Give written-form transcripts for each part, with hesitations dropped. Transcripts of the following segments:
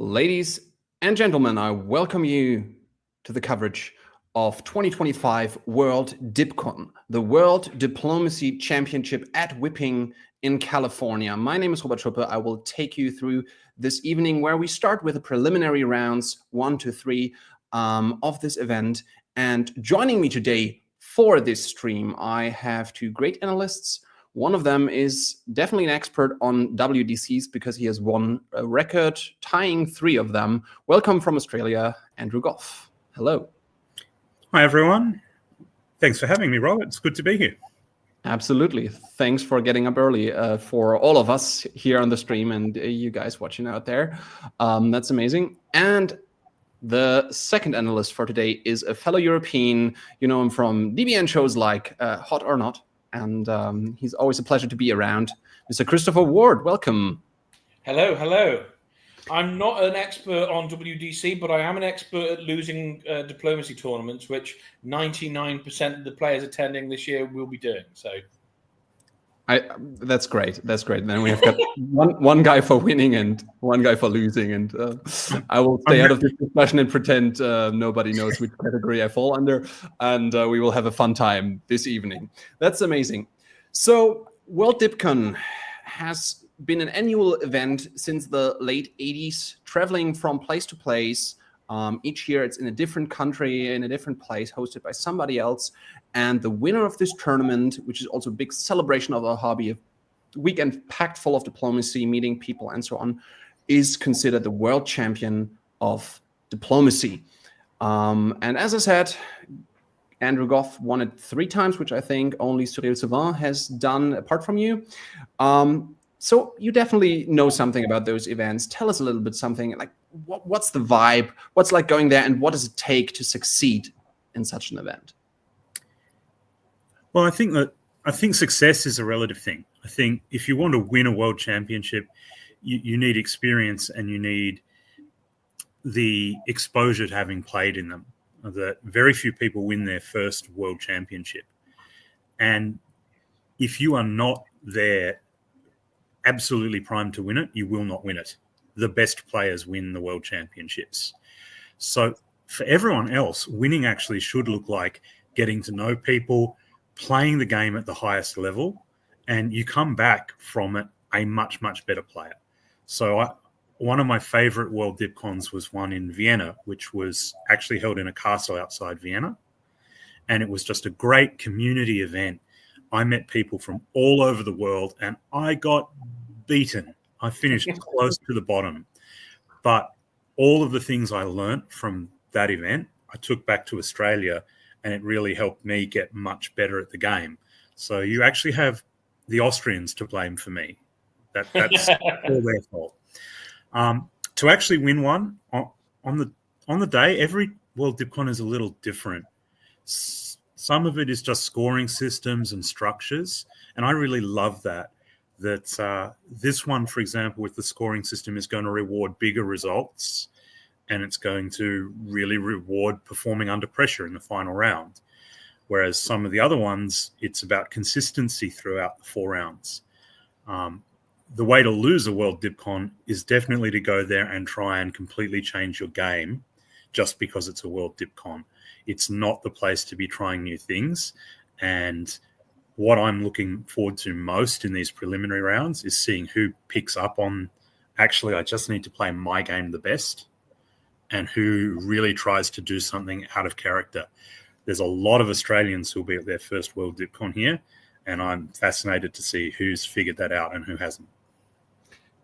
Ladies and gentlemen, I welcome you to the coverage of 2025 World Dipcon, the World Diplomacy Championship at Whipping in California. My name is Robert Schuppe. I will take you through this evening where we start with the preliminary rounds 1 to 3 of this event. And joining me today for this stream, I have two great analysts. One of them is definitely an expert on WDCs because he has won a record, tying 3 of them. Welcome from Australia, Andrew Goff. Hello. Hi, everyone. Thanks for having me, Robert. It's good to be here. Absolutely. Thanks for getting up early for all of us here on the stream and you guys watching out there. That's amazing. And the second analyst for today is a fellow European. You know him from DBN shows like Hot or Not. And he's always a pleasure to be around. Mr. Christopher Ward, welcome. Hello, hello. I'm not an expert on WDC, but I am an expert at losing diplomacy tournaments, which 99% of the players attending this year will be doing. So, that's great. That's great. Then we have got one guy for winning and one guy for losing. And I will stay out of this discussion and pretend nobody knows which category I fall under. And we will have a fun time this evening. That's amazing. So World Dipcon has been an annual event since the late 80s, traveling from place to place. Each year it's in a different country, in a different place, hosted by somebody else. And the winner of this tournament, which is also a big celebration of our hobby, a weekend packed full of diplomacy, meeting people and so on, is considered the world champion of diplomacy. And as I said, Andrew Goff won it 3 times, which I think only Cyril Sauvin has done apart from you. So you definitely know something about those events. Tell us a little bit something like what's the vibe? What's like going there, and what does it take to succeed in such an event? Well, I think success is a relative thing. I think if you want to win a world championship, you need experience and you need the exposure to having played in them. That very few people win their first world championship, and if you are not there absolutely primed to win it, you will not win it. The best players win the world championships. So for everyone else, winning actually should look like getting to know people, playing the game at the highest level, and you come back from it a much, much better player. So one of my favorite World Dipcons was one in Vienna, which was actually held in a castle outside Vienna. And it was just a great community event. I met people from all over the world and I got beaten. I finished close to the bottom. But all of the things I learned from that event, I took back to Australia, and it really helped me get much better at the game. So you actually have the Austrians to blame for me. That's all their fault. To actually win one on the day, every World Dipcon is a little different. Some of it is just scoring systems and structures, and I really love that. This one, for example, with the scoring system is going to reward bigger results, and it's going to really reward performing under pressure in the final round. Whereas some of the other ones, it's about consistency throughout the 4 rounds. The way to lose a World Dipcon is definitely to go there and try and completely change your game just because it's a World Dipcon. It's not the place to be trying new things. And what I'm looking forward to most in these preliminary rounds is seeing who picks up on, actually, I just need to play my game the best, and who really tries to do something out of character. There's a lot of Australians who'll be at their first World Dipcon here, and I'm fascinated to see who's figured that out and who hasn't.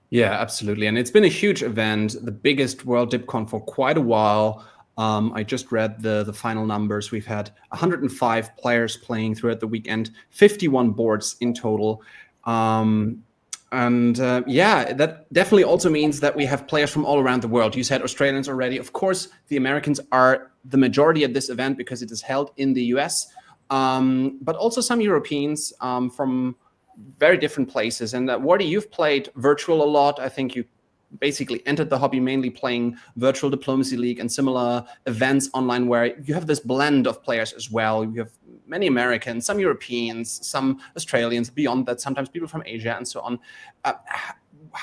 Yeah, absolutely. And it's been a huge event, the biggest World Dipcon for quite a while. I just read the final numbers. We've had 105 players playing throughout the weekend, 51 boards in total. Yeah, that definitely also means that we have players from all around the world. You said Australians already. Of course, the Americans are the majority at this event because it is held in the US, but also some Europeans from very different places. And Wardy, you've played virtual a lot. I think you basically entered the hobby mainly playing Virtual Diplomacy League and similar events online where you have this blend of players as well. You have many Americans, some Europeans, some Australians, beyond that, sometimes people from Asia and so on.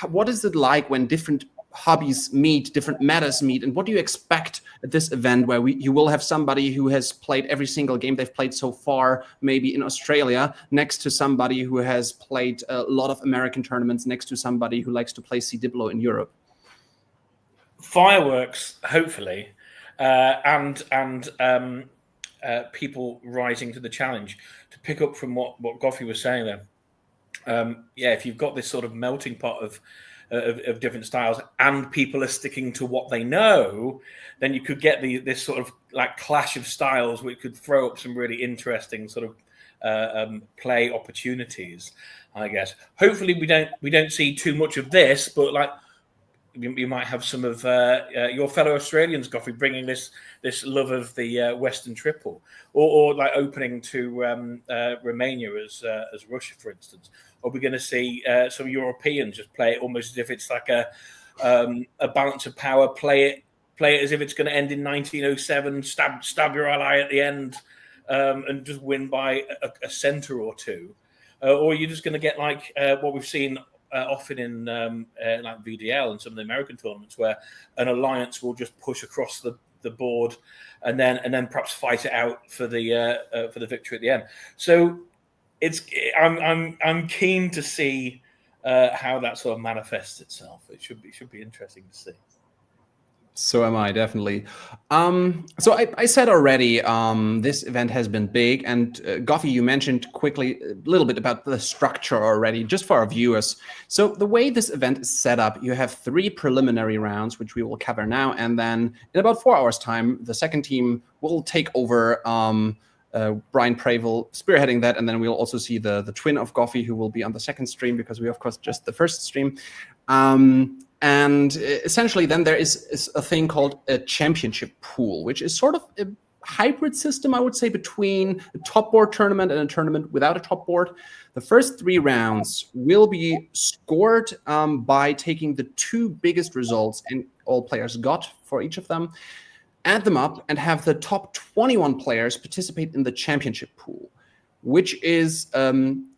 What is it like when different hobbies meet, different metas meet, and what do you expect at this event where you will have somebody who has played every single game they've played so far, maybe in Australia, next to somebody who has played a lot of American tournaments, next to somebody who likes to play C Diplo in Europe? Fireworks, hopefully, and people rising to the challenge. To pick up from what Goffey was saying there, if you've got this sort of melting pot of different styles and people are sticking to what they know, then you could get this sort of like clash of styles, which could throw up some really interesting sort of play opportunities, I guess. Hopefully we don't see too much of this, but like you might have some of your fellow Australians, Goffey, bringing this love of the Western triple, or like opening to Romania as Russia, for instance. Are we going to see some Europeans just play it almost as if it's like a balance of power? Play it as if it's going to end in 1907. Stab your ally at the end, and just win by a centre or two, or you're just going to get like what we've seen often in like VDL and some of the American tournaments, where an alliance will just push across the board and then perhaps fight it out for the victory at the end. So I'm keen to see how that sort of manifests itself. It should be interesting to see. So am I, definitely. So I said already, this event has been big, and Goffey, you mentioned quickly a little bit about the structure already, just for our viewers. So the way this event is set up, you have 3 preliminary rounds, which we will cover now, and then in about 4 hours' time, the second team will take over. Brian Pravel spearheading that, and then we'll also see the twin of Goffey, who will be on the second stream, because we, of course, just the first stream. And essentially, then there is a thing called a championship pool, which is sort of a hybrid system, I would say, between a top board tournament and a tournament without a top board. The first 3 rounds will be scored by taking the 2 biggest results and all players got for each of them, add them up, and have the top 21 players participate in the championship pool, which is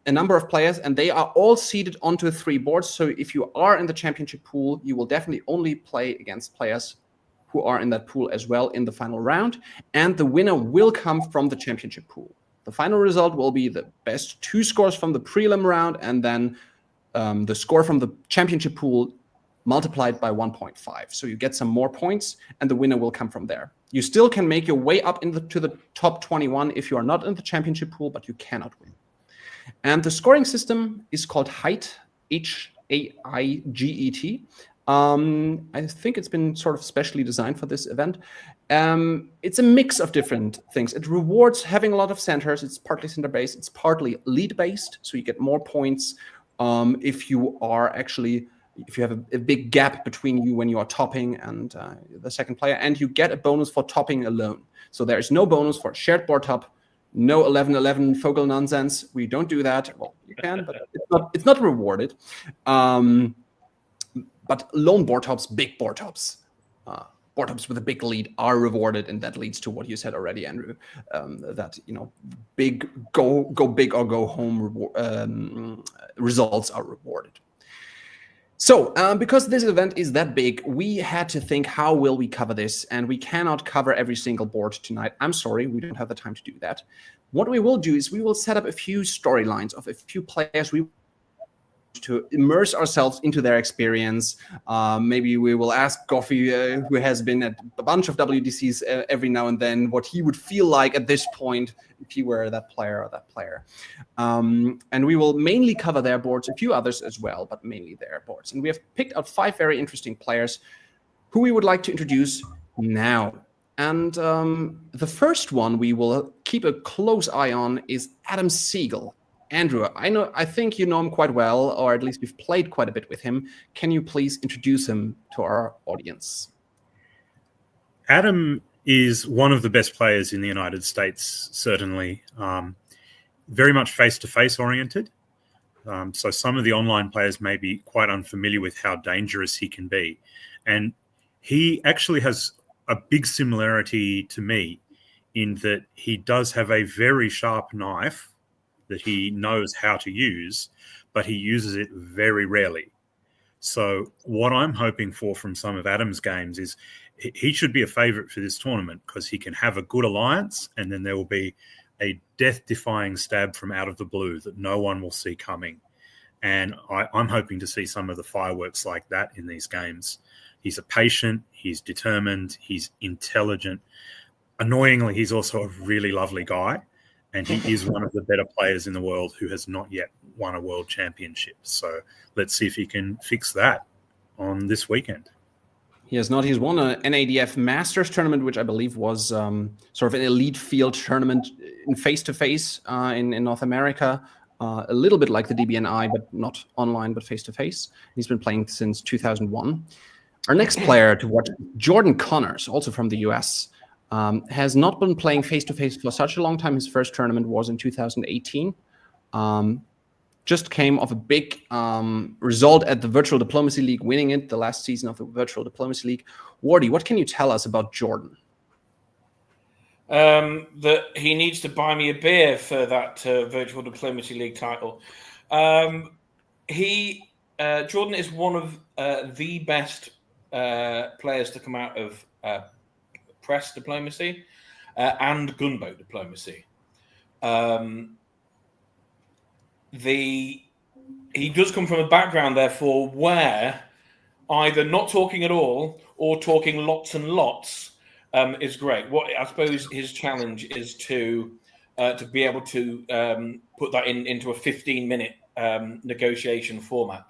a number of players, and they are all seeded onto 3 boards. So if you are in the championship pool, you will definitely only play against players who are in that pool as well in the final round, and the winner will come from the championship pool. The final result will be the best 2 scores from the prelim round, and then the score from the championship pool multiplied by 1.5. So you get some more points, and the winner will come from there. You still can make your way up to the top 21 if you are not in the championship pool, but you cannot win. And the scoring system is called HAIGET, H-A-I-G-E-T. I think it's been sort of specially designed for this event. It's a mix of different things. It rewards having a lot of centers. It's partly center-based. It's partly lead-based, so you get more points if you have a big gap between you when you are topping and the second player, and you get a bonus for topping alone. So there is no bonus for shared board top, no 11-11 Fogel nonsense. We don't do that. Well, you can, but it's not rewarded. But lone board tops, big board tops, board tops with a big lead are rewarded, and that leads to what you said already, Andrew. That big go big or go home results are rewarded. So, because this event is that big, we had to think, how will we cover this? And we cannot cover every single board tonight. I'm sorry, we don't have the time to do that. What we will do is we will set up a few storylines of a few players to immerse ourselves into their experience. Maybe we will ask Goffey, who has been at a bunch of WDCs every now and then, what he would feel like at this point if he were that player or that player. And we will mainly cover their boards, a few others as well, but mainly their boards. And we have picked out 5 very interesting players who we would like to introduce now. And the first one we will keep a close eye on is Adam Siegel. Andrew, I think you know him quite well, or at least we've played quite a bit with him. Can you please introduce him to our audience? Adam is one of the best players in the United States, certainly. Very much face-to-face oriented. So some of the online players may be quite unfamiliar with how dangerous he can be. And he actually has a big similarity to me in that he does have a very sharp knife that he knows how to use, but he uses it very rarely. So what I'm hoping for from some of Adam's games is he should be a favourite for this tournament because he can have a good alliance, and then there will be a death-defying stab from out of the blue that no one will see coming. And I'm hoping to see some of the fireworks like that in these games. He's a patient, he's determined, he's intelligent. Annoyingly, he's also a really lovely guy, and he is one of the better players in the world who has not yet won a world championship. So let's see if he can fix that on this weekend. He has not. He's won an NADF Masters tournament, which I believe was sort of an elite field tournament in face-to-face in North America. A little bit like the DBNI, but not online, but face-to-face. He's been playing since 2001. Our next player to watch, Jordan Connors, also from the US, has not been playing face-to-face for such a long time. His first tournament was in 2018. Just came off a big result at the Virtual Diplomacy League, winning it, the last season of the Virtual Diplomacy League. Wardy, what can you tell us about Jordan? That he needs to buy me a beer for that Virtual Diplomacy League title. Jordan is one of the best players to come out of press diplomacy and gunboat diplomacy. He does come from a background, therefore, where either not talking at all or talking lots and lots is great. What I suppose his challenge is to be able to put that into a 15-minute negotiation format,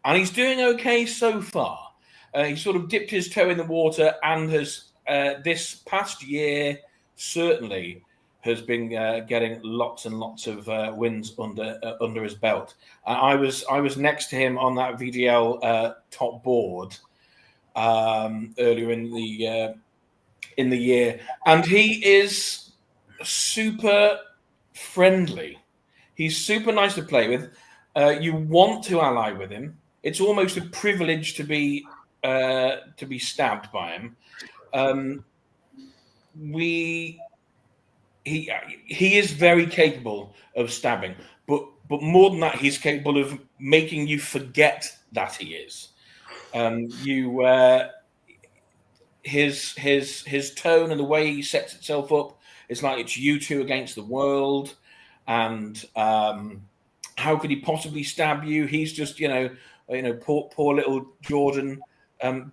and he's doing okay so far. He sort of dipped his toe in the water, and has this past year certainly has been getting lots and lots of wins under his belt. I was next to him on that VDL top board earlier in the year, and he is super friendly. He's super nice to play with. You want to ally with him. It's almost a privilege to be stabbed by him. He is very capable of stabbing, but more than that, he's capable of making you forget that he is. His tone and the way he sets itself up, it's like it's you two against the world, and how could he possibly stab you? He's just poor little Jordan.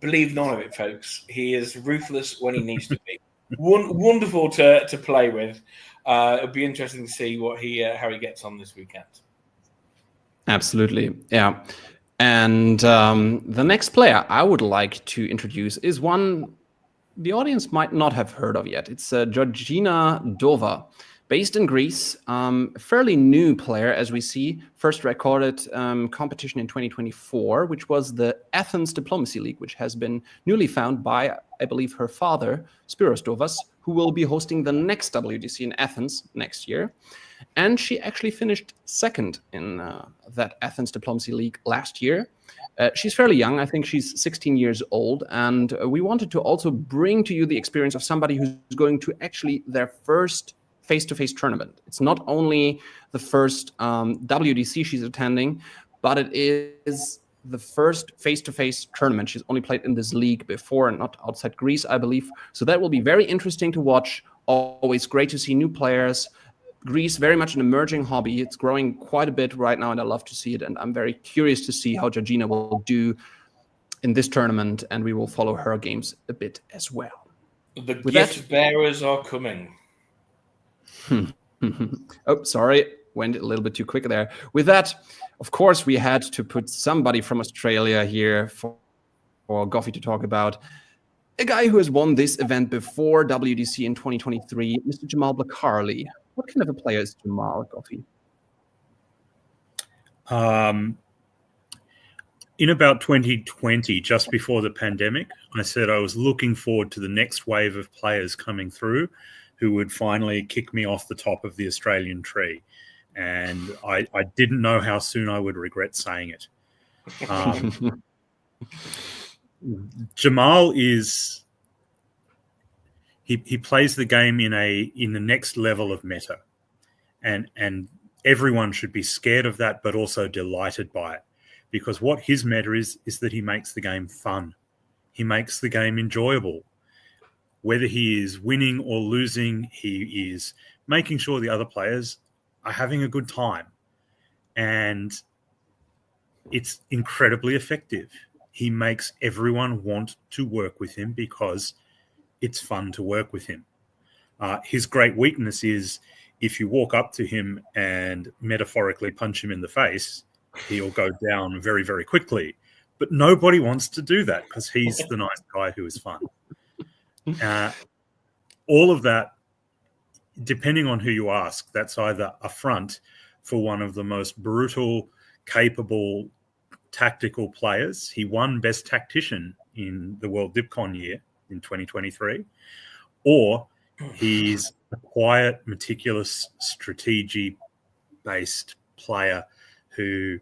Believe none of it, folks. He is ruthless when he needs to be. Wonderful to play with. It'll be interesting to see how he gets on this weekend. Absolutely, yeah. And the next player I would like to introduce is one the audience might not have heard of yet. It's Georgina Dova, based in Greece. A fairly new player, as we see. First recorded competition in 2024, which was the Athens Diplomacy League, which has been newly found by, I believe, her father, Spiros Dovas, who will be hosting the next WDC in Athens next year. And she actually finished second in that Athens Diplomacy League last year. She's fairly young. I think she's 16 years old. And we wanted to also bring to you the experience of somebody who's going to actually their first face-to-face tournament. It's not only the first WDC she's attending, but it is the first face-to-face tournament. She's only played in this league before and not outside Greece, I believe. So that will be very interesting to watch. Always great to see new players. Greece, very much an emerging hobby. It's growing quite a bit right now, and I love to see it. And I'm very curious to see how Georgina will do in this tournament, and we will follow her games a bit as well. The gift bearers are coming. Oh, sorry. Went a little bit too quick there. With that, of course, we had to put somebody from Australia here for Goffy to talk about. A guy who has won this event before WDC in 2023, Mr. Jamal Blakarli. What kind of a player is Jamal, Goffy? In about 2020, just before the pandemic, I said I was looking forward to the next wave of players coming through who would finally kick me off the top of the Australian tree. And I didn't know how soon I would regret saying it. Jamal is... He plays the game in the next level of meta. And everyone should be scared of that, but also delighted by it. because what his meta is that he makes the game fun. He makes the game enjoyable. Whether he is winning or losing, he is making sure the other players are having a good time. And it's incredibly effective. He makes everyone want to work with him because it's fun to work with him. His great weakness is if you walk up to him and metaphorically punch him in the face, he'll go down very, very quickly. But nobody wants to do that because he's the nice guy who is fun. All of that, depending on who you ask, that's either a front for one of the most brutal, capable, tactical players. He won Best Tactician in the World Dipcon year in 2023, or he's a quiet, meticulous, strategy-based player who,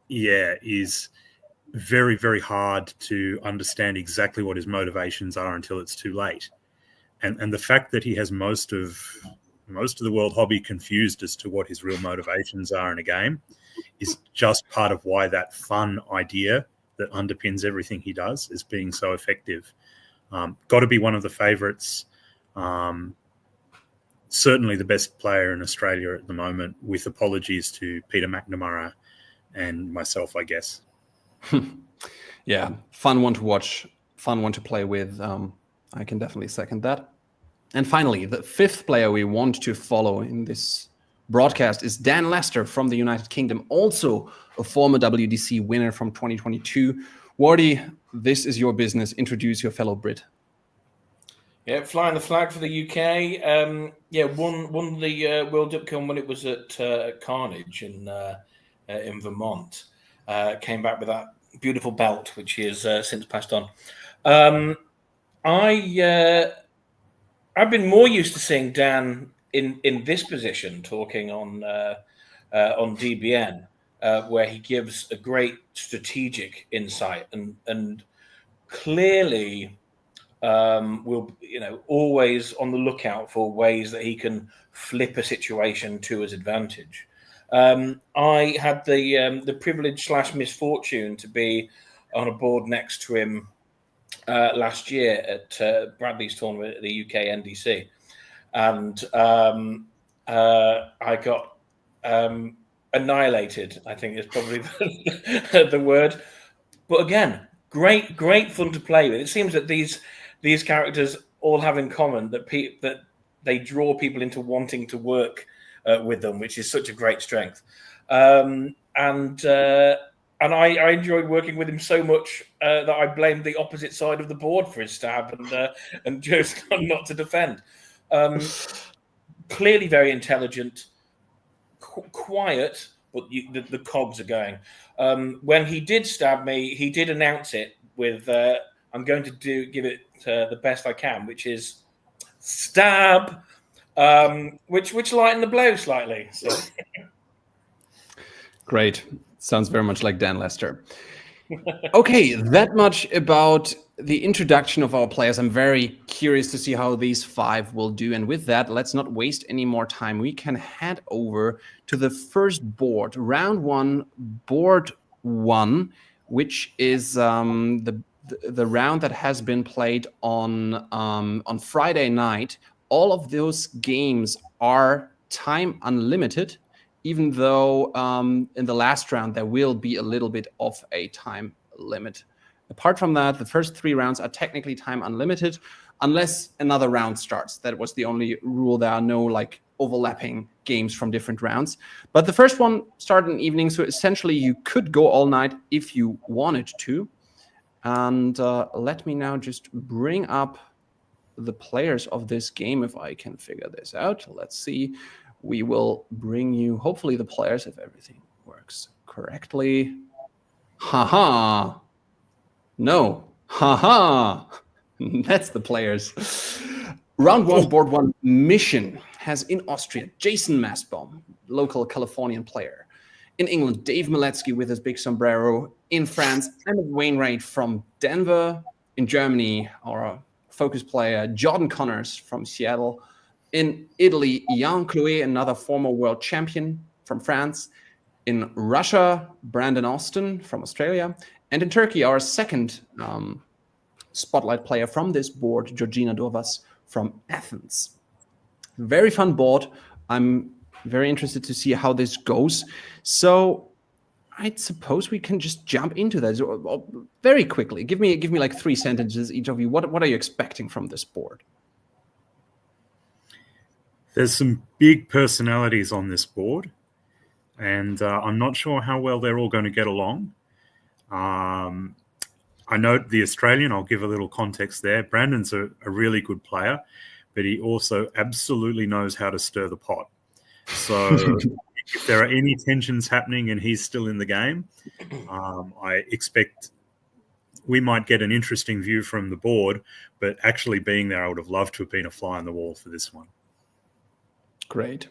is very, very hard to understand exactly what his motivations are until it's too late. And the fact that he has most of the world hobby confused as to what his real motivations are in a game is just part of why that fun idea that underpins everything he does is being so effective. Got to be one of the favourites. Certainly the best player in Australia at the moment, with apologies to Peter McNamara and myself, I guess. Yeah, fun one to watch, fun one to play with. I can definitely second that. And finally, the fifth player we want to follow in this broadcast is Dan Lester from the United Kingdom, also a former WDC winner from 2022. Wardy, this is your business. Introduce your fellow Brit. Yeah, flying the flag for the UK. Won the World Dipcon when it was at Carnage in Vermont. Came back with that beautiful belt, which he has since passed on. I've been more used to seeing Dan in this position, talking on DBN, where he gives a great strategic insight and clearly will always on the lookout for ways that he can flip a situation to his advantage. I had the privilege / misfortune to be on a board next to him last year at Bradley's tournament at the UK NDC, and I got annihilated, I think is probably the word. But again, great fun to play with. It seems that these characters all have in common that that they draw people into wanting to work with them, which is such a great strength. And I enjoyed working with him so much that I blamed the opposite side of the board for his stab and just not to defend. Clearly very intelligent, quiet, but the cogs are going. When he did stab me, he did announce it with, I'm going to give it the best I can, which is stab, which lightened the blow slightly. So. Great. Sounds very much like Dan Lester. Okay, that much about the introduction of our players. I'm very curious to see how these five will do. And with that, let's not waste any more time. We can head over to the first board, round one, board one, which is the round that has been played on Friday night. All of those games are time unlimited, even though in the last round there will be a little bit of a time limit. Apart from that, the first three rounds are technically time unlimited unless another round starts. That was the only rule. There are no overlapping games from different rounds. But the first one started in the evening, so essentially you could go all night if you wanted to. And let me now just bring up the players of this game if I can figure this out. Let's see. We will bring you, hopefully, the players if everything works correctly. Haha. No. Haha. That's the players. Round one, board one, Mission has in Austria, Jason Mastbaum, local Californian player. In England, Dave Miletsky with his big sombrero. In France, Emmett Wainwright from Denver. In Germany, our focus player, Jordan Connors from Seattle. In Italy, Jan Clouet, another former world champion from France. In Russia, Brandon Austin from Australia. And in Turkey, our second spotlight player from this board, Georgina Dorvas from Athens. Very fun board. I'm very interested to see how this goes. So I suppose we can just jump into that very quickly. Give me like 3 sentences, each of you. What are you expecting from this board? There's some big personalities on this board, and I'm not sure how well they're all going to get along. I note the Australian, I'll give a little context there. Brandon's a really good player, but he also absolutely knows how to stir the pot. So if there are any tensions happening and he's still in the game, I expect we might get an interesting view from the board, but actually being there, I would have loved to have been a fly on the wall for this one. Great.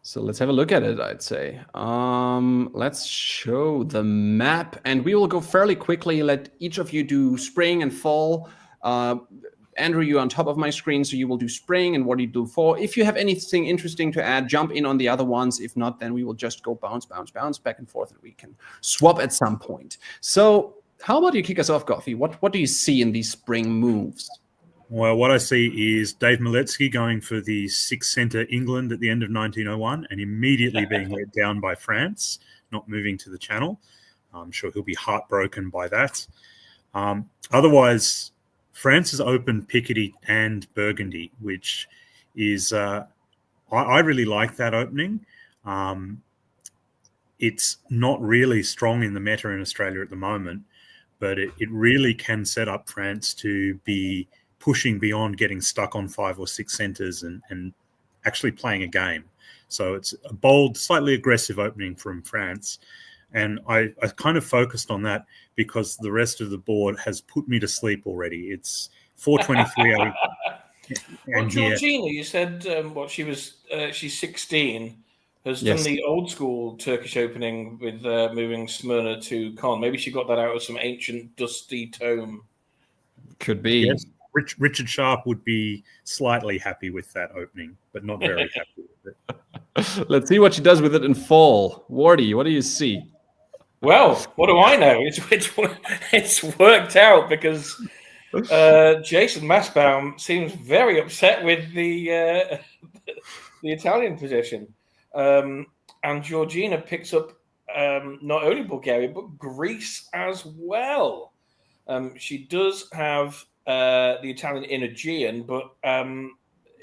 So let's have a look at it, I'd say. Let's show the map, and we will go fairly quickly. Let each of you do spring and fall. Andrew, you're on top of my screen, so you will do spring, and what do you do fall? If you have anything interesting to add, jump in on the other ones. If not, then we will just go bounce back and forth, and we can swap at some point. So how about you kick us off, Goffy? What do you see in these spring moves? Well, what I see is Dave Miletsky going for the 6th centre England at the end of 1901 and immediately being let down by France, not moving to the Channel. I'm sure he'll be heartbroken by that. Otherwise, France has opened Picardy and Burgundy, which is I really like that opening. It's not really strong in the meta in Australia at the moment, but it really can set up France to be pushing beyond getting stuck on 5 or 6 centres and actually playing a game. So it's a bold, slightly aggressive opening from France. And I kind of focused on that because the rest of the board has put me to sleep already. It's 4:23. Well, Georgina, you said she's 16, has done the old school Turkish opening with moving Smyrna to Con. Maybe she got that out of some ancient dusty tome. Could be. Yes. Richard Sharp would be slightly happy with that opening, but not very happy with it. Let's see what she does with it in fall. Wardy, what do you see? Well, what do I know? It's worked out because Jason Massbaum seems very upset with the Italian position. And Georgina picks up not only Bulgaria, but Greece as well. She does have the Italian in Aegean, but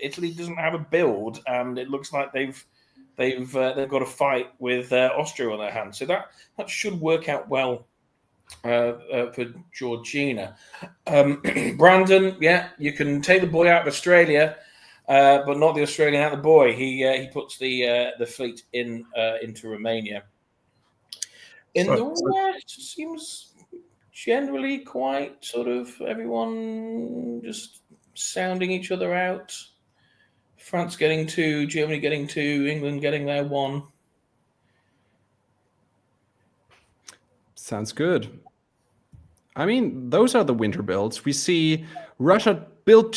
Italy doesn't have a build, and it looks like they've got a fight with Austria on their hands. So that should work out well for Georgina. Brandon, yeah, you can take the boy out of Australia, but not the Australian out of the boy. He puts the fleet into Romania. The West seems generally quite sort of everyone just sounding each other out. France getting 2, Germany getting 2, England getting their 1. Sounds good. I mean, those are the winter builds. We see Russia build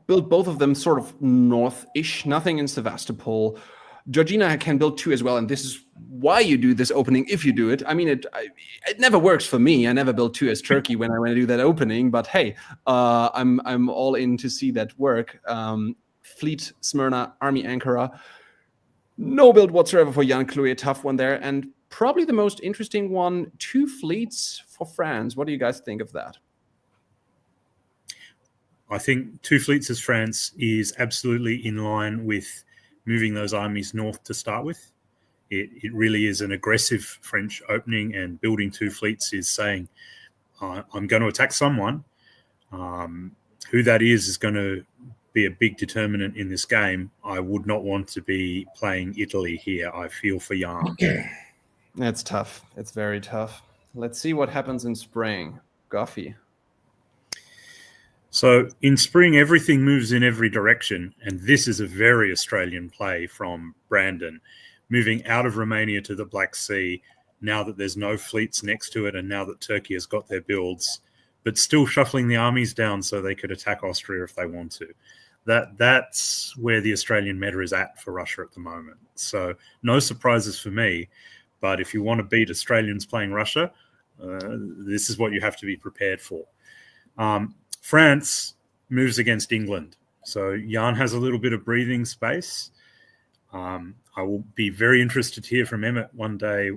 both of them sort of north-ish, nothing in Sevastopol. Georgina can build 2 as well, and this is why you do this opening if you do it. I mean, it never works for me. I never build 2 as Turkey when I do that opening, but hey, I'm all in to see that work. Fleet, Smyrna, Army, Ankara. No build whatsoever for Jan Kluwe, tough one there, and probably the most interesting one, 2 fleets for France. What do you guys think of that? I think 2 fleets as France is absolutely in line with moving those armies north to start with. It really is an aggressive French opening, and building 2 fleets is saying, I'm going to attack someone. Who that is going to be a big determinant in this game. I would not want to be playing Italy here. I feel for Jan. It's tough. It's very tough. Let's see what happens in spring. Goffy. So in spring, everything moves in every direction, and this is a very Australian play from Brandon, moving out of Romania to the Black Sea, now that there's no fleets next to it and now that Turkey has got their builds, but still shuffling the armies down so they could attack Austria if they want to. That's where the Australian meta is at for Russia at the moment. So no surprises for me. But if you want to beat Australians playing Russia, this is what you have to be prepared for. France moves against England. So Jan has a little bit of breathing space. I will be very interested to hear from Emmett one day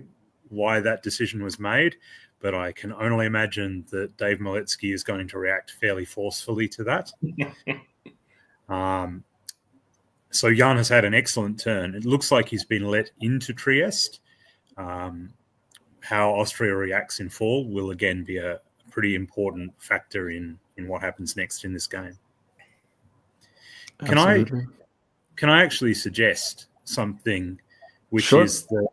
why that decision was made, but I can only imagine that Dave Miletsky is going to react fairly forcefully to that. So Jan has had an excellent turn. It looks like he's been let into Trieste. How Austria reacts in fall will again be a pretty important factor in what happens next in this game. Can I actually suggest something, which is that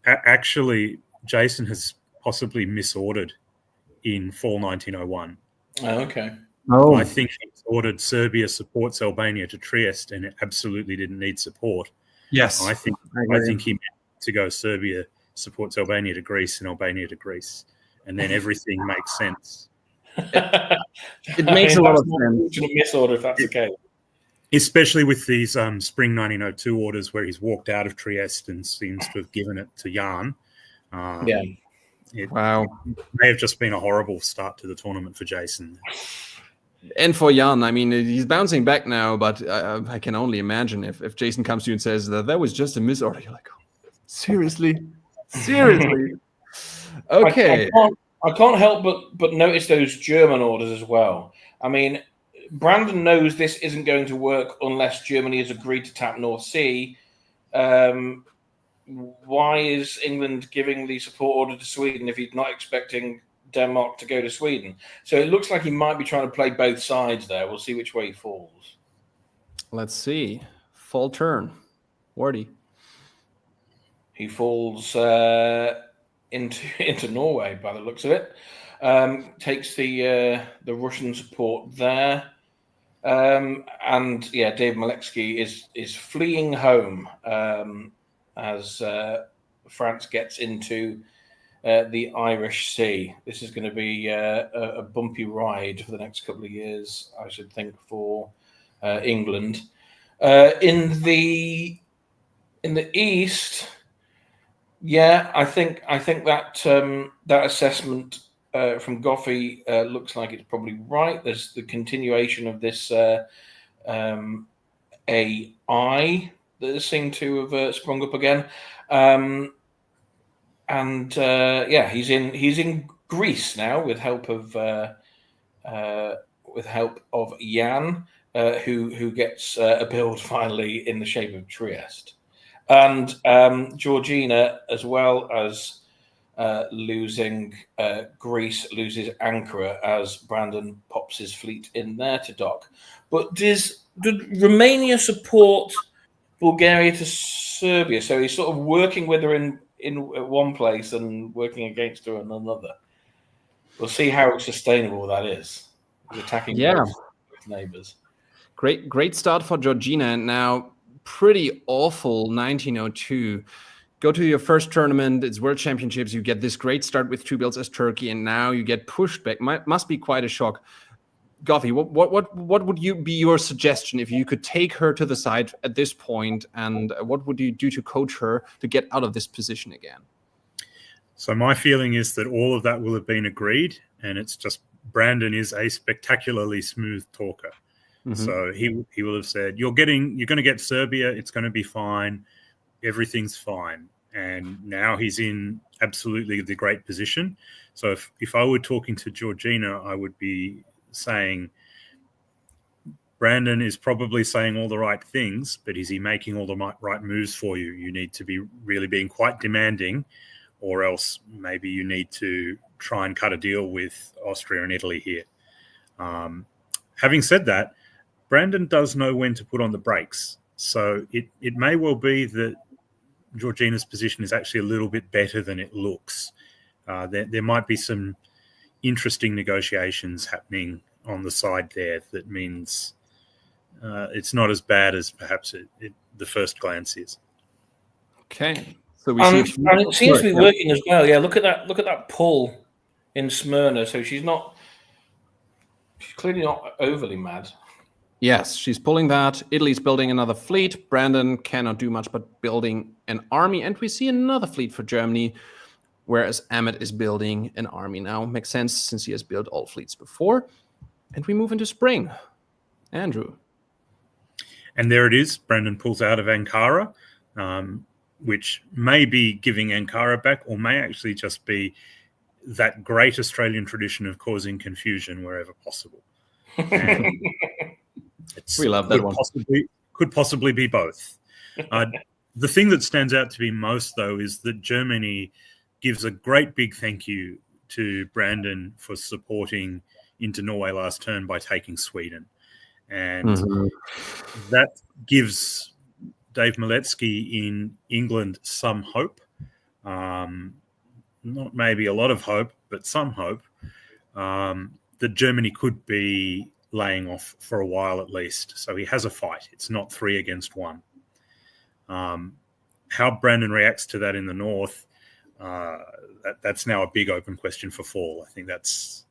actually Jason has possibly misordered in fall 1901. Oh, okay. Oh, I think he's ordered Serbia supports Albania to Trieste, and it absolutely didn't need support. yes. I think he meant to go Serbia supports Albania to Greece and Albania to Greece, and then everything makes sense. It makes a lot of sense. A misorder if that's the case. Especially with these spring 1902 orders where he's walked out of Trieste and seems to have given it to Jan. Wow. It may have just been a horrible start to the tournament for Jason. And for Jan, I mean, he's bouncing back now, but I can only imagine if Jason comes to you and says that was just a misorder, you're like, oh, seriously? Seriously? Okay. I can't help but notice those German orders as well. I mean, Brandon knows this isn't going to work unless Germany has agreed to tap North Sea. Why is England giving the support order to Sweden if he's not expecting Denmark to go to Sweden? So it looks like he might be trying to play both sides there. We'll see which way he falls. Let's see. Fall turn. Wardy. He falls into Norway by the looks of it. Takes the Russian support there. And yeah, Dave Miletsky is fleeing home as France gets into the Irish Sea. This is going to be a bumpy ride for the next couple of years, I should think, for England. In the East, yeah, I think that that assessment from Goffey looks like it's probably right. There's the continuation of this AI that seemed to have sprung up again, and yeah, he's in Greece now with help of Jan, who gets a build finally in the shape of Trieste, and Georgina, as well as losing Greece, loses Ankara as Brandon pops his fleet in there to dock. But did Romania support Bulgaria to Serbia? So he's sort of working with her in one place and working against her in another. We'll see how sustainable that is. He's attacking both neighbors. Great start for Georgina, and now pretty awful 1902. Go to your first tournament, it's World Championships, you get this great start with 2 builds as Turkey, and now you get pushed back. Must be quite a shock. Goffey, what would be your suggestion if you could take her to the side at this point, and what would you do to coach her to get out of this position again? So my feeling is that all of that will have been agreed, and it's just Brandon is a spectacularly smooth talker. Mm-hmm. So he will have said, you're going to get Serbia, it's going to be fine, everything's fine. And now he's in absolutely the great position. So if I were talking to Georgina, I would be saying, Brandon is probably saying all the right things, but is he making all the right moves for you? You need to be really being quite demanding, or else maybe you need to try and cut a deal with Austria and Italy here. Having said that, Brandon does know when to put on the brakes. So it may well be that Georgina's position is actually a little bit better than it looks. There might be some interesting negotiations happening on the side there that means it's not as bad as perhaps the first glance is. Okay. So we and it seems to be working as well. Yeah, look at that pull in Smyrna. So she's clearly not overly mad. Yes, she's pulling that. Italy's building another fleet. Brandon cannot do much but building an army. And we see another fleet for Germany, whereas Emmett is building an army now. Makes sense since he has built all fleets before. And we move into spring. Andrew. And there it is. Brandon pulls out of Ankara, which may be giving Ankara back or may actually just be that great Australian tradition of causing confusion wherever possible. And we love that one. Could possibly be both. The thing that stands out to be most, though, is that Germany gives a great big thank you to Brandon for supporting into Norway last turn by taking Sweden. And that gives Dave Miletsky in England some hope. Not maybe a lot of hope, but some hope that Germany could be laying off for a while at least. So he has a fight. It's not 3 against 1. How Brandon reacts to that in the north, that's now a big open question for fall. I think that's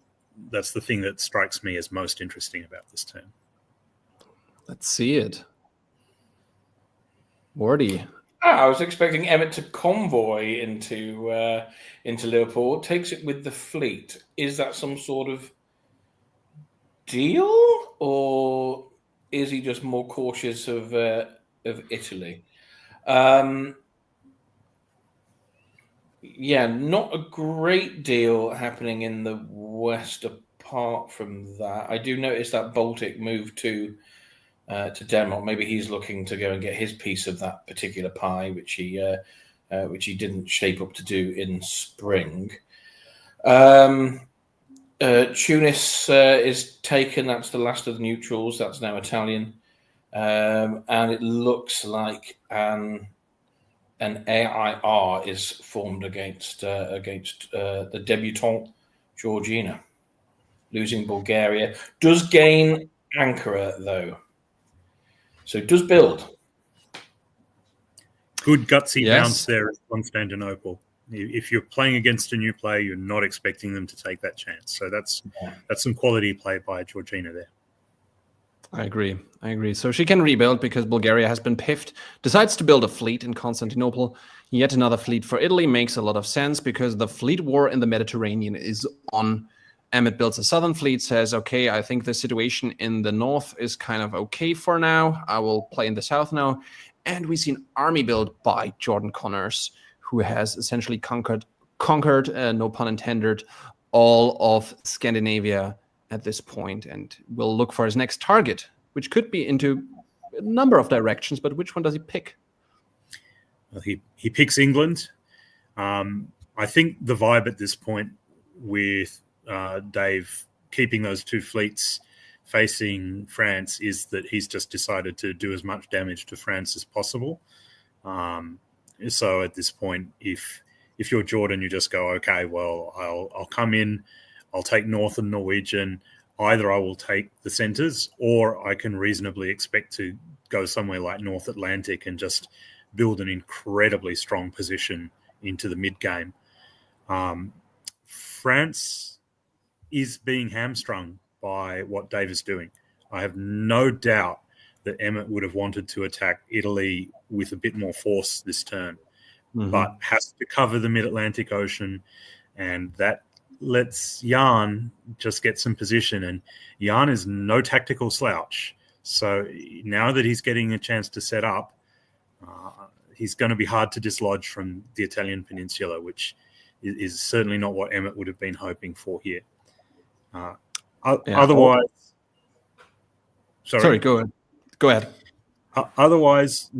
the thing that strikes me as most interesting about this turn. Let's see it. Wardy. I was expecting Emmett to convoy into Liverpool. Takes it with the fleet. Is that some sort of deal, or is he just more cautious of Italy? Yeah, not a great deal happening in the west apart from that. I do notice that Baltic move to Denmark. Maybe he's looking to go and get his piece of that particular pie, which he didn't shape up to do in spring. Tunis is taken. That's the last of the neutrals. That's now Italian, and it looks like an AIR is formed against the debutant Georgina, losing Bulgaria. Does gain Ankara though, so does build. Good gutsy bounce there at Constantinople. If you're playing against a new player, you're not expecting them to take that chance. So that's some quality play by Georgina there. I agree. So she can rebuild because Bulgaria has been piffed. Decides to build a fleet in Constantinople. Yet another fleet for Italy makes a lot of sense because the fleet war in the Mediterranean is on. Emmett builds a southern fleet, says, okay, I think the situation in the north is kind of okay for now. I will play in the south now. And we see an army built by Jordan Connors, who has essentially conquered, no pun intended, all of Scandinavia at this point, and will look for his next target, which could be into a number of directions, but which one does he pick? Well, he picks England. I think the vibe at this point with Dave keeping those two fleets facing France is that he's just decided to do as much damage to France as possible. So at this point, if you're Jordan, you just go, okay, well, I'll come in, I'll take Northern Norwegian. Either I will take the centres, or I can reasonably expect to go somewhere like North Atlantic and just build an incredibly strong position into the mid-game. France is being hamstrung by what Dave is doing. I have no doubt that Emmett would have wanted to attack Italy with a bit more force this turn, but has to cover the mid-Atlantic Ocean, and that lets Jan just get some position, and Jan is no tactical slouch. So now that he's getting a chance to set up, he's going to be hard to dislodge from the Italian peninsula, which is certainly not what Emmett would have been hoping for here. Otherwise... Sorry, go ahead. Otherwise,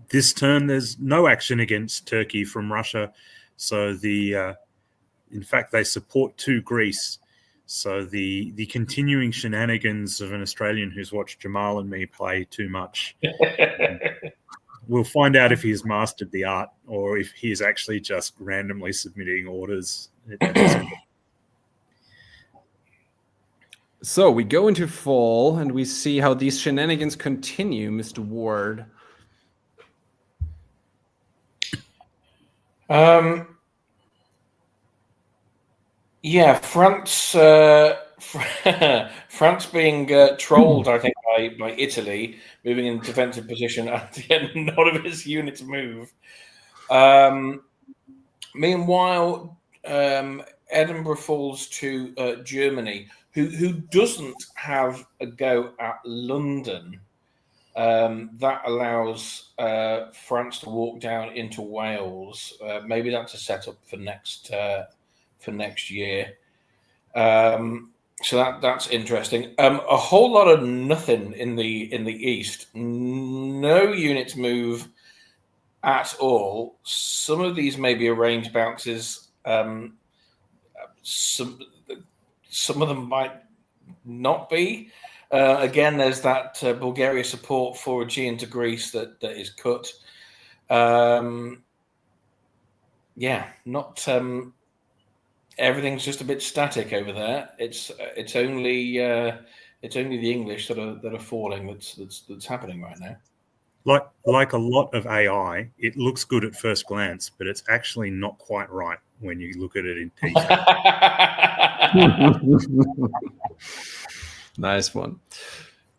this turn, there's no action against Turkey from Russia. So in fact, they support to Greece. So the continuing shenanigans of an Australian who's watched Jamal and me play too much. We'll find out if he has mastered the art or if he is actually just randomly submitting orders. So we go into fall and we see how these shenanigans continue, Mr. Ward. Yeah, France France being trolled, I think, by Italy, moving in defensive position and yet none of his units move. Meanwhile, Edinburgh falls to Germany, who doesn't have a go at London. That allows France to walk down into Wales. Maybe that's a setup for next year. So that's interesting. A whole lot of nothing in the east. No units move at all. Some of these may be arranged bounces. Some of them might not be. Again, there's that Bulgaria support for Aegean to Greece that is cut. Not. Everything's just a bit static over there. It's only the English that are falling that's happening right now. Like a lot of AI, it looks good at first glance, but it's actually not quite right when you look at it in detail. Nice one.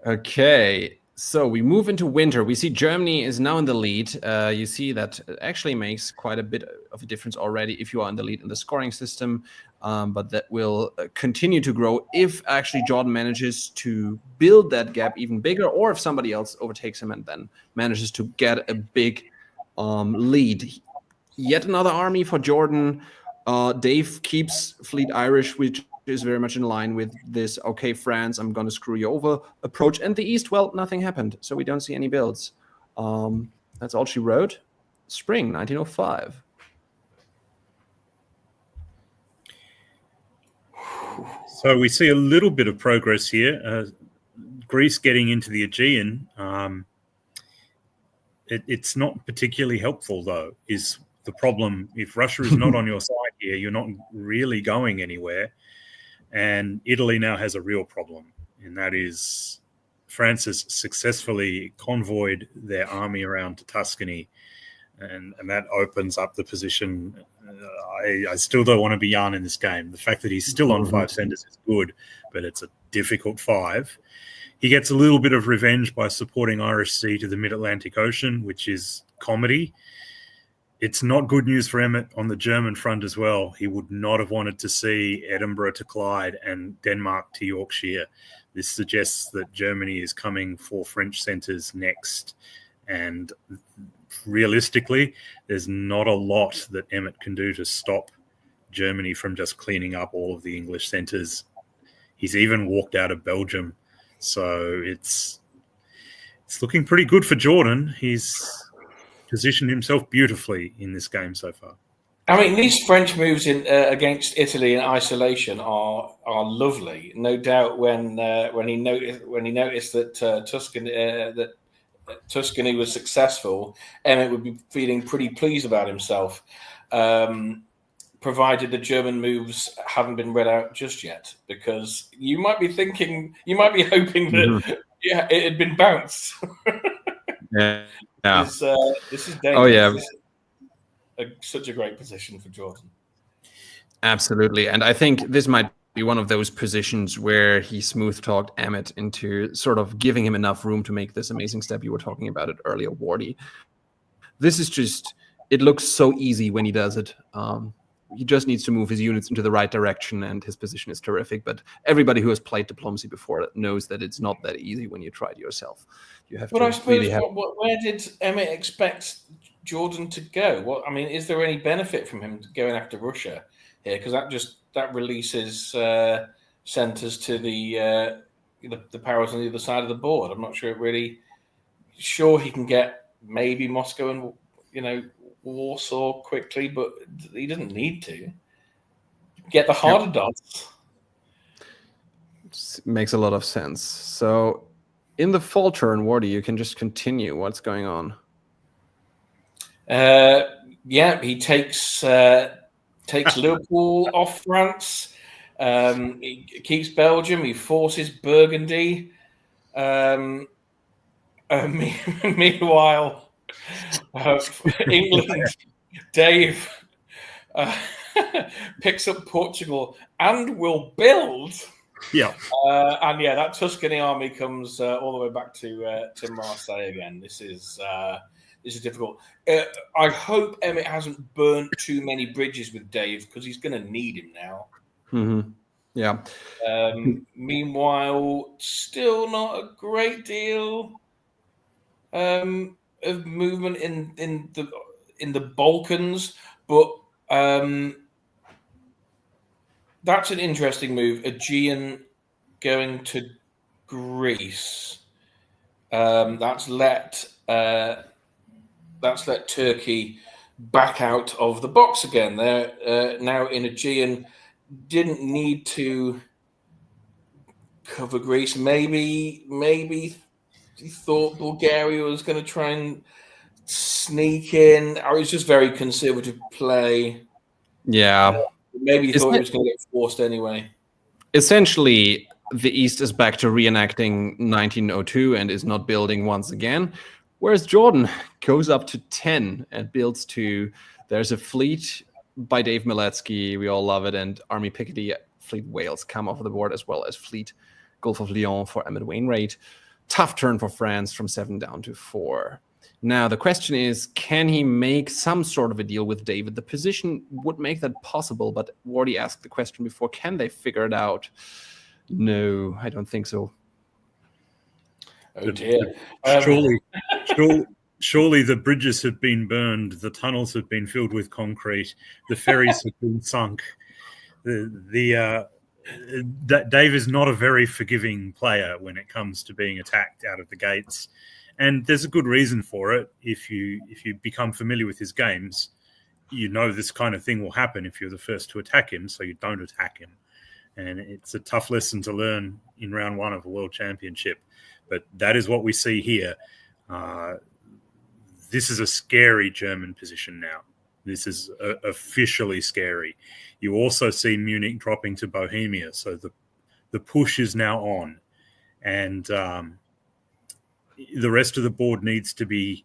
Okay, so we move into winter. We see Germany is now in the lead. You see that it actually makes quite a bit of a difference already if you are in the lead in the scoring system, but that will continue to grow if actually Jordan manages to build that gap even bigger, or if somebody else overtakes him and then manages to get a big lead. Yet another army for Jordan. Dave keeps Fleet Irish, which is very much in line with this, okay, France, I'm going to screw you over approach. And the East, well, nothing happened. So we don't see any builds. That's all she wrote. Spring 1905. So we see a little bit of progress here. Greece getting into the Aegean. It's not particularly helpful, though, is the problem. If Russia is not on your side here, you're not really going anywhere. And Italy now has a real problem, and that is France has successfully convoyed their army around to Tuscany, and that opens up the position. I still don't want to be Jan in this game. The fact that he's still on 5 centers is good, but it's a difficult 5. He gets a little bit of revenge by supporting Irish Sea to the Mid-Atlantic Ocean, which is comedy. It's not good news for Emmett on the German front as well. He would not have wanted to see Edinburgh to Clyde and Denmark to Yorkshire. This suggests that Germany is coming for French centres next. And realistically, there's not a lot that Emmett can do to stop Germany from just cleaning up all of the English centres. He's even walked out of Belgium. So it's looking pretty good for Jordan. He's positioned himself beautifully in this game so far. I mean, these French moves in against Italy in isolation are lovely. No doubt when he noticed that Tuscany was successful, Emmett would be feeling pretty pleased about himself, provided the German moves haven't been read out just yet. Because you might be hoping that it had been bounced. Yeah. This is dangerous. Oh, yeah. This is such a great position for Jordan. Absolutely. And I think this might be one of those positions where he smooth-talked Emmett into sort of giving him enough room to make this amazing step. You were talking about it earlier, Wardy. This is just, it looks so easy when he does it. He just needs to move his units into the right direction, and his position is terrific. But everybody who has played diplomacy before knows that it's not that easy when you try it yourself. You have to. I suppose, where did Emmett expect Jordan to go? Is there any benefit from him going after Russia here? Because that releases centers to the powers on the other side of the board. I'm not sure he can get maybe Moscow and Warsaw quickly, but he doesn't need to get the harder dots. Makes a lot of sense. So in the fall turn, Wardy, you can just continue. What's going on? He takes Liverpool off France. He keeps Belgium. He forces Burgundy. Meanwhile, England, Dave picks up Portugal and will build Yeah. And yeah, that Tuscany army comes all the way back to Marseille again. This is difficult. I hope Emmett hasn't burnt too many bridges with Dave, because he's going to need him now. Mm-hmm. Yeah. Meanwhile, still not a great deal of movement in the Balkans, but that's an interesting move. Aegean going to Greece. That's let Turkey back out of the box again. They're now in Aegean. Didn't need to cover Greece. Maybe he thought Bulgaria was going to try and sneak in. I was just very conservative play. Yeah. Maybe he thought he was going to get forced anyway. Essentially, the East is back to reenacting 1902 and is not building once again, whereas Jordan goes up to 10 and builds to. There's a fleet by Dave Miletsky, we all love it, and Army Picardy, Fleet Wales come off the board, as well as Fleet Gulf of Lyon for Emmett Wainwright. Tough turn for France from 7 down to 4. Now, the question is, can he make some sort of a deal with David? The position would make that possible, but Wardy asked the question before, can they figure it out? No, I don't think so. Oh, dear. Surely the bridges have been burned, the tunnels have been filled with concrete, the ferries have been sunk. Dave is not a very forgiving player when it comes to being attacked out of the gates. And there's a good reason for it. If you become familiar with his games, you know this kind of thing will happen if you're the first to attack him, so you don't attack him. And it's a tough lesson to learn in round 1 of a World Championship. But that is what we see here. This is a scary German position now. This is officially scary. You also see Munich dropping to Bohemia, so the push is now on. And the rest of the board needs to be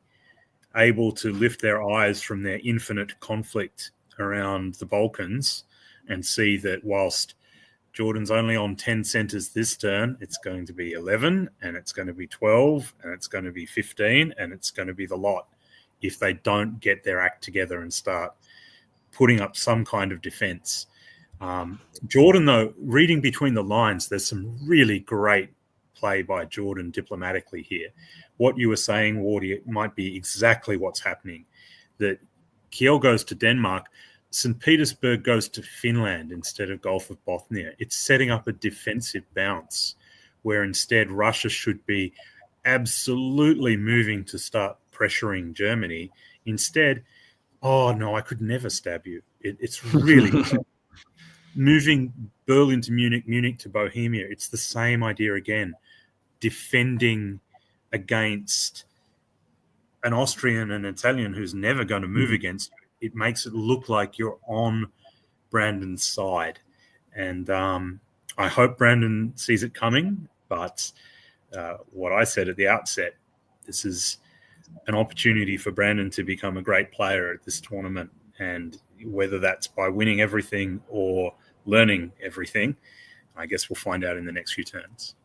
able to lift their eyes from their infinite conflict around the Balkans and see that whilst Jordan's only on 10 centres this turn, it's going to be 11, and it's going to be 12, and it's going to be 15, and it's going to be the lot if they don't get their act together and start putting up some kind of defence. Jordan, though, reading between the lines, there's some really great play by Jordan diplomatically here. What you were saying, Wardy, might be exactly what's happening. That Kiel goes to Denmark, St. Petersburg goes to Finland instead of Gulf of Bothnia. It's setting up a defensive bounce where instead Russia should be absolutely moving to start pressuring Germany. Instead, oh no, I could never stab you. It's really moving Berlin to Munich, Munich to Bohemia. It's the same idea again. Defending against an Austrian and Italian who's never going to move against you. It makes it look like you're on Brandon's side. And I hope Brandon sees it coming. But what I said at the outset, this is an opportunity for Brandon to become a great player at this tournament. And whether that's by winning everything or learning everything, I guess we'll find out in the next few turns.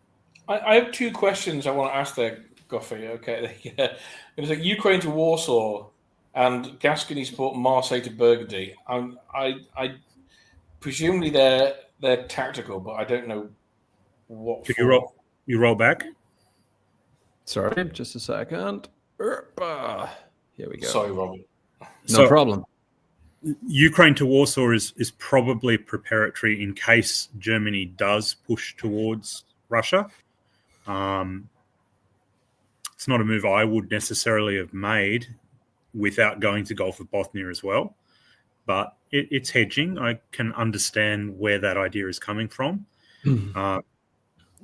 I have 2 questions I want to ask there, Goffey. Okay. It's like Ukraine to Warsaw and Gascony support Marseille to Burgundy. I presumably they're tactical, but I don't know what. Could you roll back? Sorry, just a second. Here we go. Sorry, Robert. No problem. Ukraine to Warsaw is probably preparatory in case Germany does push towards Russia. It's not a move I would necessarily have made without going to Gulf of Bothnia as well, but it's hedging. I can understand where that idea is coming from.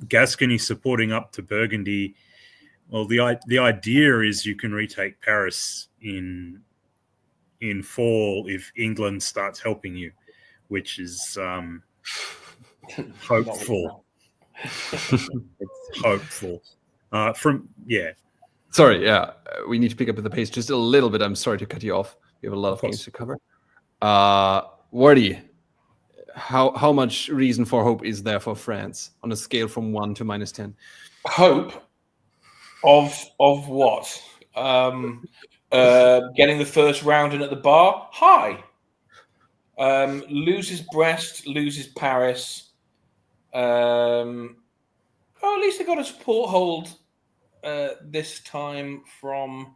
Gascony supporting up to Burgundy. Well, the idea is you can retake Paris in fall if England starts helping you, which is hopeful. It's hopeful. Sorry, we need to pick up the pace just a little bit. I'm sorry to cut you off. We have a lot of things to cover. Wardy, How much reason for hope is there for France on a scale from 1 to -10? Hope of what? Getting the first round in at the bar? High. Loses Brest, loses Paris. At least they got a support hold this time from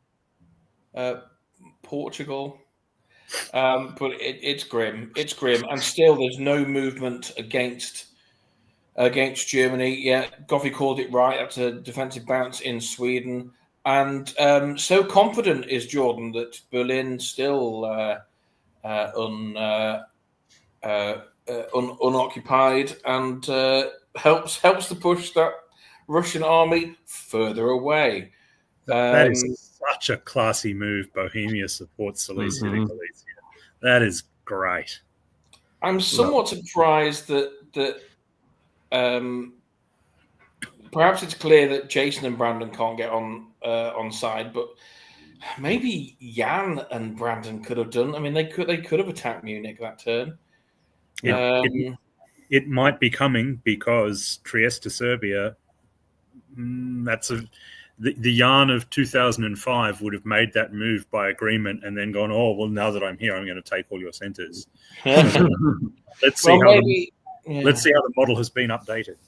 Portugal. But it's grim. It's grim, and still there's no movement against Germany. Yeah, Goffey called it right. That's a defensive bounce in Sweden, and so confident is Jordan that Berlin still unoccupied, and helps to push that Russian army further away. That is such a classy move. Bohemia supports Silesia to Galicia. That is great. I'm somewhat surprised that perhaps it's clear that Jason and Brandon can't get on side, but maybe Jan and Brandon could have done. I mean, they could have attacked Munich that turn. It might be coming because Trieste, Serbia. The Jan of 2005 would have made that move by agreement and then gone, oh, well, now that I'm here, I'm going to take all your centres. Let's see how the model has been updated.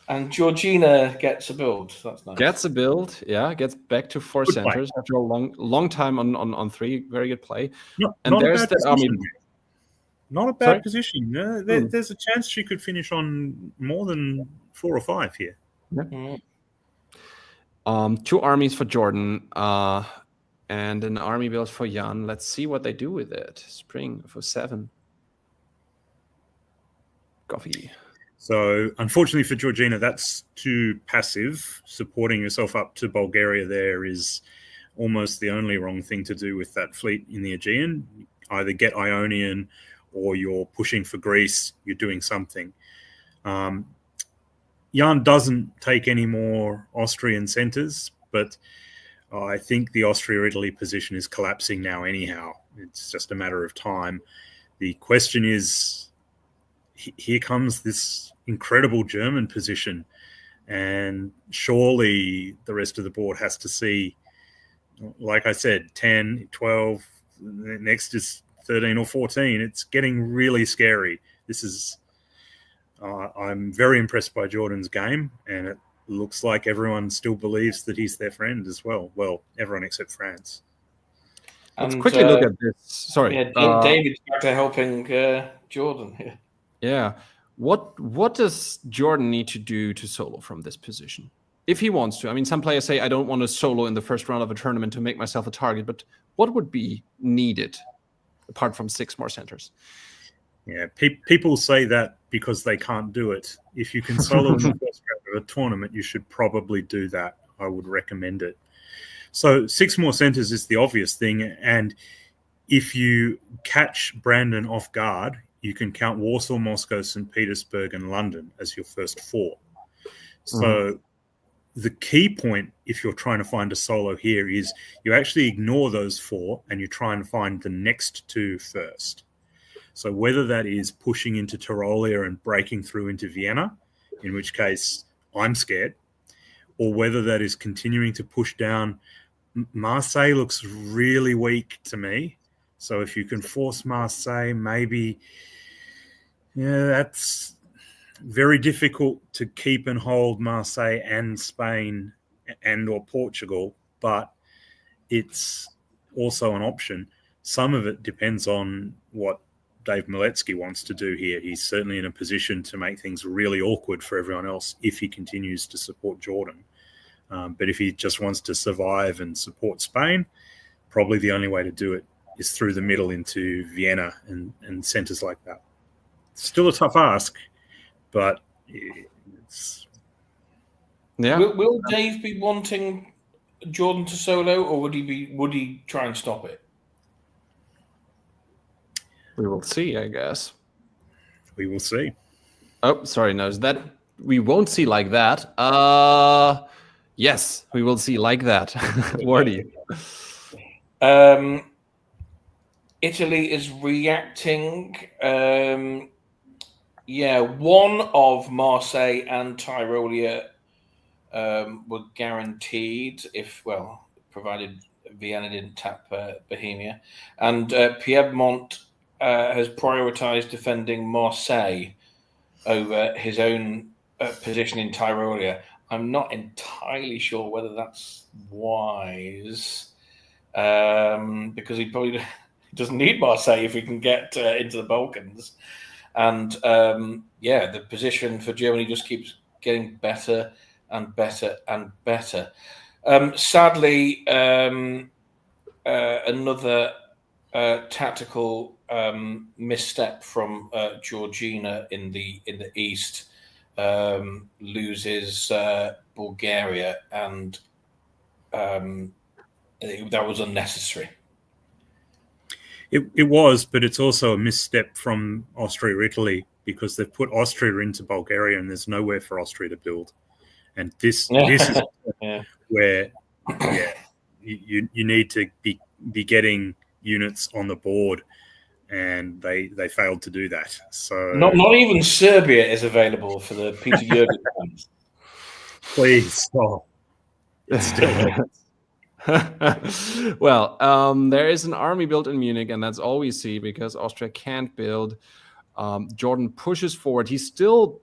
And Georgina gets a build. So that's nice. Gets a build, yeah. Gets back to 4 centres after a long time on 3. Very good play. Not a bad position. There's a chance she could finish on more than 4 or 5 here. Yeah. 2 armies for Jordan and an army build for Jan. Let's see what they do with it. Spring for 7. Coffee. So, unfortunately for Georgina, that's too passive. Supporting yourself up to Bulgaria there is almost the only wrong thing to do with that fleet in the Aegean. Either get Ionian or you're pushing for Greece, you're doing something. Jan doesn't take any more Austrian centres, but I think the Austria-Italy position is collapsing now anyhow. It's just a matter of time. The question is, here comes this incredible German position, and surely the rest of the board has to see, like I said, 10, 12, next is 13 or 14. It's getting really scary. This is... I'm very impressed by Jordan's game, and it looks like everyone still believes that he's their friend as well. Well, everyone except France. Let's quickly look at this. Sorry. Yeah, David's back to helping Jordan here. Yeah. What does Jordan need to do to solo from this position? If he wants to. I mean, some players say, I don't want to solo in the first round of a tournament to make myself a target, but what would be needed apart from 6 more centers? Yeah, people say that because they can't do it. If you can solo in the first round of a tournament, you should probably do that. I would recommend it. So 6 more centers is the obvious thing. And if you catch Brandon off guard, you can count Warsaw, Moscow, St. Petersburg, and London as your first 4. So the key point, if you're trying to find a solo here, is you actually ignore those 4 and you try and find the next 2 first. So whether that is pushing into Tyrolia and breaking through into Vienna, in which case I'm scared, or whether that is continuing to push down. Marseille looks really weak to me. So if you can force Marseille, maybe, that's very difficult to keep and hold Marseille and Spain and or Portugal, but it's also an option. Some of it depends on what Dave Miletsky wants to do here. He's certainly in a position to make things really awkward for everyone else if he continues to support Jordan. But if he just wants to survive and support Spain, probably the only way to do it is through the middle into Vienna and centres like that. Still a tough ask, but it's... Yeah. Will Dave be wanting Jordan to solo, or would he try and stop it? We will see, I guess. We will see. Oh, sorry, no, is that we won't see like that. Yes, we will see like that. Wardy. Italy is reacting. Yeah, one of Marseille and Tyrolia were guaranteed provided Vienna didn't tap Bohemia. And Piedmont has prioritised defending Marseille over his own position in Tyrolia. I'm not entirely sure whether that's wise, because he probably doesn't need Marseille if he can get into the Balkans. And the position for Germany just keeps getting better and better and better. Sadly, another tactical misstep from Georgina in the east loses Bulgaria, and that was unnecessary. It was, but it's also a misstep from Austria, Italy, because they've put Austria into Bulgaria, and there's nowhere for Austria to build. And this is where you need to be getting units on the board, and they failed to do that. So not even Serbia is available for the Peter Jürgen fans. Please stop. It's still Well, there is an army built in Munich, and that's all we see because Austria can't build. Jordan pushes forward. He's still,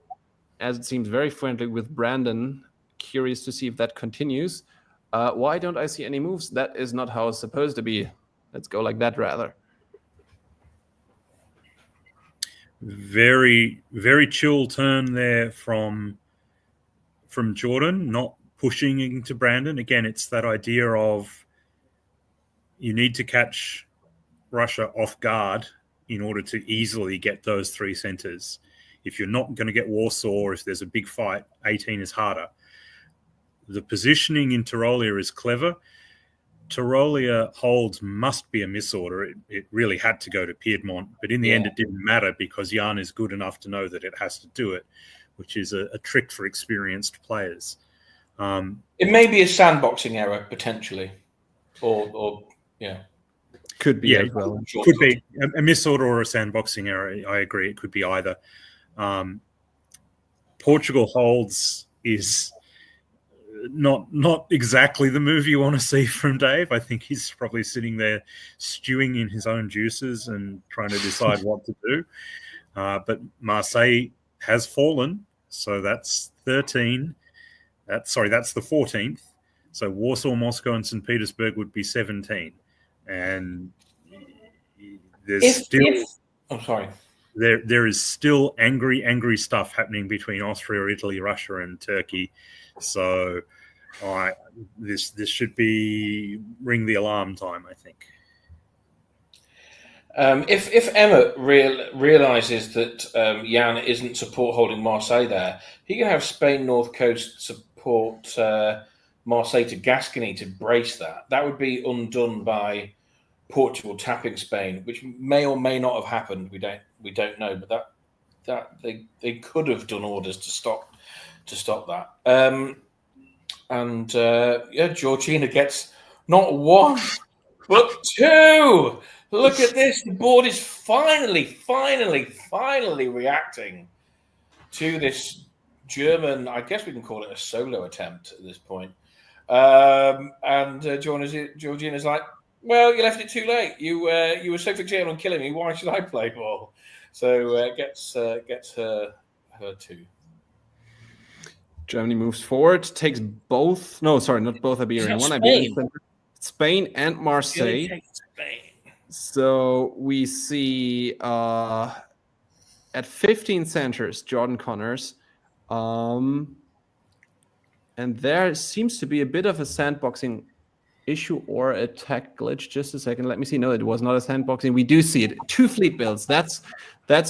as it seems, very friendly with Brandon. Curious to see if that continues. Why don't I see any moves? That is not how it's supposed to be. Let's go like that, rather. Very, very chill turn there from Jordan, not pushing into Brandon. Again, it's that idea of you need to catch Russia off guard in order to easily get those three centers. If you're not going to get Warsaw, or if there's a big fight, 18 is harder. The positioning in Tyrolia is clever. Tyrolia holds must be a misorder. It really had to go to Piedmont, but in the end it didn't matter because Jan is good enough to know that it has to do it, which is a trick for experienced players. It may be a sandboxing error, potentially. Or Could be as well. Could be a misorder or a sandboxing error. I agree. It could be either. Portugal holds is not exactly the move you want to see from Dave. I think he's probably sitting there stewing in his own juices and trying to decide what to do. But Marseille has fallen, so that's 13. That's the 14th. So Warsaw, Moscow, and St. Petersburg would be 17. And there's there is still angry stuff happening between Austria, Italy, Russia, and Turkey. So this should be ring the alarm time, I think. If Emma realizes that Jan isn't support holding Marseille there, he can have Spain North Coast support Marseille to Gascony to brace that. That would be undone by Portugal tapping Spain, which may or may not have happened. We don't know, but that they could have done orders to stop that. Georgina gets not one but two. Look at this. The board is finally reacting to this German, I guess we can call it a solo attempt at this point. Georgina's like, well, you left it too late. You were so fixated on killing me. Why should I play ball? So gets her two. Germany moves forward, takes both. No, sorry, not both Iberian. One Iberian. Spain and Marseille. So we see at 15 centers, Jordan Connors. And there seems to be a bit of a sandboxing issue or a tech glitch. Just a second. Let me see. No, it was not a sandboxing. We do see it. 2 fleet builds. That's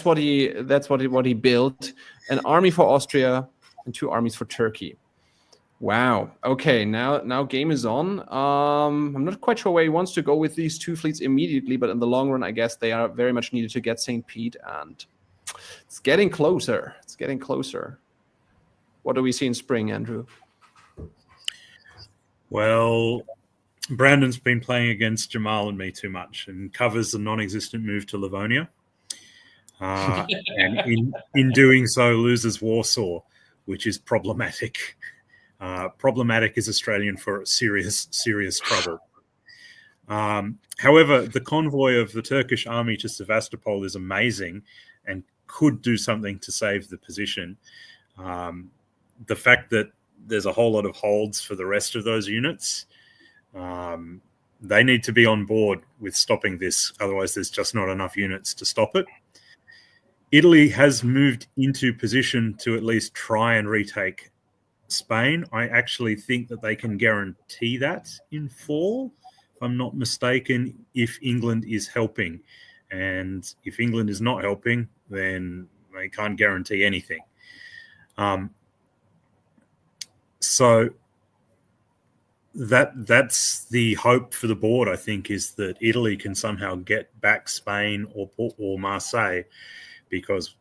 what he built. An army for Austria and 2 armies for Turkey. Wow. Okay, now game is on. I'm not quite sure where he wants to go with these 2 fleets immediately, but in the long run, I guess they are very much needed to get St. Pete, and it's getting closer. It's getting closer. What do we see in spring, Andrew? Well, Brandon's been playing against Jamal and me too much and covers the non-existent move to Livonia. and in doing so loses Warsaw, which is problematic. Problematic is Australian for serious trouble. However, the convoy of the Turkish army to Sevastopol is amazing and could do something to save the position. The fact that there's a whole lot of holds for the rest of those units, they need to be on board with stopping this. Otherwise, there's just not enough units to stop it. Italy has moved into position to at least try and retake Spain. I actually think that they can guarantee that in fall, if I'm not mistaken, if England is helping. And if England is not helping, then they can't guarantee anything. So that's the hope for the board, I think, is that Italy can somehow get back Spain or Marseille, because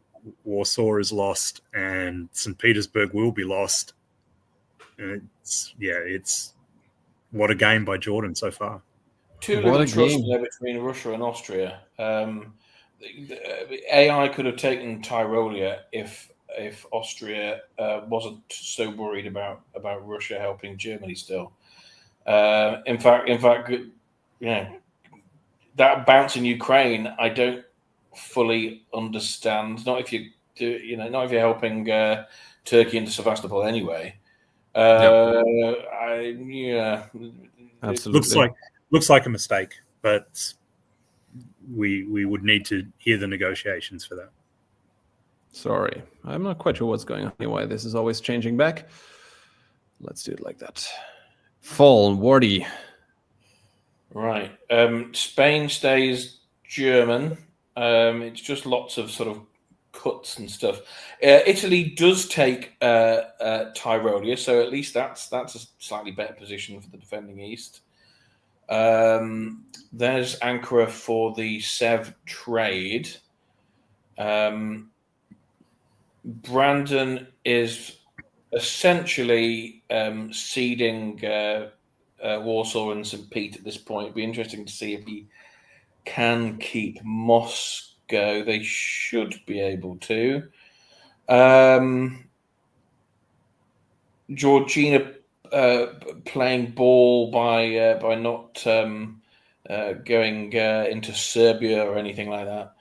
Warsaw is lost and St. Petersburg will be lost. It's what a game by Jordan so far. Too little trust there between Russia and Austria. AI could have taken Tyrolia if Austria wasn't so worried about Russia helping Germany still. In fact, that bounce in Ukraine, I don't fully understand. Not if not if you're helping Turkey into Sevastopol anyway. Absolutely. Looks like a mistake, but we would need to hear the negotiations for that. Sorry, I'm not quite sure what's going on anyway. This is always changing back. Let's do it like that. Fall, Wardy. Right. Spain stays German. It's just lots of sort of cuts and stuff. Italy does take Tyrolia, so at least that's a slightly better position for the defending East. There's Ankara for the Sev trade. Brandon is essentially ceding Warsaw and St. Pete at this point. It'd be interesting to see if he can keep Moscow. They should be able to. Georgina playing ball by not going into Serbia or anything like that.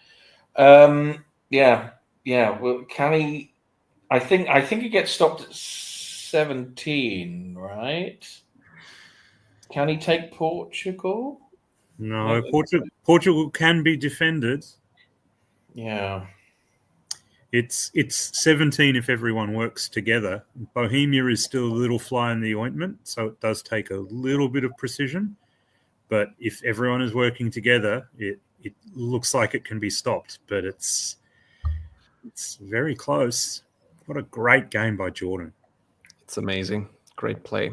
Well, can he? I think he gets stopped at 17, right? Can he take Portugal? No, Portugal can be defended. Yeah. It's 17 if everyone works together. Bohemia is still a little fly in the ointment, so it does take a little bit of precision. But if everyone is working together, it looks like it can be stopped. But it's very close. What a great game by Jordan. It's amazing. Great play.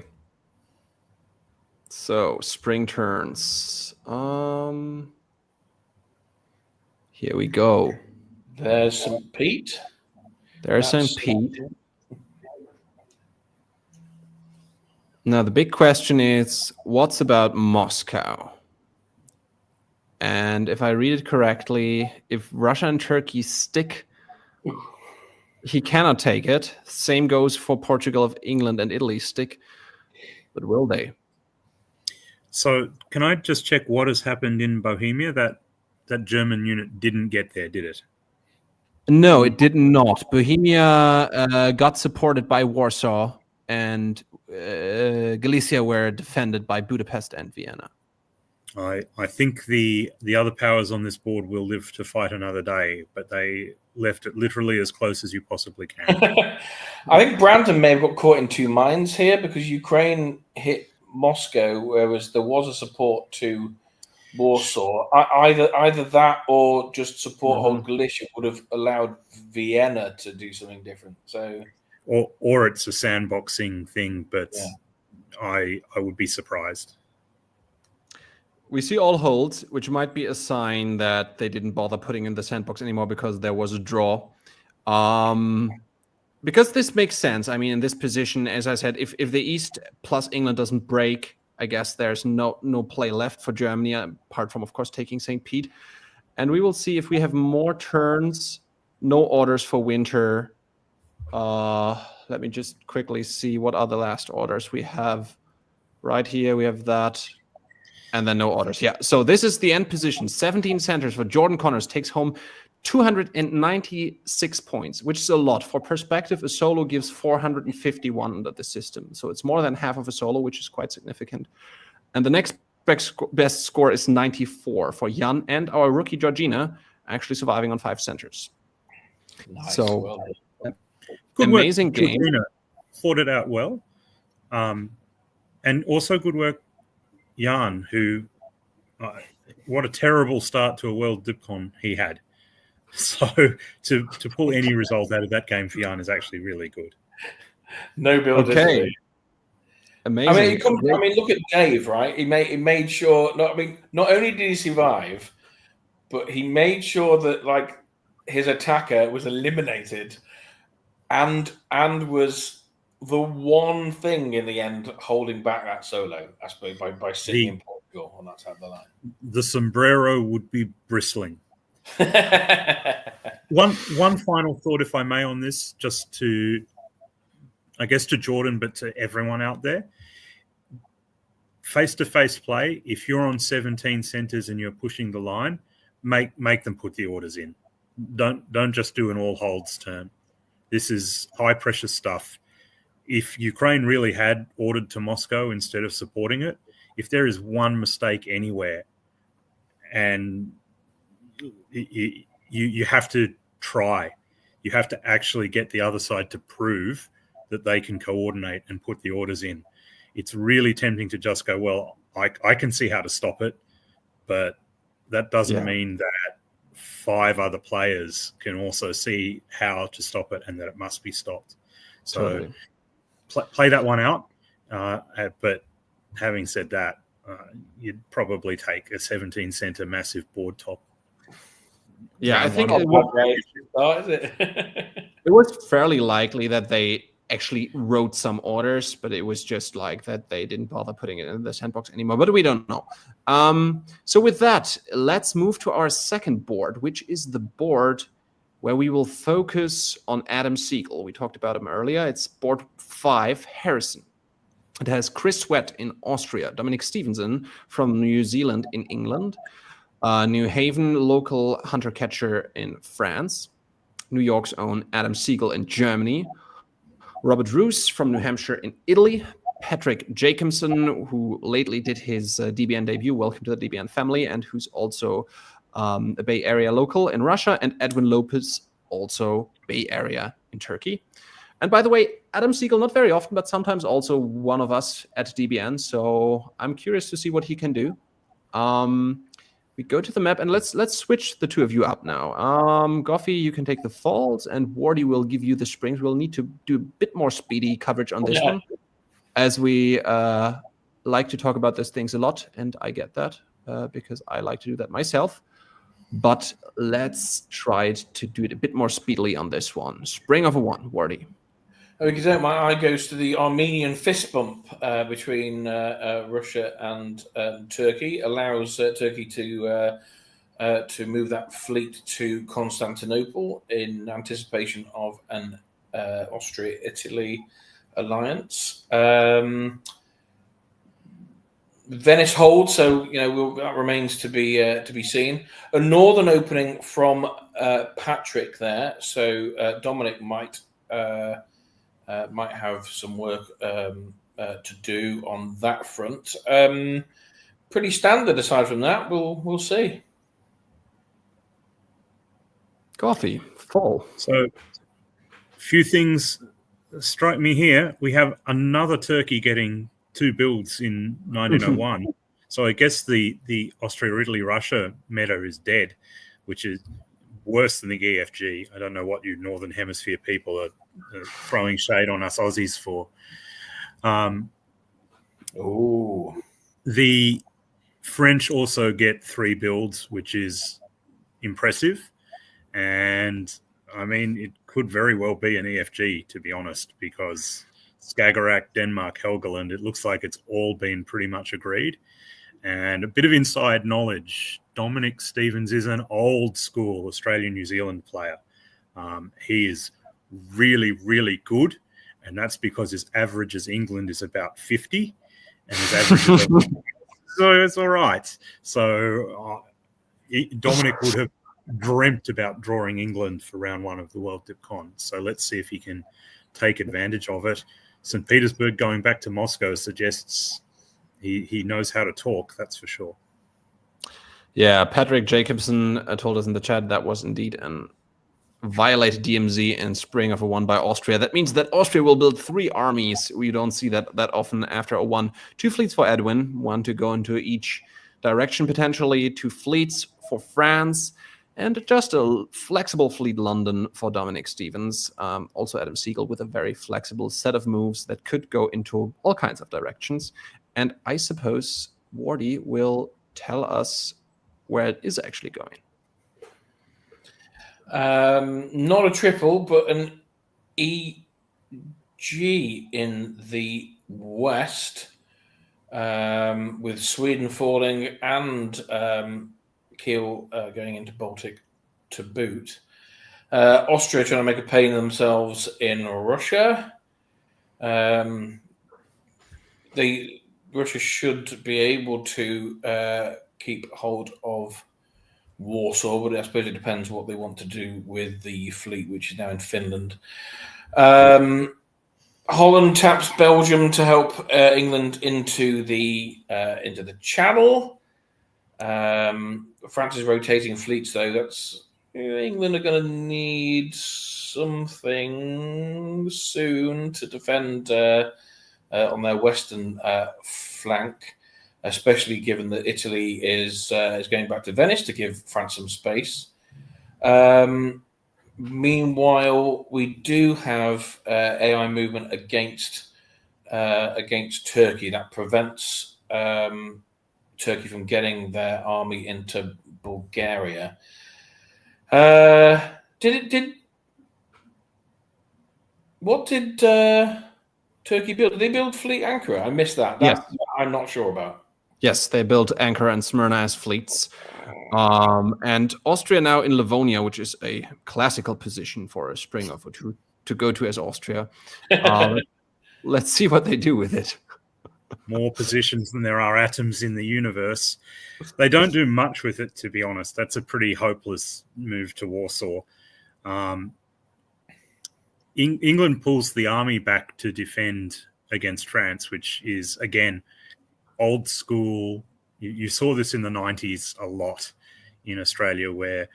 So, spring turns. Here we go. There's St. Pete. There's St. Pete. Now, the big question is, what's about Moscow? And if I read it correctly, if Russia and Turkey stick, he cannot take it. Same goes for Portugal if England and Italy stick. But will they? So can I just check what has happened in Bohemia? That German unit didn't get there, did it? No, it did not. Bohemia got supported by Warsaw, and Galicia were defended by Budapest and Vienna. I think the other powers on this board will live to fight another day, but they left it literally as close as you possibly can. I think Brandon may have got caught in two minds here, because Ukraine hit Moscow, whereas there was a support to Warsaw. Either that or just support whole Galicia would have allowed Vienna to do something different. So, or it's a sandboxing thing, but yeah. I would be surprised. We see all holds, which might be a sign that they didn't bother putting in the sandbox anymore because there was a draw. Because this makes sense. I mean, in this position, as I said, if the East plus England doesn't break, I guess there's no play left for Germany, apart from, of course, taking St. Pete. and we will see if we have more turns. No orders for winter. Let me just quickly see what are the last orders we have. Right here, we have that. And then no orders. Yeah. So this is the end position. 17 centers for Jordan Connors, takes home 296 points, which is a lot. For perspective, a solo gives 451 under the system. So it's more than half of a solo, which is quite significant. And the next best score is 94 for Jan and our rookie Georgina, actually surviving on 5 centers. Nice. So Well, Good amazing work, game. Georgina. Fought it out well. And also good work, Jan, who what a terrible start to a World Dipcon he had. So to pull any result out of that game for Jan is actually really good. No build. Okay. Amazing. I mean, look at Dave, right? He made sure. Not only did he survive, but he made sure that like his attacker was eliminated, and was the one thing in the end holding back that solo, I suppose, by sitting in Portugal on that side of the line. The sombrero would be bristling. One final thought, if I may, on this, just to, I guess, to Jordan, but to everyone out there. Face-to-face play, if you're on 17 centers and you're pushing the line, make them put the orders in. Don't just do an all holds turn. This is high pressure stuff. If Ukraine really had ordered to Moscow instead of supporting it, if there is one mistake anywhere, and you have to try, you have to actually get the other side to prove that they can coordinate and put the orders in. It's really tempting to just go, well, I can see how to stop it, but that doesn't mean that 5 other players can also see how to stop it and that it must be stopped. So Totally. Play that one out. But having said that, you'd probably take a 17 center massive board top. Yeah, I think it It was fairly likely that they actually wrote some orders, but it was just like that they didn't bother putting it in the sandbox anymore, but we don't know. So with that, let's move to our second board, which is the board where we will focus on Adam Siegel. We talked about him earlier. It's board 5, Harrison. It has Chris Sweat in Austria, Dominic Stevenson from New Zealand in England, New Haven local hunter-catcher in France, New York's own Adam Siegel in Germany, Robert Roos from New Hampshire in Italy, Patrick Jacobson, who lately did his DBN debut, welcome to the DBN family, and who's also a Bay Area local in Russia, and Edwin Lopez, also Bay Area in Turkey. And by the way, Adam Siegel, not very often, but sometimes also one of us at DBN, so I'm curious to see what he can do. We go to the map, and let's switch the two of you up now. Goffy, you can take the falls, and Wardy will give you the springs. We'll need to do a bit more speedy coverage on this one, as we like to talk about these things a lot, and I get that because I like to do that myself. But let's try to do it a bit more speedily on this one. Spring of a 1, Wardy. Okay, my eye goes to the Armenian fist bump between Russia and Turkey. Allows Turkey to move that fleet to Constantinople in anticipation of an Austria-Italy alliance. Venice holds, so that remains to be seen. A northern opening from Patrick there, so Dominic might have some work to do on that front. Pretty standard. Aside from that, we'll see. Coffee, fall. So, a few things strike me here. We have another Turkey getting 2 builds in 1901. So I guess the Austria-Italy-Russia meta is dead, which is worse than the EFG. I don't know what you Northern Hemisphere people are throwing shade on us Aussies for. The French also get 3 builds, which is impressive. And, I mean, it could very well be an EFG, to be honest, because Skagerrak, Denmark, Helgoland, it looks like it's all been pretty much agreed. And a bit of inside knowledge, Dominic Stevens is an old school Australian-New Zealand player. He is really, really good, and that's because his average as England is about 50, and his average is so it's all right. So Dominic would have dreamt about drawing England for round 1 of the World Dipcon. So let's see if he can take advantage of it. St. Petersburg going back to Moscow suggests he knows how to talk, that's for sure. Yeah, Patrick Jacobson told us in the chat that was indeed an violated DMZ in spring of a 1 by Austria. That means that Austria will build 3 armies. We don't see that often after a 1. 2 fleets for Edwin, 1 to go into each direction potentially, 2 fleets for France, and just a flexible fleet London for Dominic Stevens. Also Adam Siegel with a very flexible set of moves that could go into all kinds of directions. And I suppose Wardy will tell us where it is actually going. Not a triple, but an EG in the west, with Sweden falling and Kiel going into Baltic to boot. Austria trying to make a pain of themselves in Russia. Russia should be able to keep hold of Warsaw, but I suppose it depends what they want to do with the fleet, which is now in Finland. Holland taps Belgium to help England into the Channel. France is rotating fleets, though. That's England are going to need something soon to defend on their western flank, especially given that Italy is going back to Venice to give France some space. Meanwhile, we do have AI movement against Turkey that prevents Turkey from getting their army into Bulgaria. What did Turkey build? Did they build Fleet Ankara? I missed that. Yes. I'm not sure about. Yes, they built Ankara and Smyrna as fleets. And Austria now in Livonia, which is a classical position for a spring of to go to as Austria. Let's see what they do with it. More positions than there are atoms in the universe. They don't do much with it, to be honest. That's a pretty hopeless move to Warsaw. England pulls the army back to defend against France, which is, again, old school. You saw this in the 90s a lot in Australia, where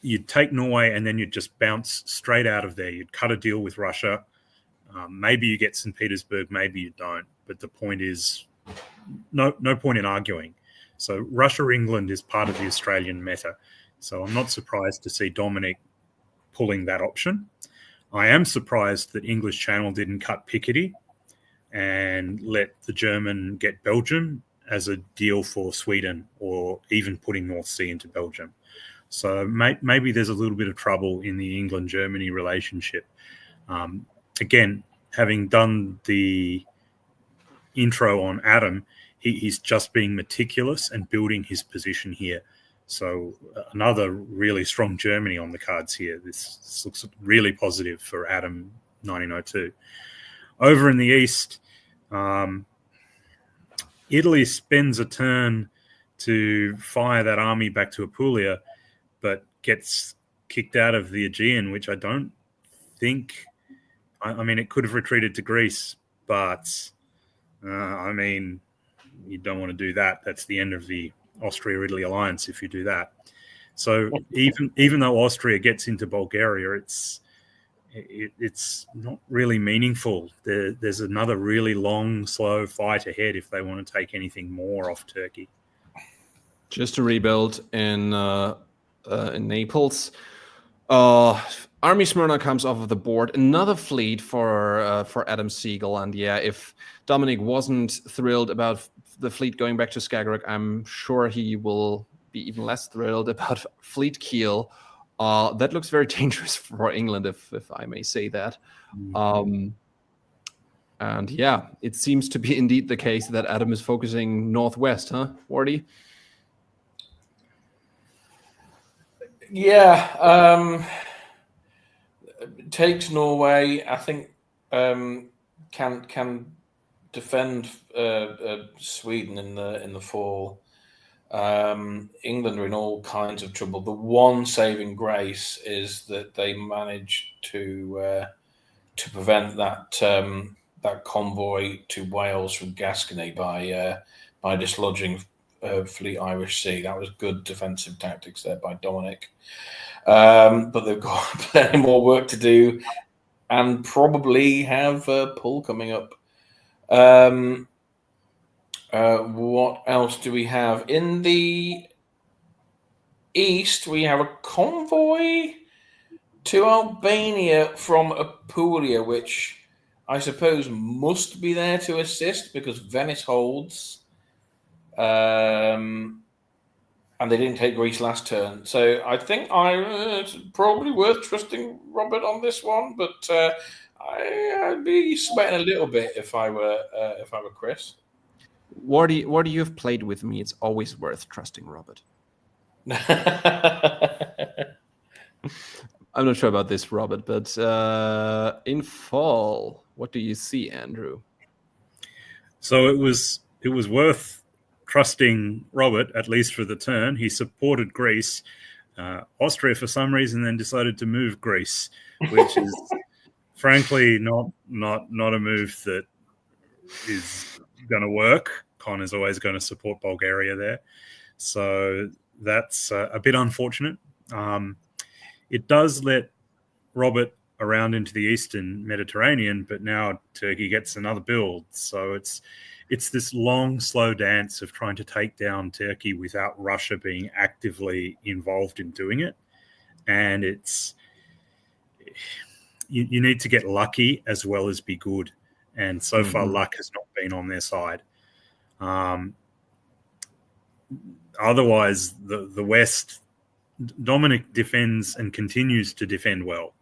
you'd take Norway and then you'd just bounce straight out of there. You'd cut a deal with Russia. Maybe you get St. Petersburg, maybe you don't. But the point is, no point in arguing. So Russia-England is part of the Australian meta. So I'm not surprised to see Dominic pulling that option. I am surprised that English Channel didn't cut Picardy and let the German get Belgium as a deal for Sweden, or even putting North Sea into Belgium. So maybe there's a little bit of trouble in the England-Germany relationship. Again, having done the intro on Adam, he's just being meticulous and building his position here. So another really strong Germany on the cards here. This looks really positive for Adam 1902. Over in the east, Italy spends a turn to fire that army back to Apulia, but gets kicked out of the Aegean, which I don't think... I mean, it could have retreated to Greece, but, I mean, you don't want to do that. That's the end of the Austria-Italy alliance if you do that. So even though Austria gets into Bulgaria, it's not really meaningful. There's another really long, slow fight ahead if they want to take anything more off Turkey. Just to rebuild in Naples. Army Smyrna comes off of the board. Another fleet for Adam Siegel. And yeah, if Dominic wasn't thrilled about the fleet going back to Skagerrak, I'm sure he will be even less thrilled about Fleet Kiel. That looks very dangerous for England, if I may say that. And yeah, it seems to be indeed the case that Adam is focusing northwest, huh, Wardy? Yeah, takes Norway. I think can defend Sweden in the fall. England are in all kinds of trouble. The one saving grace is that they managed to prevent that convoy to Wales from Gascony by dislodging Fleet Irish Sea. That was good defensive tactics there by Dominic. But they've got plenty more work to do, and probably have a pull coming up. What else do we have? In the east, we have a convoy to Albania from Apulia, which I suppose must be there to assist because Venice holds. And they didn't take Greece last turn. So I think it's probably worth trusting Robert on this one, but I'd be sweating a little bit if I were Chris. Wardy, you've played with me. It's always worth trusting Robert. I'm not sure about this, Robert, but in fall, what do you see, Andrew? So it was worth trusting Robert, at least for the turn. He supported Greece. Austria, for some reason, then decided to move Greece, which is frankly not a move that is going to work. Con is always going to support Bulgaria there. So that's a bit unfortunate. It does let Robert around into the Eastern Mediterranean, but now Turkey gets another build. So it's this long, slow dance of trying to take down Turkey without Russia being actively involved in doing it. And you need to get lucky as well as be good. And so far, luck has not been on their side. Otherwise, the West, Dominic defends and continues to defend well.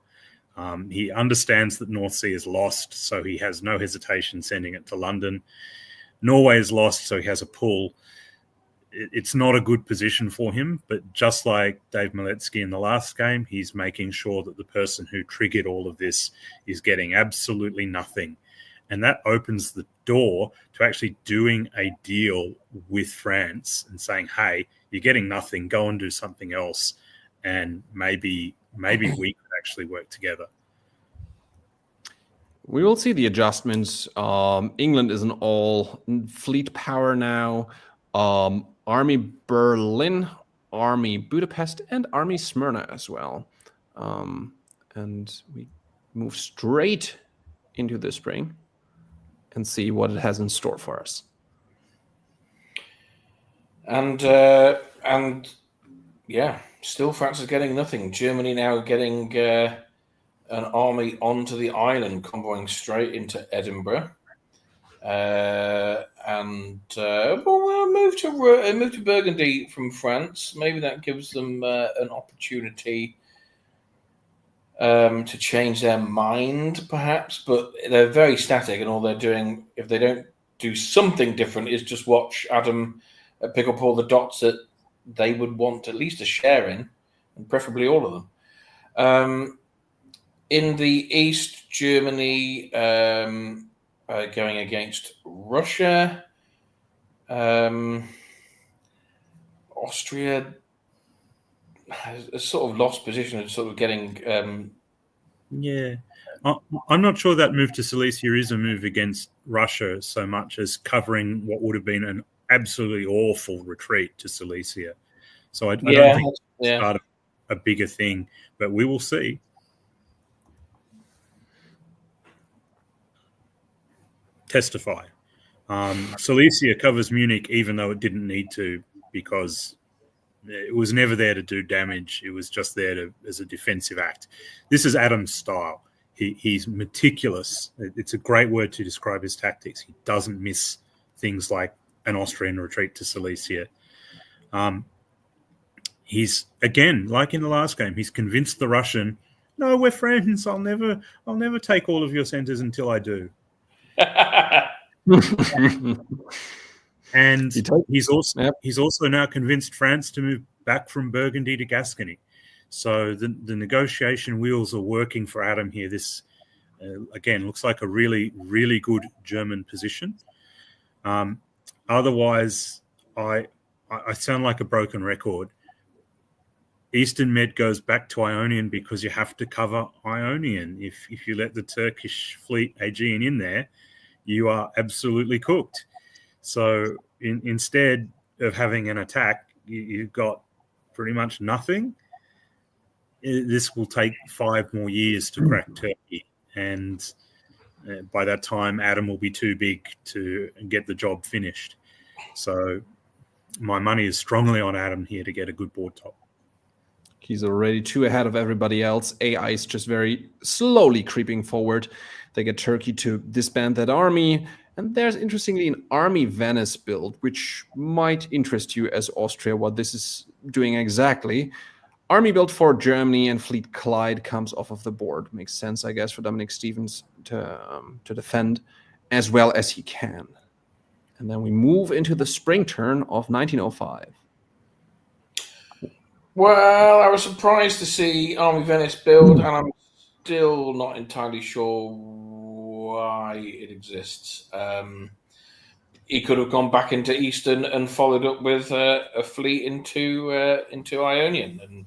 He understands that North Sea is lost, so he has no hesitation sending it to London. Norway is lost, so he has a pull. It's not a good position for him, but just like Dave Miletsky in the last game, he's making sure that the person who triggered all of this is getting absolutely nothing. And that opens the door to actually doing a deal with France and saying, hey, you're getting nothing, go and do something else. And maybe we could actually work together. We will see the adjustments. England is an all fleet power now. Army Berlin, Army Budapest, and Army Smyrna as well. And we move straight into the spring and see what it has in store for us. And yeah, still France is getting nothing. Germany now getting an army onto the island, convoying straight into Edinburgh. And we'll move to Burgundy from France. Maybe that gives them an opportunity to change their mind, perhaps. But they're very static, and all they're doing, if they don't do something different, is just watch Adam pick up all the dots that they would want at least a share in, and preferably all of them. In the East, Germany going against Russia. Austria has a sort of lost position and sort of getting... Yeah. I'm not sure that move to Silesia is a move against Russia so much as covering what would have been an absolutely awful retreat to Silesia. So I don't think it's part of a bigger thing, but we will see. Testify. Silesia covers Munich even though it didn't need to, because it was never there to do damage. It was just there as a defensive act. This is Adam's style. He's meticulous. It's a great word to describe his tactics. He doesn't miss things like an Austrian retreat to Silesia. He's, again, like in the last game, he's convinced the Russian, no, we're friends. I'll never take all of your centers until I do. And he's also now convinced France to move back from Burgundy to Gascony. So the negotiation wheels are working for Adam here. This, again, looks like a really, really good German position. Otherwise, I sound like a broken record. Eastern Med goes back to Ionian because you have to cover Ionian. If you let the Turkish fleet Aegean in there, you are absolutely cooked. So instead of having an attack, you've got pretty much nothing. This will take 5 more years to crack Turkey. And by that time, Adam will be too big to get the job finished. So my money is strongly on Adam here to get a good board top. He's already 2 ahead of everybody else. AI is just very slowly creeping forward. They get Turkey to disband that army. And there's, interestingly, an army Venice build, which might interest you as Austria, what this is doing exactly. Army build for Germany and Fleet Clyde comes off of the board. Makes sense, I guess, for Dominic Stevens to defend as well as he can. And then we move into the spring turn of 1905. Well, I was surprised to see Army Venice build, and I'm still not entirely sure why it exists. He could have gone back into Eastern and followed up with a fleet into Ionian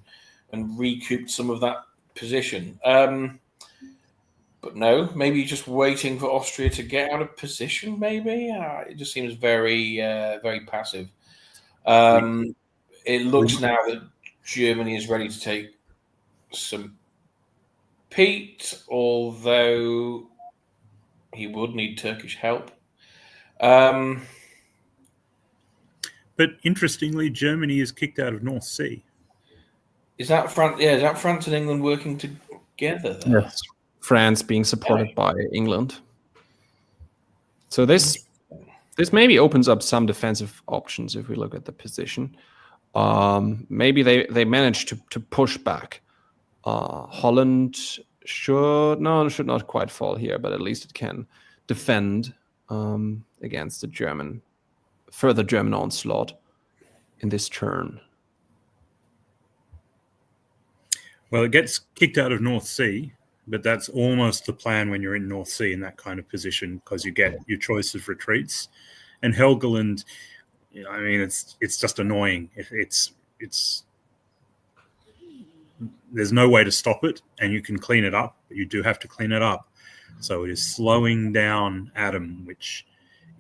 and recouped some of that position. But no, maybe just waiting for Austria to get out of position. Maybe it just seems very very passive. It looks now that Germany is ready to take some Pete, although he would need Turkish help. But interestingly, Germany is kicked out of North Sea. Is that France? Yeah, is that France and England working together there? Yes. France being supported by England. So this maybe opens up some defensive options if we look at the position. Maybe they managed to push back. Holland should not quite fall here, but at least it can defend against the further German onslaught in this turn. Well, it gets kicked out of North Sea, but that's almost the plan when you're in North Sea in that kind of position, because you get your choice of retreats. And Helgoland, I mean, it's just annoying. It's there's no way to stop it, and you can clean it up, but you do have to clean it up. So it is slowing down Adam, which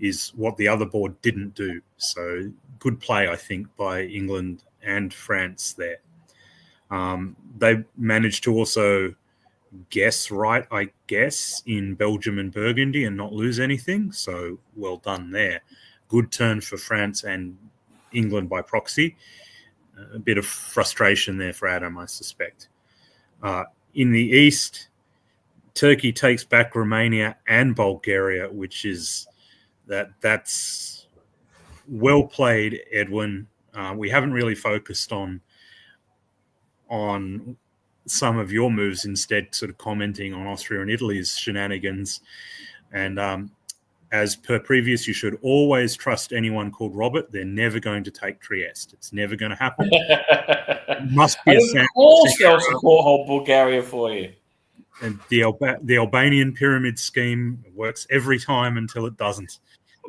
is what the other board didn't do. So good play, I think, by England and France there. They managed to also guess right, I guess, in Belgium and Burgundy and not lose anything. So well done there. Good turn for France and England by proxy. A bit of frustration there for Adam, I suspect. In the east, Turkey takes back Romania and Bulgaria, which is that's well played, Edwin. We haven't really focused on some of your moves, instead sort of commenting on Austria and Italy's shenanigans. And as per previous, you should always trust anyone called Robert. They're never going to take Trieste. It's never going to happen. It must be of course they'll support whole Bulgaria for you. And the Albanian pyramid scheme works every time until it doesn't.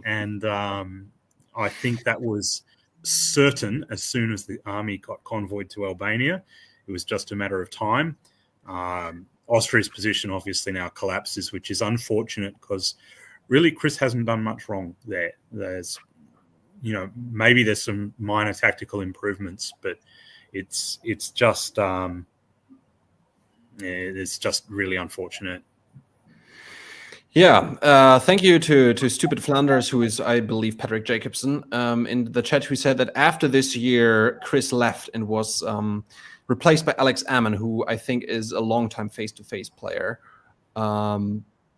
And I think that was certain as soon as the army got convoyed to Albania. It was just a matter of time. Austria's position obviously now collapses, which is unfortunate because really Chris hasn't done much wrong there. There's, maybe there's some minor tactical improvements, but it's just really unfortunate. Yeah, thank you to Stupid Flanders, who is, I believe, Patrick Jacobson, in the chat, who said that after this year, Chris left and was replaced by Alex Ammon, who I think is a long-time face-to-face player.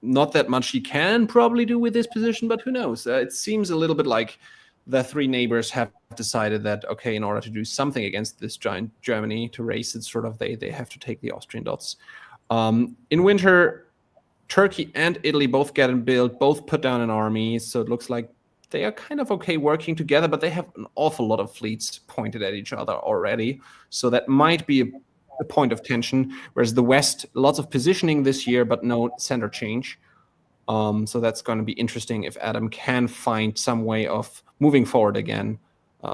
Not that much he can probably do with this position, but who knows? It seems a little bit like the three neighbors have decided that, okay, in order to do something against this giant Germany, to race it, sort of, they have to take the Austrian dots. In winter, Turkey and Italy both get in build, both put down an army, so it looks like they are kind of okay working together, but they have an awful lot of fleets pointed at each other already, so that might be a a point of tension, whereas the West, lots of positioning this year, but no center change. So that's going to be interesting if Adam can find some way of moving forward again,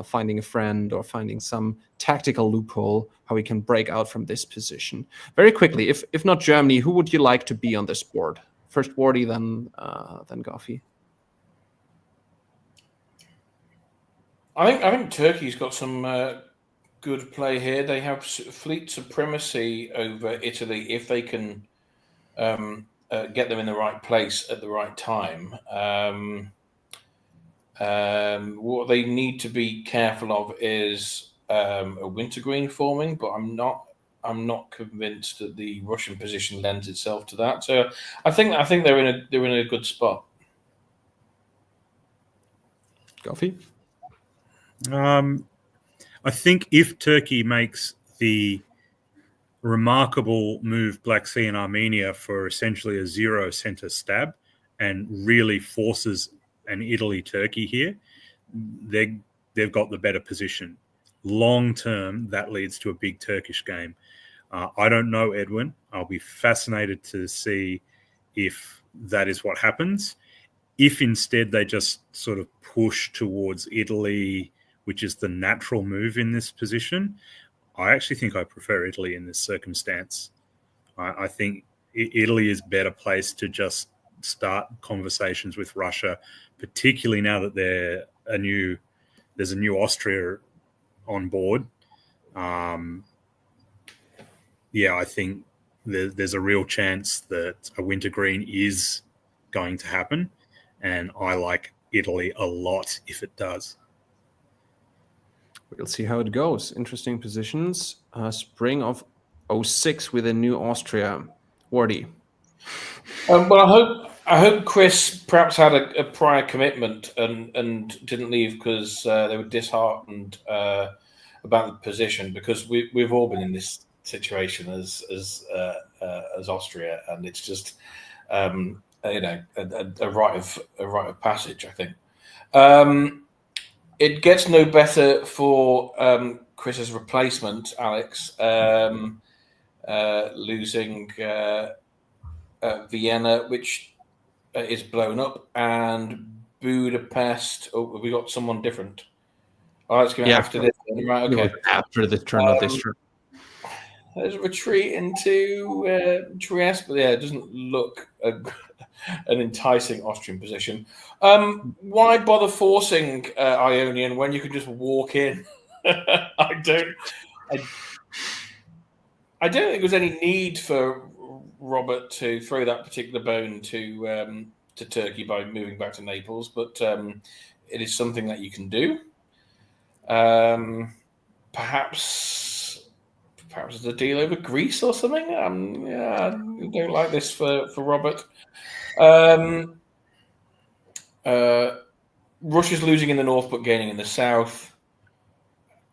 finding a friend or finding some tactical loophole, how he can break out from this position. Very quickly, if not Germany, who would you like to be on this board? First Wardy, then Goffy. I think Turkey's got some good play here. They have fleet supremacy over Italy if they can get them in the right place at the right time. What they need to be careful of is a wintergreen forming, but I'm not convinced that the Russian position lends itself to that. So I think they're in a good spot. Goffy? I think if Turkey makes the remarkable move Black Sea and Armenia for essentially a zero center stab and really forces an Italy-Turkey here, they've got the better position. Long term, that leads to a big Turkish game. I don't know, Edwin. I'll be fascinated to see if that is what happens. If instead they just sort of push towards Italy, which is the natural move in this position, I actually think I prefer Italy in this circumstance. I think Italy is better placed to just start conversations with Russia, particularly now that there's a new Austria on board. I think there's a real chance that a wintergreen is going to happen, and I like Italy a lot if it does. We'll see how it goes. Interesting positions. Spring of 06 with a new Austria. Wardy. Well, I hope Chris perhaps had a prior commitment and didn't leave because they were disheartened about the position, because we've all been in this situation as Austria, and it's just a rite of passage, I think. It gets no better for Chris's replacement, Alex, losing Vienna, which is blown up, and Budapest. Oh, we got someone different. Oh, it's going after this. Right, okay. After the turn of this trip. There's a retreat into Trieste, but it doesn't look an enticing Austrian position. Why bother forcing Ionian when you can just walk in? I don't think there's any need for Robert to throw that particular bone to Turkey by moving back to Naples, but it is something that you can do. Perhaps it's a deal over Greece or something. I don't like this for Robert. Russia's losing in the north but gaining in the south,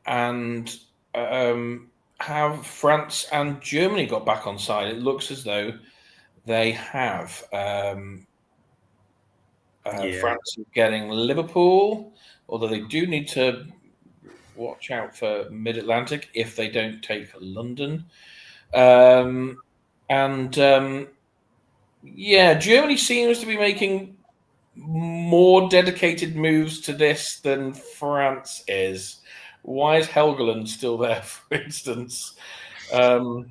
and have France and Germany got back on side? It looks as though they have. France is getting Liverpool, although they do need to watch out for Mid-Atlantic if they don't take London. Germany seems to be making more dedicated moves to this than France is. Why is Helgoland still there, for instance? We'll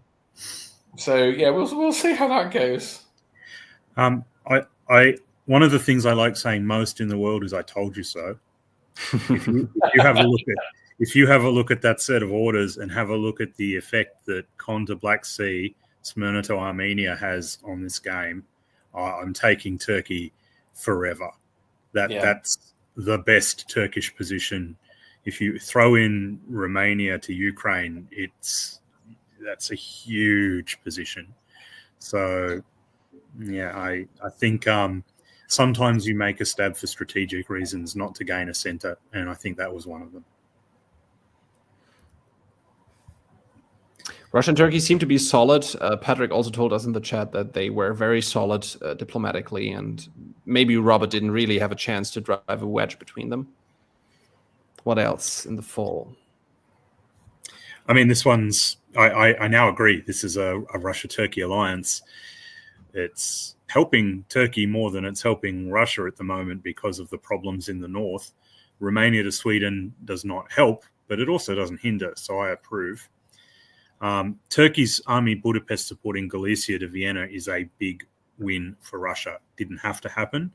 see how that goes. One of the things I like saying most in the world is "I told you so." If you have a look at that set of orders and have a look at the effect that Con to Black Sea, Smyrna to Armenia has on this game, I'm taking Turkey forever. That's the best Turkish position. If you throw in Romania to Ukraine, that's a huge position. So, I think sometimes you make a stab for strategic reasons, not to gain a center, and I think that was one of them. Russia and Turkey seem to be solid. Patrick also told us in the chat that they were very solid diplomatically, and maybe Robert didn't really have a chance to drive a wedge between them. What else in the fall? I mean, this one's. I now agree. This is a Russia-Turkey alliance. It's helping Turkey more than it's helping Russia at the moment because of the problems in the north. Romania to Sweden does not help, but it also doesn't hinder, so I approve. Turkey's Army Budapest supporting Galicia to Vienna is a big win for Russia. Didn't have to happen,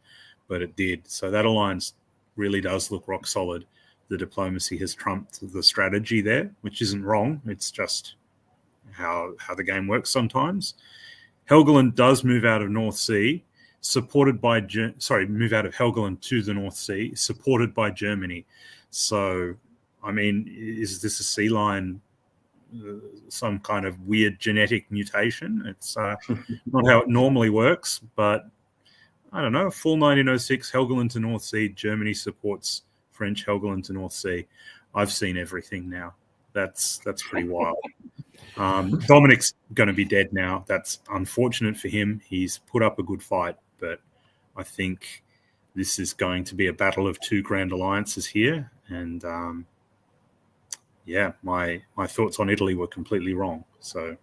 but it did. So that alliance really does look rock solid. The diplomacy has trumped the strategy there, which isn't wrong. It's just how the game works sometimes. Helgoland does move out of North Sea, move out of Helgoland to the North Sea, supported by Germany. So, I mean, is this a sea line, some kind of weird genetic mutation? It's not how it normally works, but I don't know. Full 1906, Helgoland to North Sea, Germany supports French Helgoland to North Sea. I've seen everything now. That's pretty wild. Dominic's going to be dead now. That's unfortunate for him. He's put up a good fight, but I think this is going to be a battle of two grand alliances here. And my thoughts on Italy were completely wrong. So,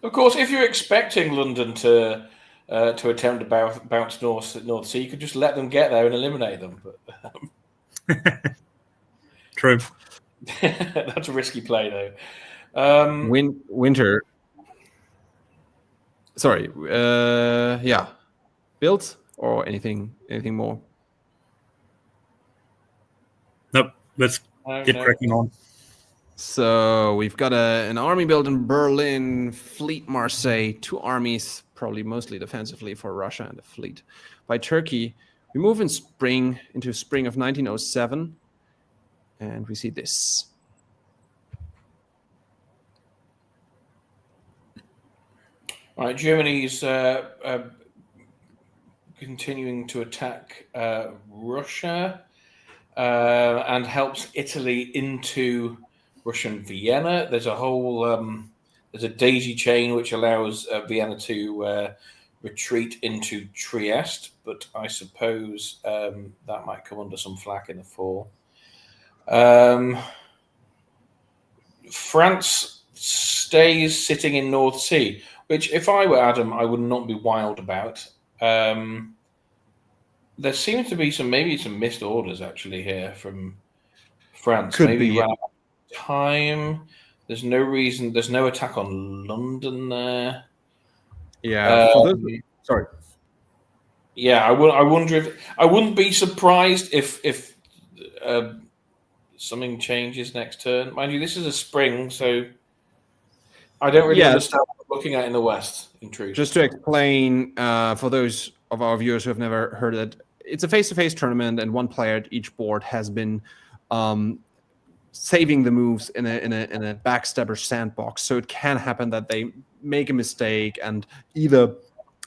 of course, if you're expecting London to attempt to bounce North Sea, you could just let them get there and eliminate them. But true. That's a risky play, though. Winter. Sorry. Built or anything more? Nope. Let's get cracking on. So we've got an army built in Berlin, fleet Marseille, two armies, probably mostly defensively for Russia and a fleet by Turkey. We move into spring of 1907, and we see this. All right, Germany's continuing to attack Russia and helps Italy into Russian Vienna. There's a whole there's a daisy chain which allows Vienna to retreat into Trieste, but I suppose that might come under some flack in the fall. France stays sitting in North Sea, which, if I were Adam, I would not be wild about. There seems to be some missed orders actually here from France. Could be. Ran out of time. There's no reason. There's no attack on London there. Yeah. Sorry. Yeah, I wonder if I wouldn't be surprised if something changes next turn. Mind you, this is a spring, so I don't really understand what we're looking at in the West, in truth. Just to explain, for those of our viewers who have never heard it, it's a face-to-face tournament, and one player at each board has been saving the moves in a backstabber sandbox. So it can happen that they make a mistake, and either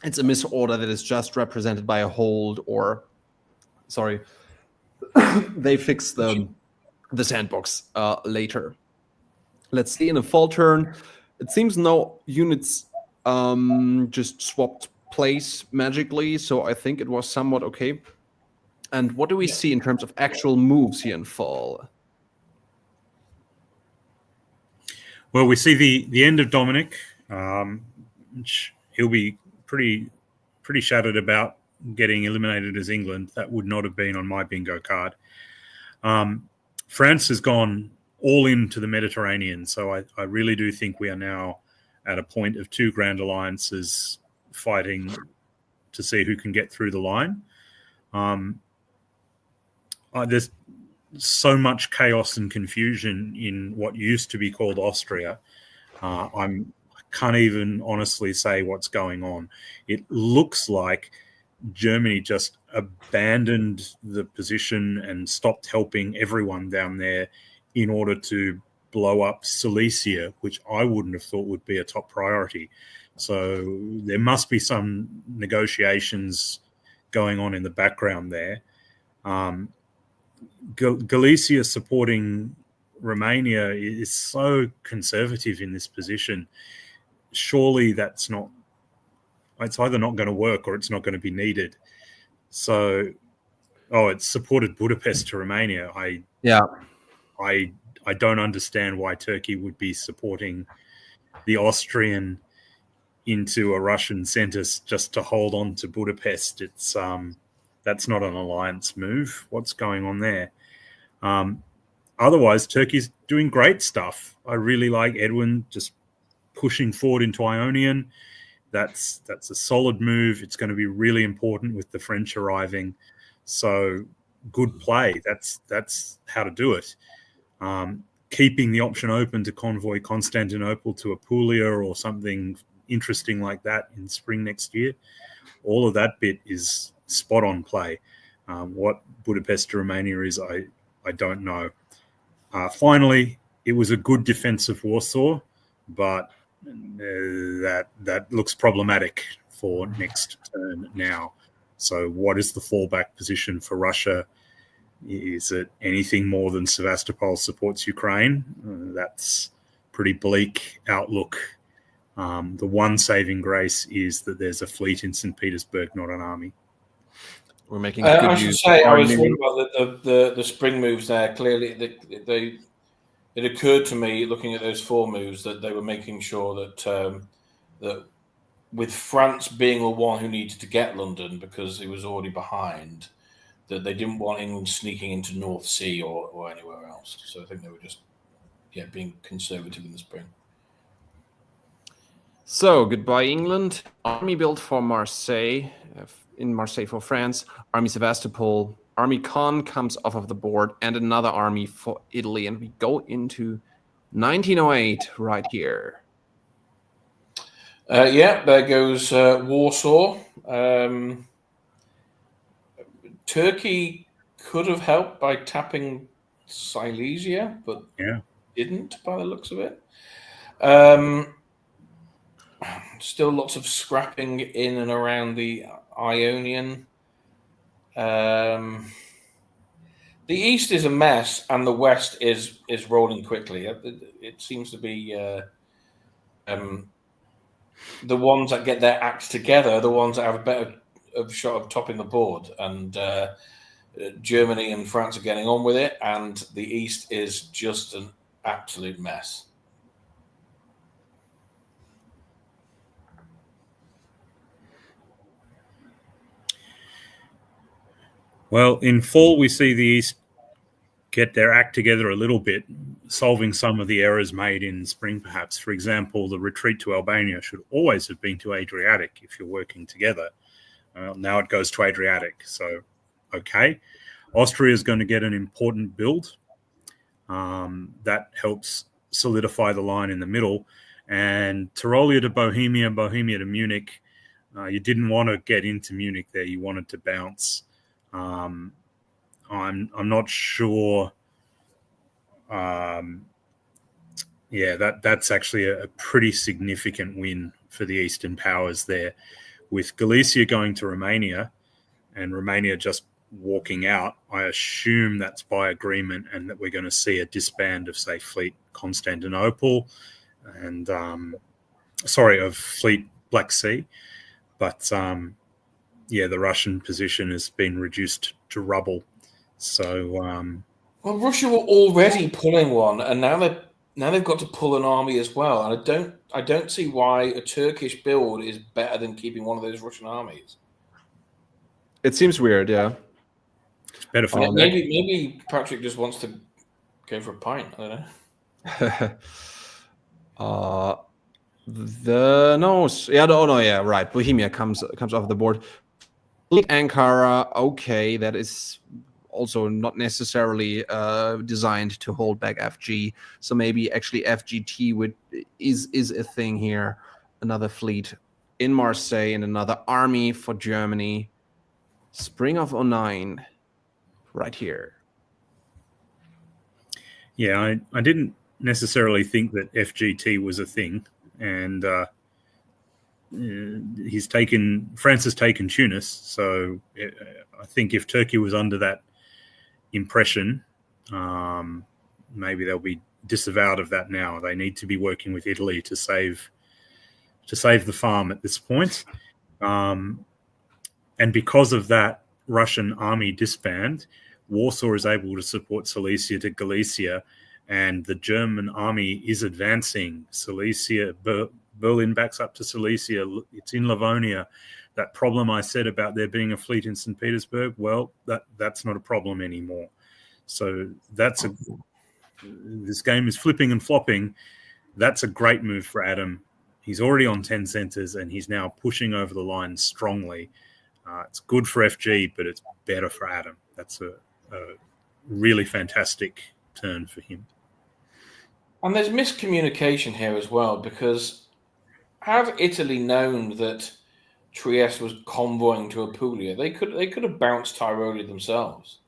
it's a misorder that is just represented by a hold, or they fix the sandbox later. Let's see, in a fall turn, it seems no units just swapped place magically, so I think it was somewhat okay. And what do we see in terms of actual moves here in fall? Well, we see the end of Dominic, which he'll be pretty shattered about getting eliminated as England. That would not have been on my bingo card. France has gone all into the Mediterranean, so I really do think we are now at a point of two grand alliances fighting to see who can get through the line. There's so much chaos and confusion in what used to be called Austria. I can't even honestly say what's going on. It looks like Germany just abandoned the position and stopped helping everyone down there in order to blow up Silesia, which I wouldn't have thought would be a top priority. So there must be some negotiations going on in the background there. Galicia supporting Romania is so conservative in this position. Surely it's either not going to work or it's not going to be needed. So, it's supported Budapest to Romania. I I don't understand why Turkey would be supporting the Austrian into a Russian center just to hold on to Budapest. It's that's not an alliance move. What's going on there? Otherwise, Turkey's doing great stuff. I really like Edwin just pushing forward into Ionian. That's a solid move. It's going to be really important with the French arriving. So good play. That's how to do it. Keeping the option open to convoy Constantinople to Apulia or something interesting like that in spring next year. All of that bit is spot on play. What Budapest to Romania is, I don't know. Finally, it was a good defense of Warsaw, but that looks problematic for next turn now. So what is the fallback position for Russia? Is it anything more than Sevastopol supports Ukraine? That's pretty bleak outlook. The one saving grace is that there's a fleet in St. Petersburg, not an army. We're making good I should use say, of I was army. thinking about the spring moves there. Clearly, it occurred to me, looking at those 4 moves, that they were making sure that that with France being the one who needed to get London because it was already behind, that they didn't want England sneaking into North Sea or anywhere else. So I think they were just being conservative in the spring. So, goodbye, England. Army built for Marseille, in Marseille for France. Army Sevastopol. Army Con comes off of the board, and another army for Italy. And we go into 1908 right here. There goes Warsaw. Turkey could have helped by tapping Silesia, but didn't by the looks of it. Still lots of scrapping in and around the Ionian. The East is a mess, and the West is rolling quickly. It seems to be the ones that get their act together, the ones that have a better shot of topping the board. And Germany and France are getting on with it, and the East is just an absolute mess. Well, in fall, we see the East get their act together a little bit, solving some of the errors made in spring, perhaps. For example, the retreat to Albania should always have been to Adriatic if you're working together. Now it goes to Adriatic. So, okay. Austria is going to get an important build. That helps solidify the line in the middle. And Tyrolia to Bohemia, Bohemia to Munich. You didn't want to get into Munich there. You wanted to bounce. I'm not sure. That's actually a pretty significant win for the Eastern powers there, with Galicia going to Romania and Romania just walking out. I assume that's by agreement, and that we're going to see a disband of, say, Fleet Constantinople and of Fleet Black Sea, but the Russian position has been reduced to rubble. So, well, Russia were already pulling one, and now they've got to pull an army as well. And I don't see why a Turkish build is better than keeping one of those Russian armies. It seems weird, yeah. It's better for maybe Patrick just wants to go for a pint. I don't know. Right. Bohemia comes off the board. Ankara, okay, that is also not necessarily designed to hold back FG. So maybe actually FGT is a thing here. Another fleet in Marseille and another army for Germany. Spring of 09, right here. Yeah, I didn't necessarily think that FGT was a thing, and France has taken Tunis, so I think if Turkey was under that impression, maybe they'll be disavowed of that now. They need to be working with Italy to save the farm at this point. And because of that Russian army disband, Warsaw is able to support Silesia to Galicia, and the German army is advancing. Silesia, Berlin backs up to Silesia. It's in Livonia. That problem I said about there being a fleet in St. Petersburg, well, that's not a problem anymore. So this game is flipping and flopping. That's a great move for Adam. He's already on 10 centers, and he's now pushing over the line strongly. It's good for FG, but it's better for Adam. That's a really fantastic turn for him. And there's miscommunication here as well, because had Italy known that Trieste was convoying to Apulia, they could have bounced Tyrolia themselves.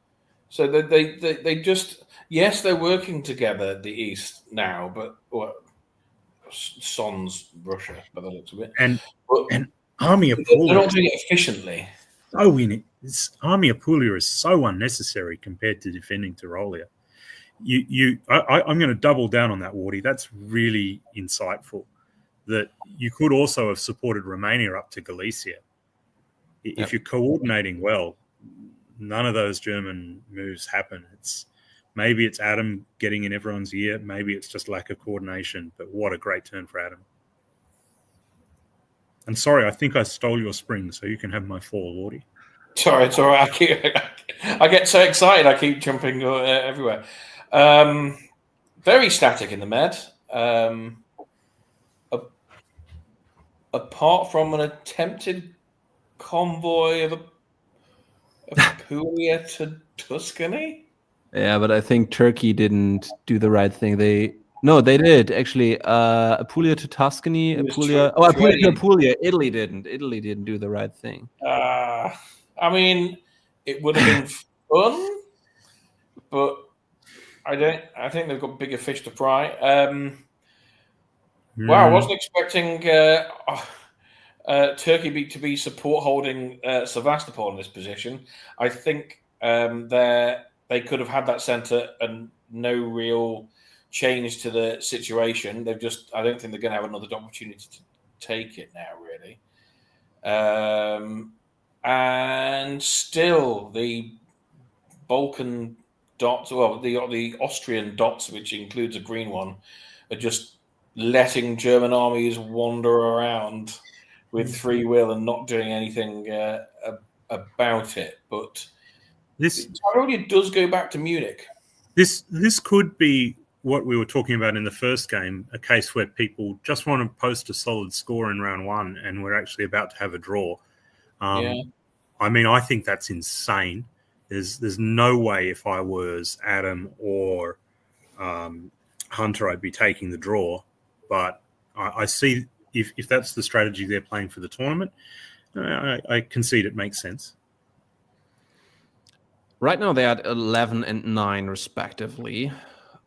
So they just, yes, they're working together, the East now, but Sans Russia, by the looks of it. And Army Apulia, they're not doing it efficiently. Army Apulia is so unnecessary compared to defending Tyrolia. I'm going to double down on that, Wardy. That's really insightful. That you could also have supported Romania up to Galicia. If you're coordinating well, none of those German moves happen. Maybe it's Adam getting in everyone's ear. Maybe it's just lack of coordination. But what a great turn for Adam. And sorry, I think I stole your spring, so you can have my 4, Wardy. Sorry, it's all right. I get so excited, I keep jumping everywhere. Very static in the med. Apart from an attempted convoy of Apulia to Tuscany. Yeah, but I think Turkey didn't do the right thing. They did actually. Apulia to Tuscany, Apulia to Apulia. Italy didn't do the right thing. I mean, it would have been fun, but I think they've got bigger fish to fry. Wow, I wasn't expecting Turkey to be support holding Sevastopol in this position. I think they could have had that centre and no real change to the situation. I don't think they're going to have another opportunity to take it now, really. And still, the Balkan dots, well, the Austrian dots, which includes a green one, are just letting German armies wander around with free will and not doing anything about it. But Tyrolia does go back to Munich. This could be what we were talking about in the first game, a case where people just want to post a solid score in round 1 and we're actually about to have a draw. I mean, I think that's insane. There's no way if I was Adam or Hunter, I'd be taking the draw. But I see if that's the strategy they're playing for the tournament, I concede it makes sense. Right now they're at 11 and 9 respectively.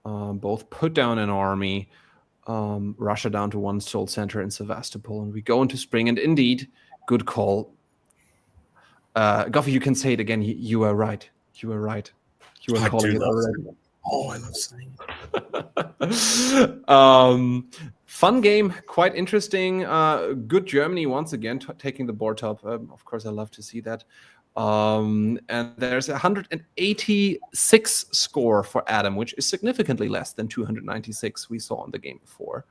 Both put down an army, Russia down to 1 sold center in Sevastopol, and we go into spring. And indeed, good call. Goffy, you can say it again. You are right. You were right. You were calling it already. Oh, I love saying it. Fun game, quite interesting. Good Germany once again taking the board top. Of course, I love to see that. And there's a 186 score for Adam, which is significantly less than 296 we saw in the game before.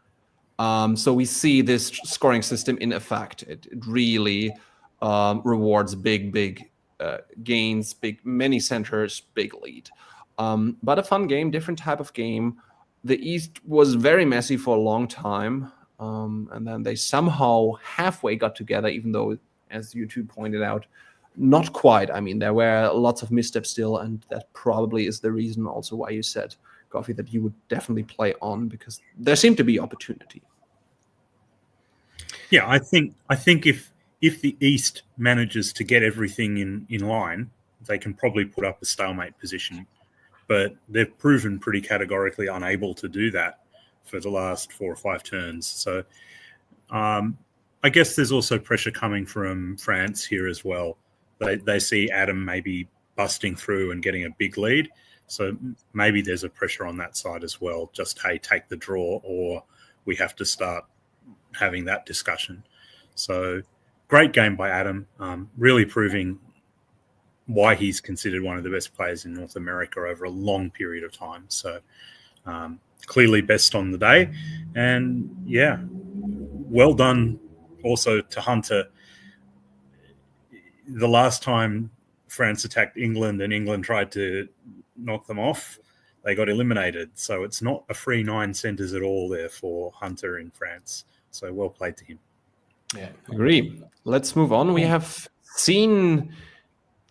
So we see this scoring system in effect. It really rewards big gains, many centers, big lead. But a fun game, different type of game. The East was very messy for a long time. And then they somehow halfway got together, even though, as you two pointed out, not quite. I mean, there were lots of missteps still, and that probably is the reason also why you said, Goffy, that you would definitely play on, because there seemed to be opportunity. Yeah, I think if the East manages to get everything in line, they can probably put up a stalemate position. But they've proven pretty categorically unable to do that for the last 4 or 5 turns. So I guess there's also pressure coming from France here as well. They see Adam maybe busting through and getting a big lead. So maybe there's a pressure on that side as well. Just, hey, take the draw, or we have to start having that discussion. So great game by Adam, really proving why he's considered one of the best players in North America over a long period of time. So Clearly best on the day. And yeah, well done also to Hunter. The last time France attacked England and England tried to knock them off, they got eliminated. So it's not a free 9 centres at all there for Hunter in France. So well played to him. Yeah, agree. Let's move on. We have seen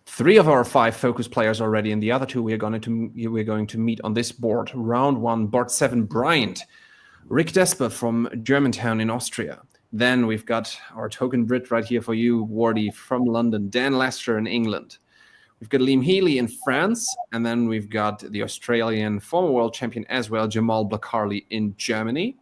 3 of our 5 focus players already, and the other 2 we're going to meet on this board. Round 1, board 7, Bryant, Rick Desper from Germantown in Austria. Then we've got our token Brit right here for you, Wardy from London, Dan Lester in England. We've got Liam Healy in France, and then we've got the Australian former world champion as well, Jamal Blakarli in Germany.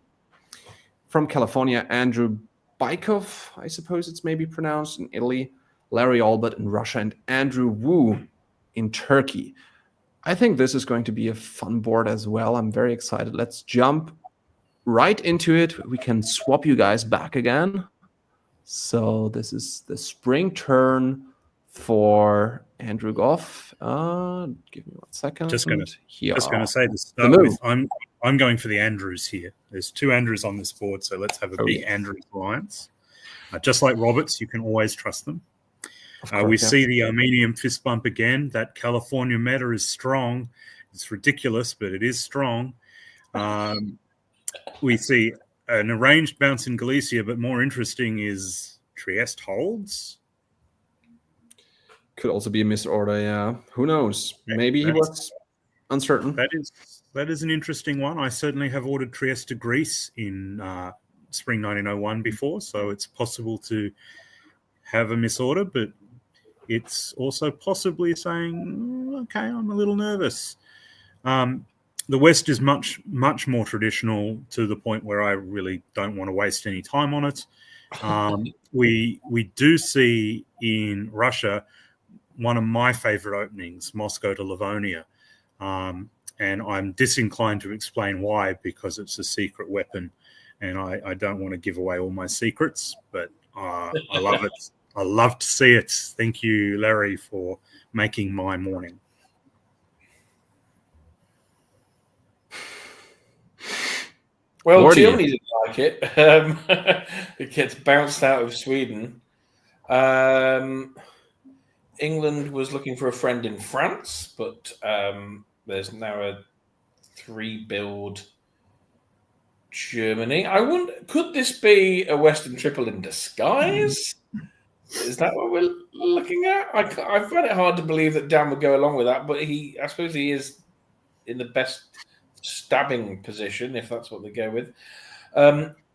From California, Andrew Bykov, I suppose it's maybe pronounced, in Italy. Larry Albert in Russia, and Andrew Wu in Turkey. I think this is going to be a fun board as well. I'm very excited. Let's jump right into it. We can swap you guys back again. So this is the spring turn for Andrew Goff. Give me 1 second. Just going to say to start with, I'm going for the Andrews here. There's 2 Andrews on this board, so let's have a big Andrews alliance. Just like Roberts, you can always trust them. We see the Armenian fist bump again. That California meta is strong. It's ridiculous, but it is strong. We see an arranged bounce in Galicia, but more interesting is Trieste holds. Could also be a misorder, yeah. Who knows? Maybe he was uncertain. That is an interesting one. I certainly have ordered Trieste to Greece in spring 1901 before, so it's possible to have a misorder, but it's also possibly saying, okay, I'm a little nervous. The West is much, much more traditional to the point where I really don't want to waste any time on it. We do see in Russia one of my favorite openings, Moscow to Livonia. And I'm disinclined to explain why, because it's a secret weapon and I don't want to give away all my secrets, but I love it. I love to see it. Thank you, Larry, for making my morning. Well, Germany didn't like it. It gets bounced out of Sweden. England was looking for a friend in France, but there's now a 3-build Germany. I wonder, could this be a Western triple in disguise? Is that what we're looking at? I find it hard to believe that Dan would go along with that, but I suppose he is in the best stabbing position, if that's what they go with.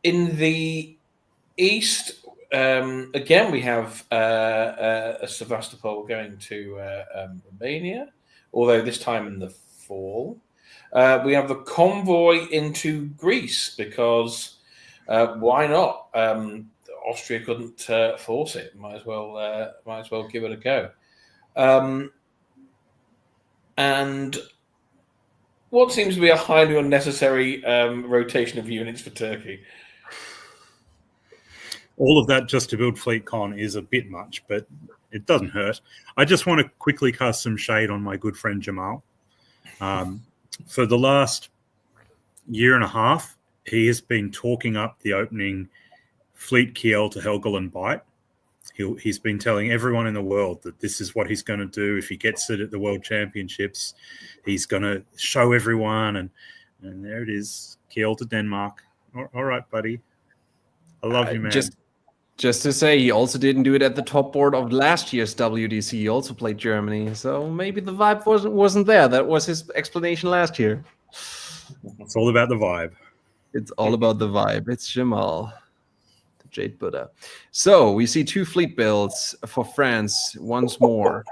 In the East, again, we have a Sevastopol going to Romania, although this time in the fall. We have the convoy into Greece because why not? Austria couldn't force it. Might as well give it a go. And what seems to be a highly unnecessary rotation of units for Turkey. All of that just to build Fleet Con is a bit much, but it doesn't hurt. I just want to quickly cast some shade on my good friend Jamal. For the last year and a half, he has been talking up the opening Fleet Kiel to Helgoland Bite. He's been telling everyone in the world that this is what he's going to do. If he gets it at the World Championships, he's going to show everyone. And there it is, Kiel to Denmark. All right, buddy. I love you, man. Just to say, he also didn't do it at the top board of last year's WDC. He also played Germany. So maybe the vibe wasn't there. That was his explanation last year. It's all about the vibe. It's all about the vibe. It's Jamal. Jade Buddha. So we see 2 fleet builds for France once more.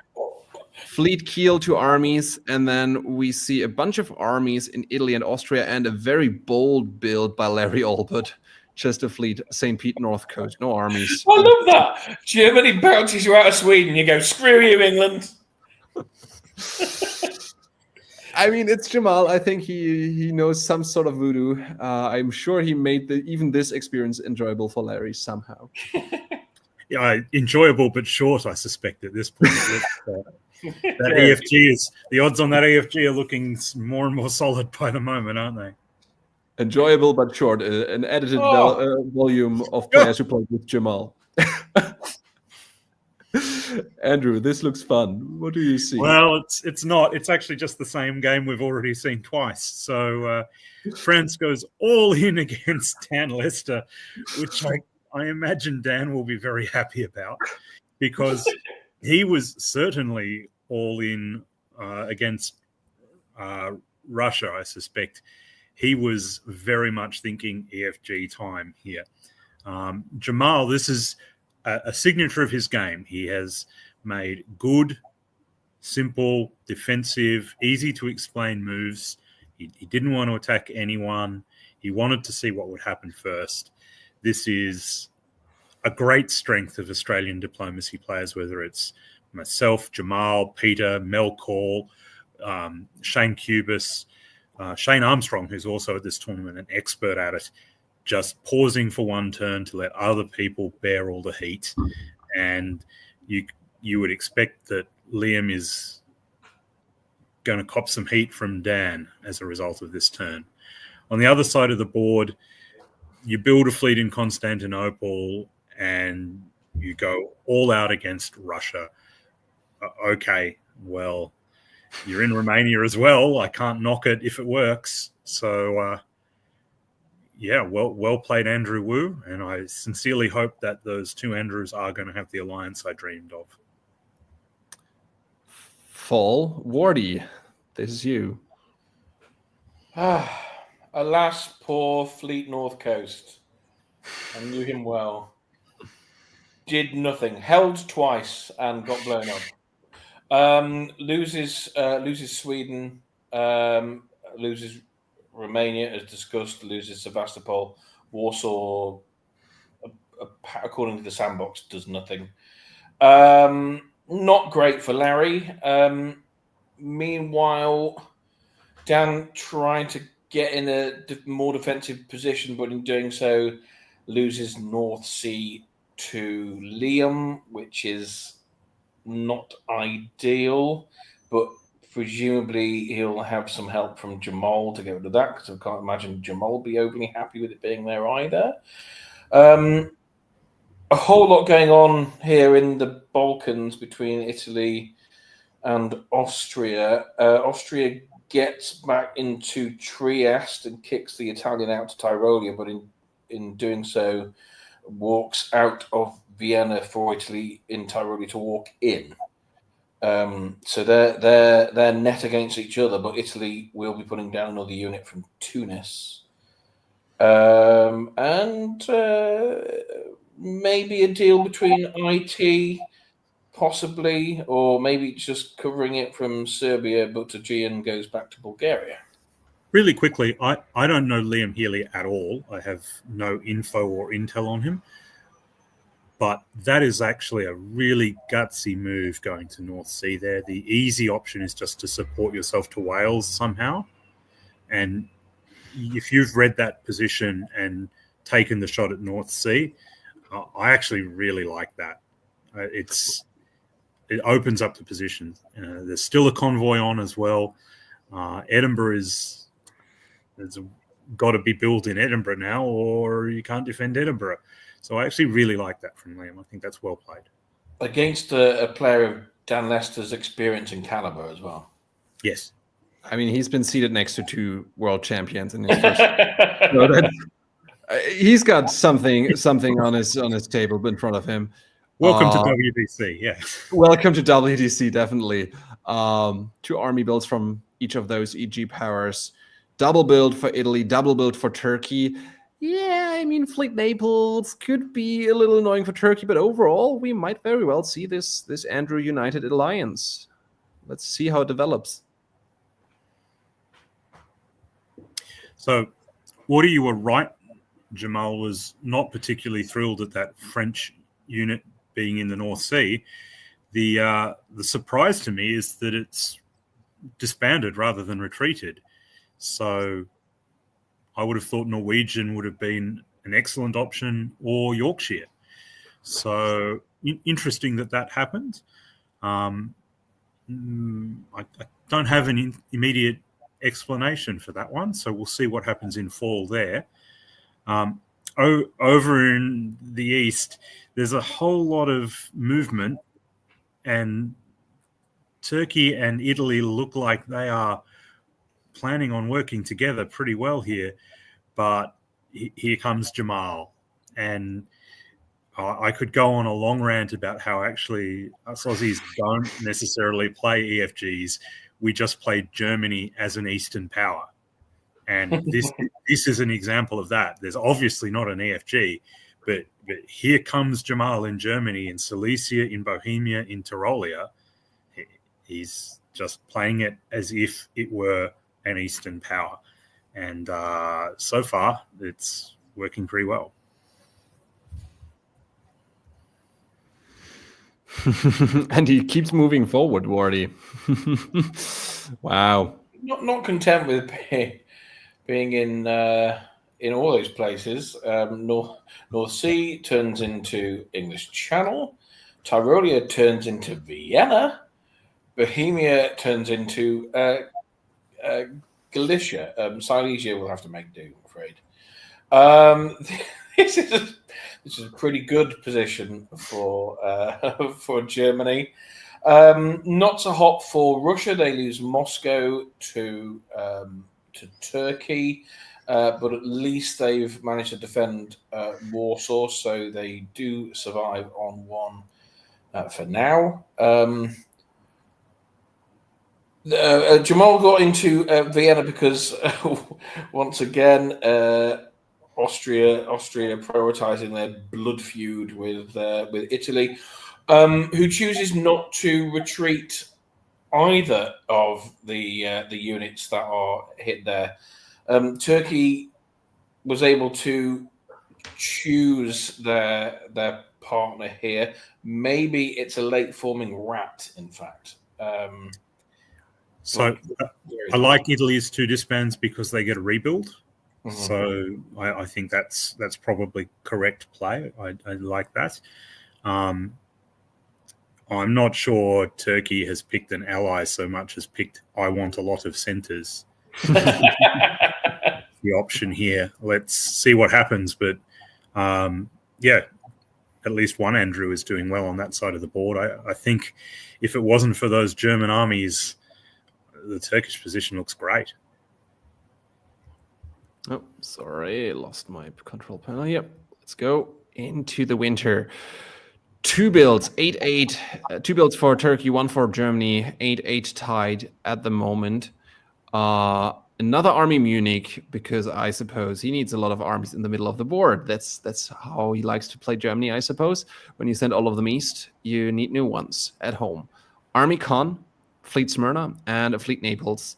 Fleet Kiel to armies, and then we see a bunch of armies in Italy and Austria, and a very bold build by Larry Albert. Just a fleet, St. Pete North Coast, no armies. I love that. Germany bounces you out of Sweden. You go, screw you, England. I mean, it's Jamal. I think he knows some sort of voodoo. I'm sure he made even this experience enjoyable for Larry somehow. Yeah, enjoyable but short, I suspect, at this point. That EFG is the odds on that EFG are looking more and more solid by the moment, aren't they? Enjoyable but short. An edited volume of players who played with Jamal. Andrew, this looks fun. What do you see? Well, it's not. It's actually just the same game we've already seen twice. So France goes all in against Dan Lester, which I imagine Dan will be very happy about, because he was certainly all in against Russia, I suspect. He was very much thinking EFG time here. Jamal, this is a signature of his game. He has made good, simple, defensive, easy to explain moves. He didn't want to attack anyone. He wanted to see what would happen first. This is a great strength of Australian diplomacy players, whether it's myself, Jamal, Peter, Mel Call, Shane Cubis, Shane Armstrong, who's also at this tournament an expert at it, just pausing for one turn to let other people bear all the heat. And you would expect that Liam is going to cop some heat from Dan as a result of this turn. On the other side of the board, you build a fleet in Constantinople and you go all out against Russia. Okay, well, you're in Romania as well. I can't knock it if it works. So, well played, Andrew Wu. And I sincerely hope that those two Andrews are going to have the alliance I dreamed of. Fall, Wardy, this is you. Alas, poor Fleet North Coast. I knew him well. Did nothing. Held twice and got blown up. Loses Sweden. Loses Romania, as discussed. Loses Sevastopol. Warsaw, according to the sandbox, does nothing. Not great for Larry. Meanwhile, Dan trying to get in a more defensive position, but in doing so, loses North Sea to Liam, which is not ideal, but presumably he'll have some help from Jamal to get rid of that, because I can't imagine Jamal will be overly happy with it being there either. A whole lot going on here in the Balkans between Italy and Austria. Austria gets back into Trieste and kicks the Italian out to Tyrolia, but in doing so, walks out of Vienna for Italy in Tyrolia to walk in. So they're net against each other, but Italy will be putting down another unit from Tunis. And maybe a deal between IT, possibly, or maybe just covering it from Serbia, but Aegean goes back to Bulgaria. Really quickly, I don't know Liam Healy at all. I have no info or intel on him. But that is actually a really gutsy move going to North Sea there. The easy option is just to support yourself to Wales somehow. And if you've read that position and taken the shot at North Sea, I actually really like that. It opens up the position. There's still a convoy on as well. Edinburgh has got to be built in Edinburgh now, or you can't defend Edinburgh. So I actually really like that from Liam. I think that's well played. Against a player of Dan Lester's experience and caliber as well. Yes. I mean, he's been seated next to two world champions in his first. So he's got something on his table in front of him. Welcome to WDC, yeah. Welcome to WDC, definitely. 2 army builds from each of those EG powers. Double build for Italy, double build for Turkey. Yeah, I mean, Fleet Naples could be a little annoying for Turkey, but overall, we might very well see this Andrew United alliance. Let's see how it develops. So, Wardy, you were right. Jamal was not particularly thrilled at that French unit being in the North Sea. The surprise to me is that it's disbanded rather than retreated. So I would have thought Norwegian would have been an excellent option, or Yorkshire. So interesting that happened. I don't have an immediate explanation for that one, so we'll see what happens in fall there. Over in the east, there's a whole lot of movement, and Turkey and Italy look like they are planning on working together pretty well here. But here comes Jamal, and I could go on a long rant about how actually us Aussies don't necessarily play EFGs. We just play Germany as an Eastern power. And this is an example of that. There's obviously not an EFG, but here comes Jamal in Germany, in Silesia, in Bohemia, in Tyrolia. He's just playing it as if it were an Eastern power. And so far, it's working pretty well. And he keeps moving forward, Wardy. Wow. Not content with being in all those places. North Sea turns into English Channel. Tyrolia turns into Vienna. Bohemia turns into Galicia. Silesia will have to make do, I'm afraid. This is a pretty good position for Germany. Not so hot for Russia. They lose Moscow to Turkey, but at least they've managed to defend Warsaw, so they do survive on one for now. Jamal got into Vienna because once again Austria prioritizing their blood feud with Italy, who chooses not to retreat either of the units that are hit there. Turkey was able to choose their partner here. Maybe it's a late forming rat, in fact. So I like Italy's 2 disbands because they get a rebuild. Mm-hmm. So I think that's probably correct play. I like that. I'm not sure Turkey has picked an ally so much as picked I want a lot of centres. The option here. Let's see what happens. But yeah, at least one Andrew is doing well on that side of the board. I think if it wasn't for those German armies, the Turkish position looks great. Oh, sorry, I lost my control panel. Yep, let's go into the winter. 2 builds, 8-8. 2 builds for Turkey, 1 for Germany. 8-8 tied at the moment. Another army Munich, because I suppose he needs a lot of armies in the middle of the board. That's how he likes to play Germany, I suppose. When you send all of them east, you need new ones at home. Army Con, Fleet Smyrna, and a Fleet Naples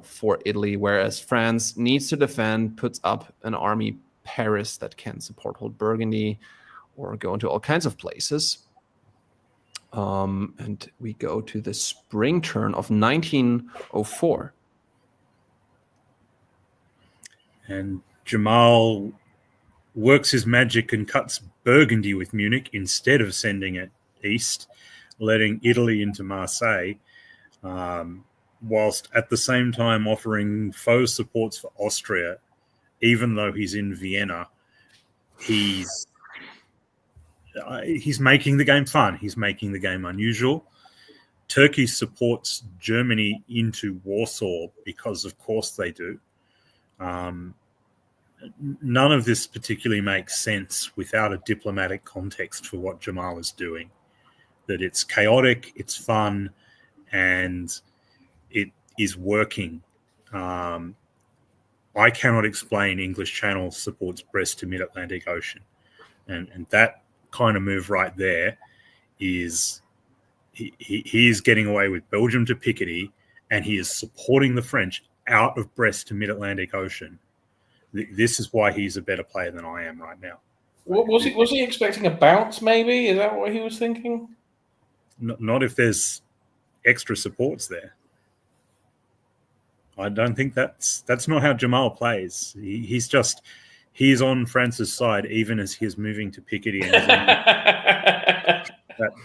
for Italy, whereas France needs to defend, puts up an army Paris that can support hold Burgundy or go into all kinds of places. And we go to the spring turn of 1904. And Jamal works his magic and cuts Burgundy with Munich instead of sending it east, letting Italy into Marseille, whilst at the same time offering foes supports for Austria. Even though he's in Vienna, he's making the game fun. He's making the game unusual. Turkey supports Germany into Warsaw because, of course, they do. None of this particularly makes sense without a diplomatic context for what Jamal is doing. That it's chaotic, it's fun, and it is working. I cannot explain English Channel supports Brest to Mid-Atlantic Ocean. And that kind of move right there is he is getting away with Belgium to Picardy, and he is supporting the French out of Brest to Mid-Atlantic Ocean. This is why he's a better player than I am right now. Was he expecting a bounce, maybe? Is that what he was thinking? Not if there's extra supports there. I don't think that's not how Jamal plays. He's just He's on France's side, even as he's moving to Picardy. And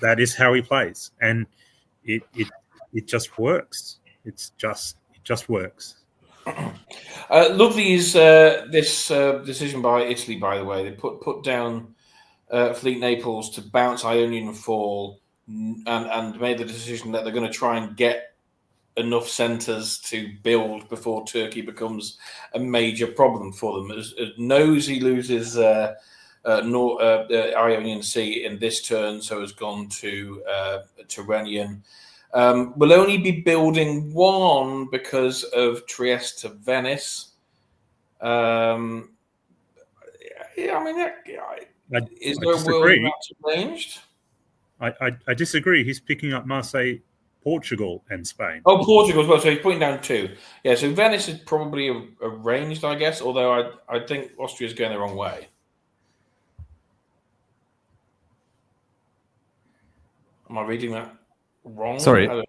that is how he plays, and it just works. It just works. Lovely is this decision by Italy. By the way, they put down Fleet Naples to bounce Ionian and fall, and made the decision that they're going to try and get enough centres to build before Turkey becomes a major problem for them. As Nosy loses Ionian Sea in this turn, so has gone to Tyrrhenian. We'll only be building one because of Trieste to Venice. I mean, is there a world that's arranged? I disagree. He's picking up Marseille, Portugal, and Spain. Oh, Portugal as well. So he's putting down 2. Yeah, so Venice is probably arranged, I guess, although I think Austria's going the wrong way. Am I reading that wrong? Sorry. I'm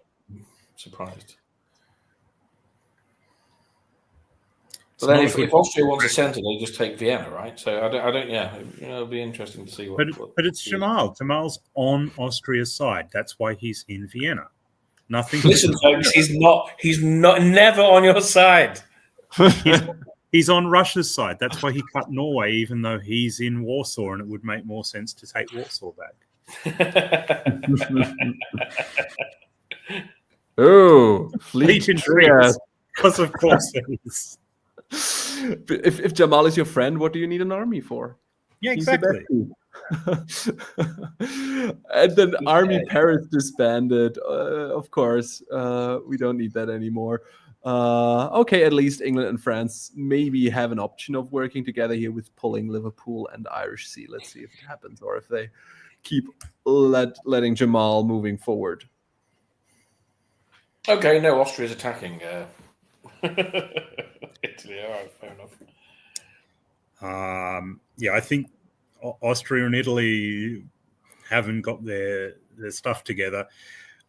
surprised. But then if Austria wants a centre, they just take Vienna, right? So I don't. Yeah, it'll be interesting to see what. But it's Jamal. Jamal's on Austria's side. That's why he's in Vienna. Nothing. Listen, folks, he's not never on your side. He's on Russia's side. That's why he cut Norway, even though he's in Warsaw, and it would make more sense to take Warsaw back. Oh, Fleet in Trieste. Because of course it is. If Jamal is your friend, what do you need an army for? Yeah, exactly. And then Army Paris disbanded. Of course, we don't need that anymore. Okay, at least England and France maybe have an option of working together here with pulling Liverpool and Irish Sea. Let's see if it happens or if they keep letting Jamal moving forward. Okay, no, Austria's attacking Italy. All right, fair enough. Yeah, I think Austria and Italy haven't got their stuff together.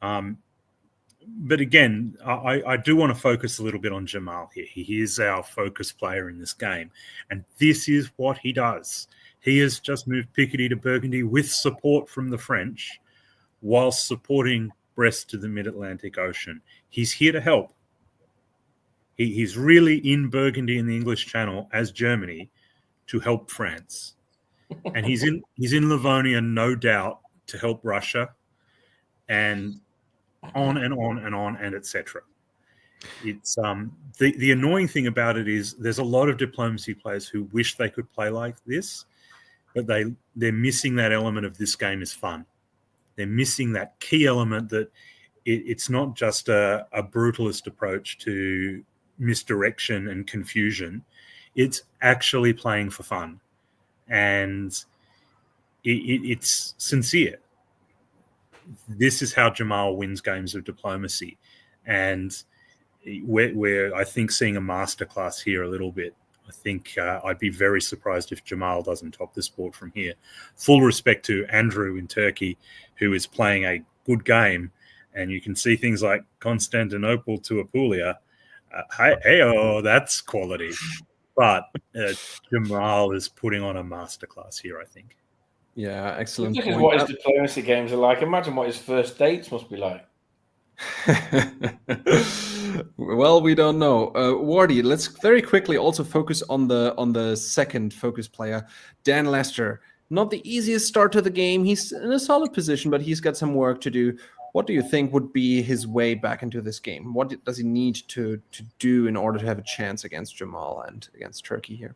But again, I do want to focus a little bit on Jamal here. He is our focus player in this game. And this is what he does. He has just moved Picardy to Burgundy with support from the French whilst supporting Brest to the Mid-Atlantic Ocean. He's here to help. He's really in Burgundy in the English Channel as Germany to help France. And he's in Livonia, no doubt, to help Russia, and on and on and on and etc. It's the annoying thing about it is there's a lot of diplomacy players who wish they could play like this, but they're missing that element of this game is fun. They're missing that key element that it's not just a brutalist approach to misdirection and confusion. It's actually playing for fun, and it's sincere. This is how Jamal wins games of diplomacy, and we're I think seeing a masterclass here a little bit. I think I'd be very surprised if Jamal doesn't top the sport from here. Full respect to Andrew in Turkey, who is playing a good game, and you can see things like Constantinople to Apulia. That's quality. But Jamal is putting on a masterclass here, I think. Yeah, excellent. This is what his diplomacy games are like. Imagine what his first dates must be like. Well, we don't know. Wardy, let's very quickly also focus on the second focus player, Dan Lester. Not the easiest start to the game. He's in a solid position, but he's got some work to do. What do you think would be his way back into this game? What does he need to do in order to have a chance against Jamal and against Turkey here?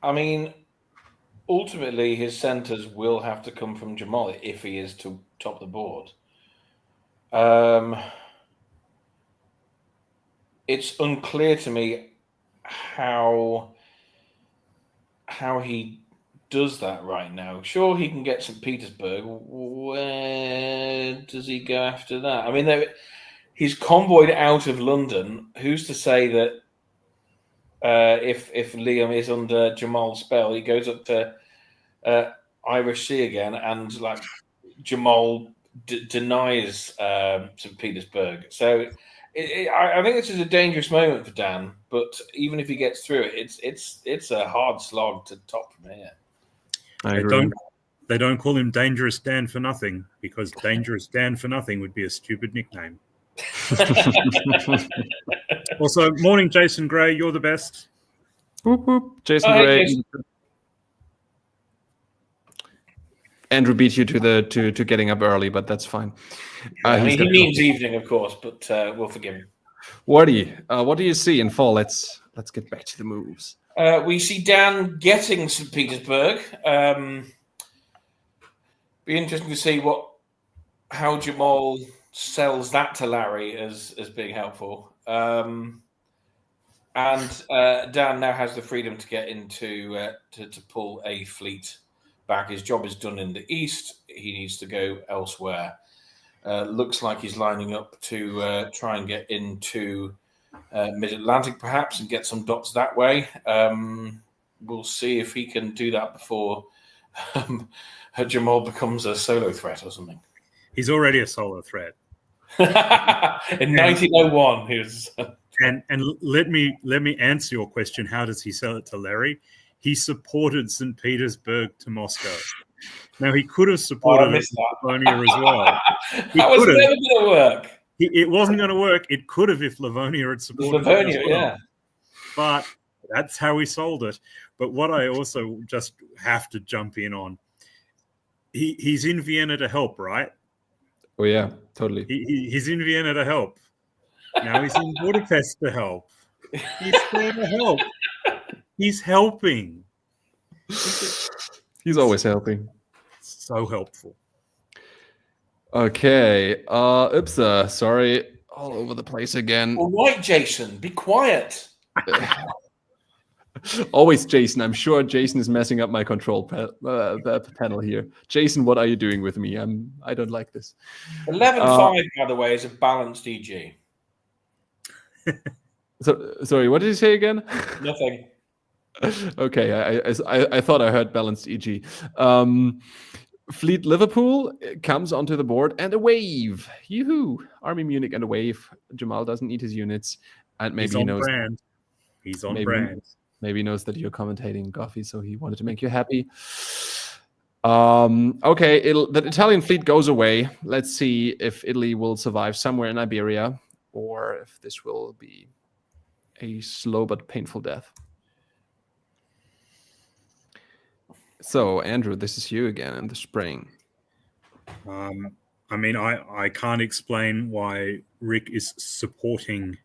I mean, ultimately, his centres will have to come from Jamal if he is to top the board. It's unclear to me how he does that right now. Sure, he can get St. Petersburg. Where does he go after that? I mean, he's convoyed out of London. Who's to say that if Liam is under Jamal's spell, he goes up to Irish Sea again, and like Jamal denies St. Petersburg. So I think this is a dangerous moment for Dan, but even if he gets through it, it's a hard slog to top from here. I agree. They don't call him Dangerous Dan for nothing, because Dangerous Dan for nothing would be a stupid nickname. Also, morning, Jason Gray. You're the best. Whoop, whoop. Jason Hey, Gray. Jason. Andrew beat you to getting up early, but that's fine. He means evening, of course, but we'll forgive him. Wardy, what do you see in fall? Let's get back to the moves. We see Dan getting St. Petersburg. Be interesting to see how Jamal sells that to Larry as being helpful. And Dan now has the freedom to get into to pull a fleet back. His job is done in the east. He needs to go elsewhere. Looks like he's lining up to try and get into mid-Atlantic, perhaps, and get some dots that way. We'll see if he can do that before Jamal becomes a solo threat or something. He's already a solo threat. In 1901, he was. And let me answer your question. How does he sell it to Larry? He supported St. Petersburg to Moscow. Now, he could have supported Livonia as well. That was never going to work. It wasn't going to work. It could have if Livonia had supported Livonia, it as well. yeah. But that's how he sold it. But what I also just have to jump in on, he's in Vienna to help, right? Oh, yeah, totally. He's in Vienna to help. Now he's in Budapest to help. He's there to help. He's helping. He's always helping. So helpful. Okay. Oops. Sorry. All over the place again. All right, Jason. Be quiet. Always Jason. I'm sure Jason is messing up my control panel here. Jason, what are you doing with me? I don't like this. 11-5, by the way, is a balanced EG. Sorry, what did you say again? Nothing. Okay, I thought I heard balanced EG. Fleet Liverpool comes onto the board and a wave. Yoo-hoo! Army Munich and a wave. Jamal doesn't need his units, and maybe he knows. Brand. He's on brand. Maybe he knows that you're commentating, Goffy, so he wanted to make you happy. Okay, the Italian fleet goes away. Let's see if Italy will survive somewhere in Iberia, or if this will be a slow but painful death. So, Andrew, this is you again in the spring. I mean, I can't explain why Rick is supporting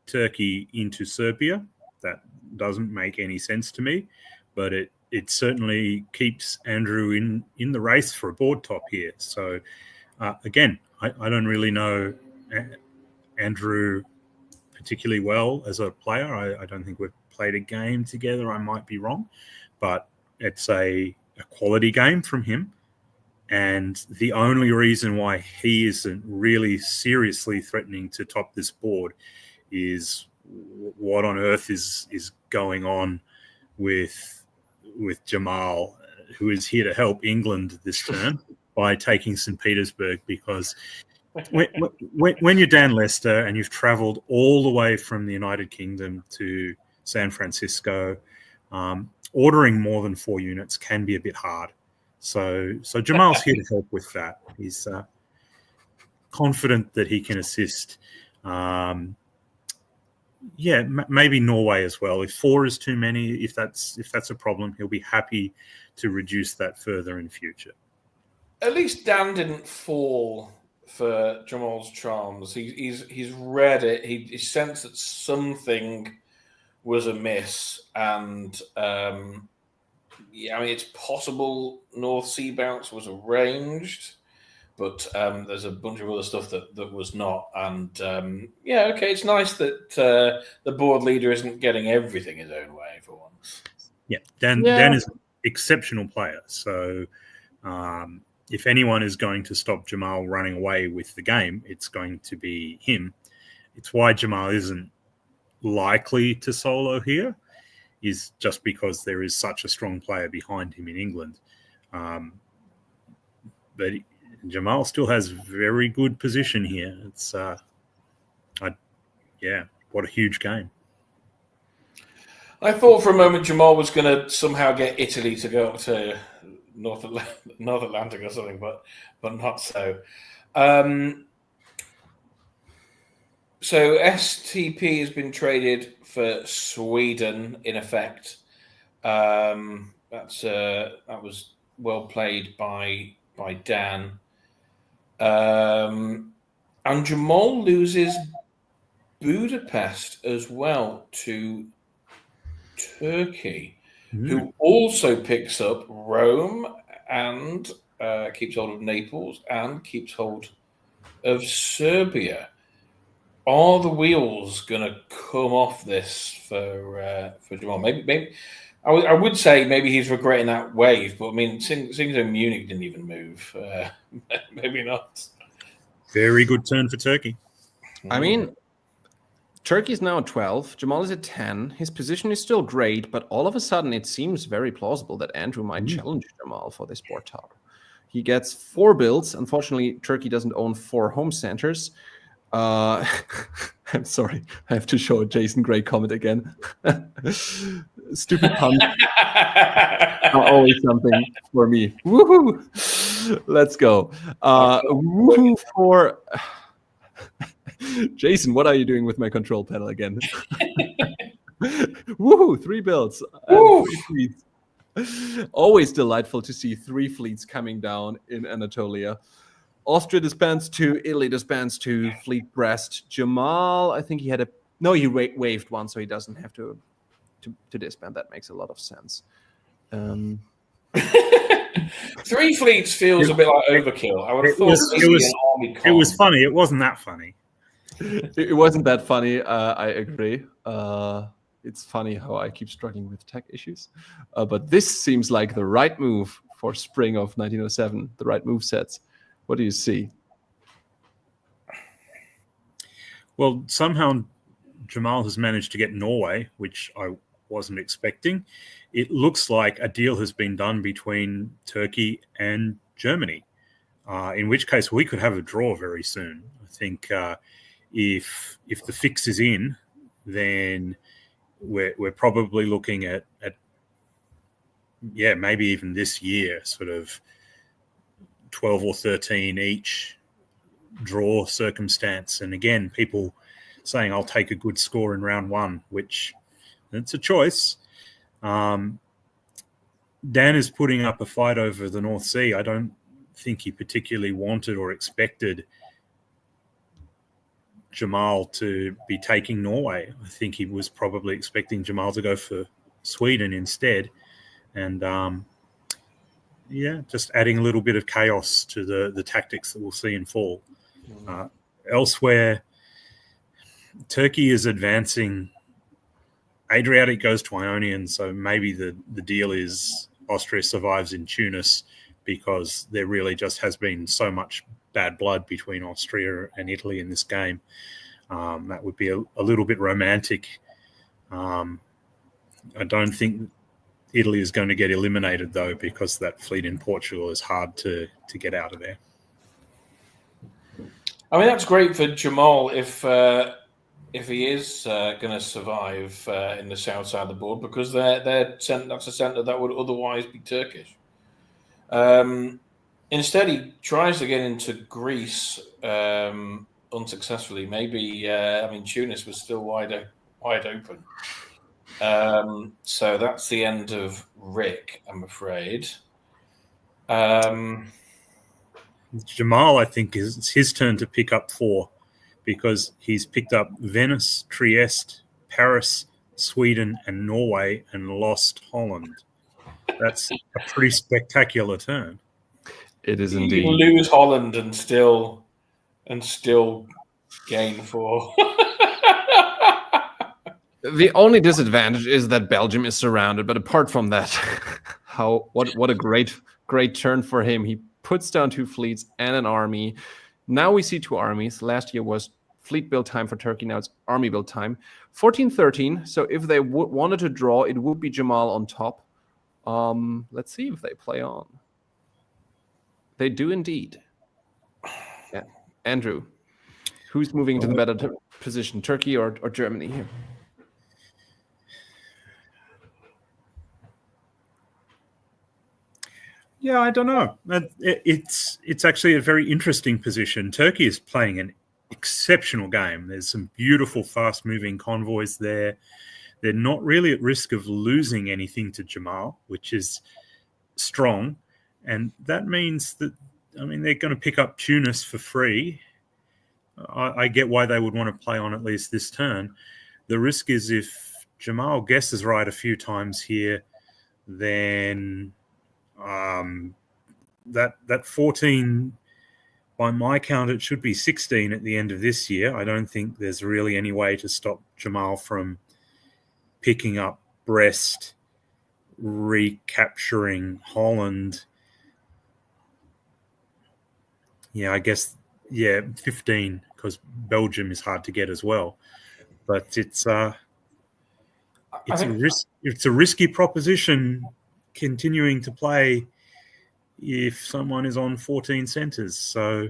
Turkey into Serbia. That doesn't make any sense to me, but it certainly keeps Andrew in the race for a board top here. So, again, I don't really know Andrew particularly well as a player. I don't think we've played a game together. I might be wrong, but it's a quality game from him. And the only reason why he isn't really seriously threatening to top this board is what on earth is going on with Jamal, who is here to help England this turn by taking St. Petersburg, because when you're Dan Lester and you've traveled all the way from the United Kingdom to San Francisco, ordering more than 4 units can be a bit hard. So Jamal's here to help with that. He's confident that he can assist. Maybe Norway as well. If 4 is too many, if that's a problem, he'll be happy to reduce that further in future. At least Dan didn't fall for Jamal's charms. He's read it. He sensed that something was amiss, and it's possible North Sea bounce was arranged, but there's a bunch of other stuff that was not. And it's nice that the board leader isn't getting everything his own way for once. Yeah, Dan is an exceptional player. So if anyone is going to stop Jamal running away with the game, it's going to be him. It's why Jamal isn't likely to solo here, is just because there is such a strong player behind him in England. But Jamal still has very good position here. It's What a huge game. I thought for a moment Jamal was going to somehow get Italy to go up to North Atlantic or something, but not so. So STP has been traded for Sweden, in effect. That was well played by Dan. And Jamal loses Budapest as well to Turkey, who also picks up Rome and keeps hold of Naples and keeps hold of Serbia. Are the wheels going to come off this for Jamal? Maybe I would say maybe he's regretting that wave, but I mean, seeing as Munich didn't even move, maybe not. Very good turn for Turkey. I mean, Turkey's now at 12. Jamal is at 10. His position is still great, but all of a sudden it seems very plausible that Andrew might challenge Jamal for this board top. He gets 4 builds. Unfortunately, Turkey doesn't own 4 home centers. I'm sorry, I have to show a Jason Gray comment again. Stupid puns are always something for me. Woohoo! Let's go. Woohoo for Jason. What are you doing with my control panel again? Woohoo! 3 builds. 3 fleets. Always delightful to see 3 fleets coming down in Anatolia. Austria disbands 2, Italy disbands 2, Fleet Brest. Jamal, I think he had he waived 1, so he doesn't have to disband. That makes a lot of sense. 3 fleets feels a bit like overkill. I would have thought it was funny. It wasn't that funny. It wasn't that funny. I agree. It's funny how I keep struggling with tech issues. But this seems like the right move for spring of 1907, the right move sets. What do you see? Well, somehow Jamal has managed to get Norway, which I wasn't expecting. It looks like a deal has been done between Turkey and Germany, in which case we could have a draw very soon. I think if the fix is in, then we're probably looking at maybe even this year, sort of 12 or 13 each draw circumstance. And again, people saying I'll take a good score in round 1, which it's a choice. Dan is putting up a fight over the North Sea. I don't think he particularly wanted or expected Jamal to be taking Norway. I think he was probably expecting Jamal to go for Sweden instead. And just adding a little bit of chaos to the tactics that we'll see in fall. Elsewhere, Turkey is advancing. Adriatic goes to Ionian, so maybe the deal is Austria survives in Tunis because there really just has been so much bad blood between Austria and Italy in this game. That would be a little bit romantic. I don't think Italy is going to get eliminated, though, because that fleet in Portugal is hard to get out of there. I mean, that's great for Jamal if he is going to survive in the south side of the board, because that's a centre that would otherwise be Turkish. Instead, he tries to get into Greece unsuccessfully. Maybe Tunis was still wide open. So that's the end of Rick, I'm afraid. Jamal, I think, it's his turn to pick up 4 because he's picked up Venice, Trieste, Paris, Sweden, and Norway and lost Holland. That's a pretty spectacular turn. It is indeed. You lose Holland and still gain 4. The only disadvantage is that Belgium is surrounded, but apart from that, what a great turn for him. He puts down 2 fleets and an army. Now we see 2 armies. Last year was fleet build time for Turkey. Now it's army build time. 14-13. So if they wanted to draw, it would be Jamal on top. Let's see if they play on. They do indeed. Yeah. Andrew. Who's moving to the better position, Turkey or Germany here? Yeah, I don't know. It's actually a very interesting position. Turkey is playing an exceptional game. There's some beautiful, fast-moving convoys there. They're not really at risk of losing anything to Jamal, which is strong. And that means that, I mean, they're going to pick up Tunis for free. I get why they would want to play on at least this turn. The risk is if Jamal guesses right a few times here, then that 14, by my count, it should be 16 at the end of this year. I don't think there's really any way to stop Jamal from picking up Brest, recapturing Holland. Yeah, I guess, 15, because Belgium is hard to get as well. But it's a risky proposition continuing to play if someone is on 14 centres. So,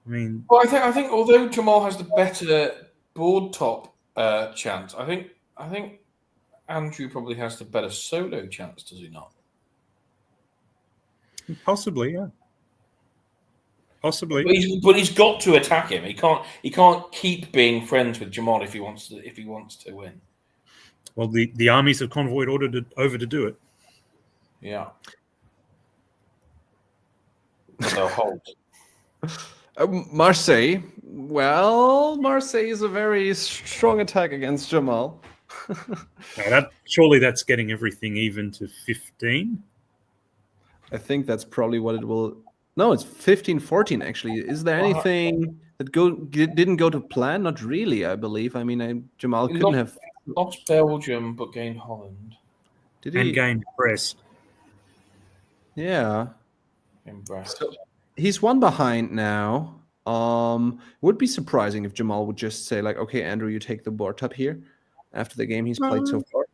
I mean, well, I think although Jamal has the better board top chance, I think Andrew probably has the better solo chance. Does he not? Possibly, yeah. Possibly, but he's got to attack him. He can't keep being friends with Jamal if he wants to win. Well, the armies have convoyed over to do it. Yeah. So hold. Marseille. Well, Marseille is a very strong attack against Jamal. Surely that's getting everything even to 15. I think that's probably what it will. No, it's 15-14 actually. Is there anything that didn't go to plan? Not really, I believe. I mean, Jamal couldn't have lost Belgium but gained Holland. Did he? And gained Brest. Yeah. In Brest. So he's one behind now. Would be surprising if Jamal would just say like, "Okay, Andrew, you take the board top here." After the game he's played so far,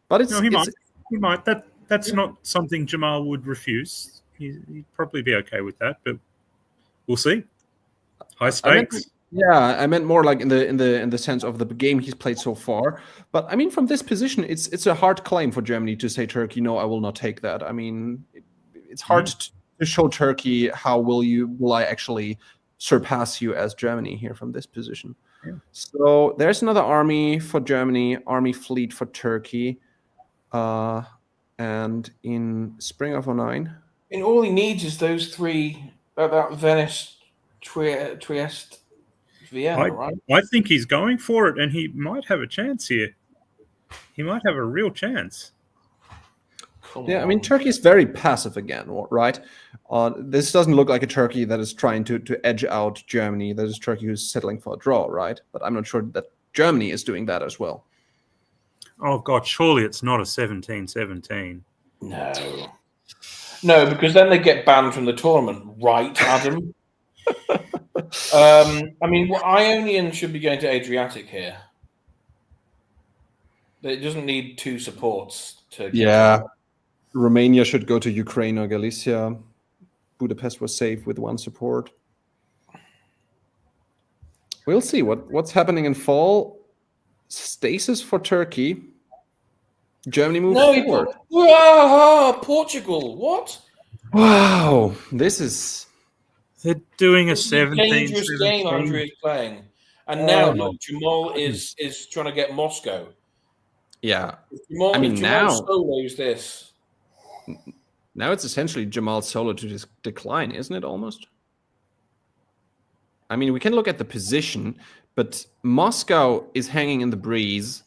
but he might. That's not something Jamal would refuse. He'd probably be okay with that, but we'll see. High stakes. I meant more like in the sense of the game he's played so far. But I mean, from this position, it's a hard claim for Germany to say Turkey, no, I will not take that. I mean, it's hard to show Turkey how will I actually surpass you as Germany here from this position. Yeah. So there's another army for Germany, army fleet for Turkey, and in spring of 2009. And all he needs is those three, that Venice, Trieste, Vienna, right? I think he's going for it, and he might have a chance here. He might have a real chance. I mean, Turkey is very passive again, right? This doesn't look like a Turkey that is trying to edge out Germany. That is Turkey who's settling for a draw, right? But I'm not sure that Germany is doing that as well. Oh, God, surely it's not a 17-17. No, because then they get banned from the tournament, right, Adam? I mean, Ionian should be going to Adriatic here. It doesn't need two supports to get Romania should go to Ukraine or Galicia. Budapest was safe with one support. We'll see what's happening in fall. Stasis for Turkey. Germany moves forward. Portugal, what? Wow, this is... They're doing a 17-17. Dangerous game Andrew is playing. And now look, Jamal is trying to get Moscow. Yeah. Jamal solos this. Now it's essentially Jamal's solo to decline, isn't it, almost? I mean, we can look at the position, but Moscow is hanging in the breeze.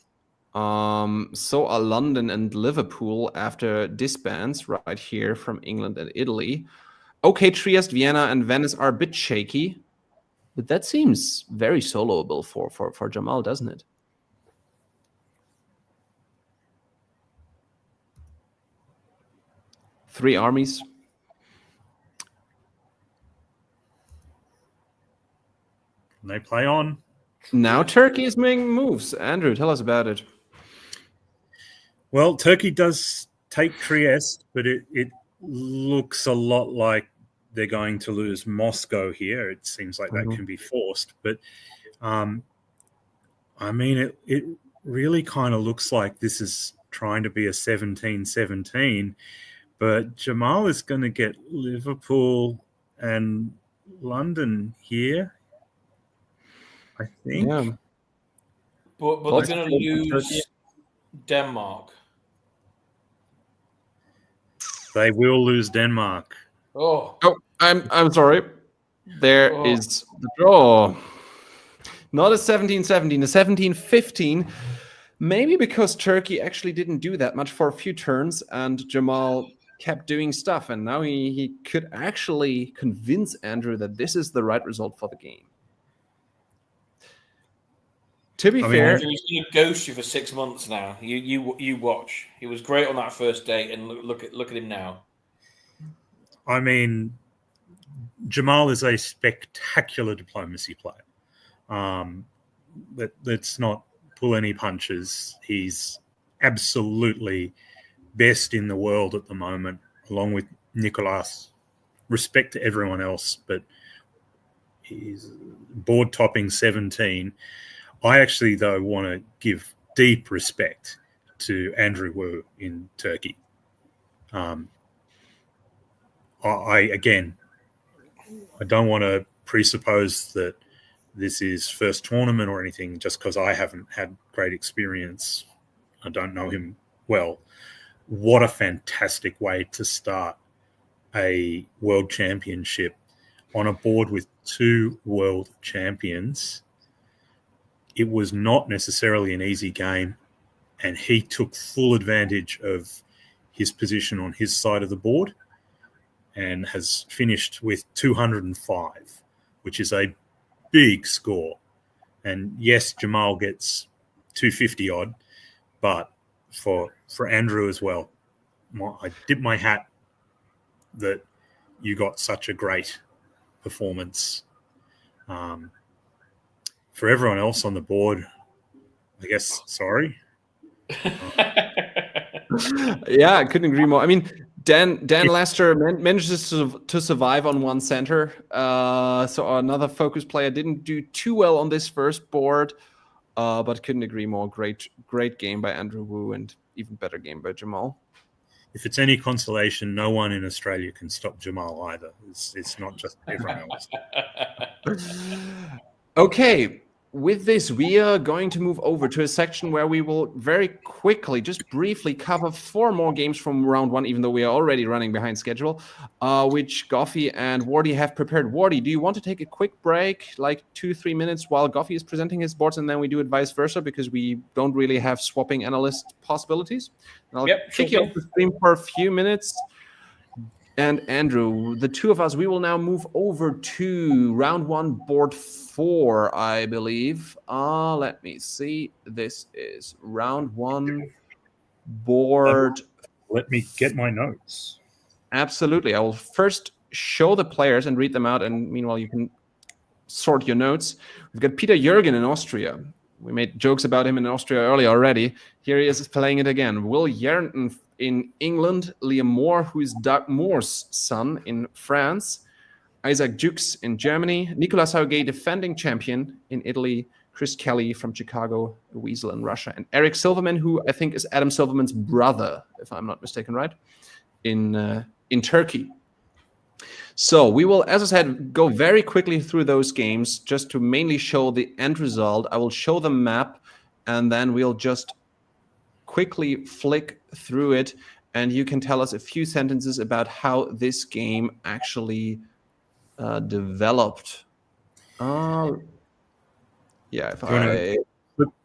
So are London and Liverpool after disbands right here from England and Italy. Okay, Trieste, Vienna, and Venice are a bit shaky, but that seems very soloable for Jamal, doesn't it? Three armies. They play on. Now Turkey is making moves. Andrew, tell us about it. Well, Turkey does take Trieste, but it looks a lot like they're going to lose Moscow here. It seems like that can be forced. But, I mean, it really kind of looks like this is trying to be a 17-17. But Jamal is going to get Liverpool and London here, I think. Yeah. But they're going to lose Denmark. They will lose Denmark. Oh, I'm sorry. There is the draw. Not a 17-17, a 17-15. Maybe because Turkey actually didn't do that much for a few turns, and Jamal kept doing stuff, and now he could actually convince Andrew that this is the right result for the game. To be fair, he's going to ghost you for 6 months now. You watch. He was great on that first date, and look at him now. I mean, Jamal is a spectacular diplomacy player. Let's not pull any punches. He's absolutely best in the world at the moment, along with Nicolas. Respect to everyone else, but he's board topping 17. I actually, though, want to give deep respect to Andrew Wu in Turkey. I don't want to presuppose that this is first tournament or anything just because I haven't had great experience. I don't know him well. What a fantastic way to start a world championship on a board with 2 world champions. It was not necessarily an easy game, and he took full advantage of his position on his side of the board and has finished with 205, which is a big score. And yes, Jamal gets 250 odd, but for Andrew as well, I dip my hat that you got such a great performance. For everyone else on the board, I guess, sorry. Yeah, I couldn't agree more. I mean, Dan Lester manages to survive on one center. So another focus player didn't do too well on this first board, but couldn't agree more. Great game by Andrew Wu, and even better game by Jamal. If it's any consolation, no one in Australia can stop Jamal either. It's not just everyone else. Okay. With this, we are going to move over to a section where we will very quickly, just briefly cover 4 more games from round 1, even though we are already running behind schedule, which Goffy and Wardy have prepared. Wardy, do you want to take a quick break, like 2-3 minutes, while Goffy is presenting his boards, and then we do it vice versa, because we don't really have swapping analyst possibilities? And I'll kick you off the stream for a few minutes. And Andrew, the two of us, we will now move over to round 1, board 4, I believe. Let me see. This is round 1, board. Let me get my notes. Absolutely. I will first show the players and read them out, and meanwhile you can sort your notes. We've got Peter Jürgen in Austria. We made jokes about him in Austria earlier already. Here he is playing it again. Will Yarrington in England, Liam Moore, who is Doug Moore's son, in France, Isaac Jukes in Germany, Nicolas Hauget, defending champion in Italy, Chris Kelly from Chicago, a weasel in Russia, and Eric Silverman, who I think is Adam Silverman's brother, if I'm not mistaken, right, in Turkey. So we will, as I said, go very quickly through those games just to mainly show the end result. I will show the map, and then we'll just quickly flick through it, and you can tell us a few sentences about how this game actually developed. If I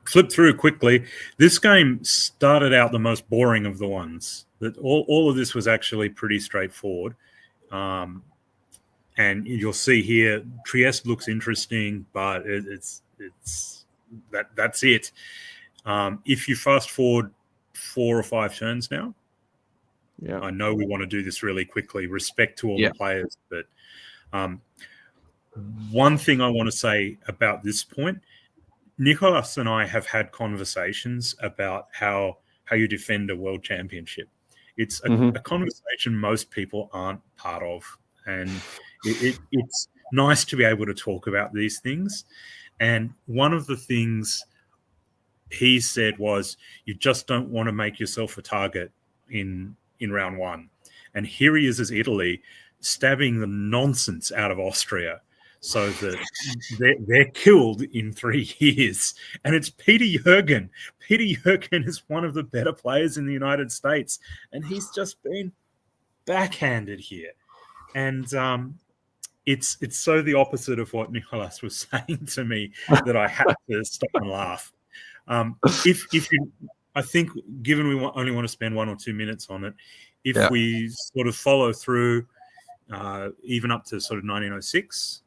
flip through quickly, this game started out the most boring of the ones. That all of this was actually pretty straightforward. And you'll see here, Trieste looks interesting, but that's it. If you fast forward 4 or 5 turns now, I know we want to do this really quickly. Respect to all the players, but one thing I want to say about this point, Nicolas and I have had conversations about how you defend a world championship. It's a conversation most people aren't part of. And it's nice to be able to talk about these things. And one of the things he said was, you just don't want to make yourself a target in round one. And here he is as Italy stabbing the nonsense out of Austria so that they're killed in 3 years. And it's Peter Jürgen. Peter Jürgen is one of the better players in the United States, and he's just been backhanded here. And it's so the opposite of what Nicholas was saying to me that I had to stop and laugh. If you, I think, given we only want to spend 1 or 2 minutes on it, if we sort of follow through even up to sort of 1906,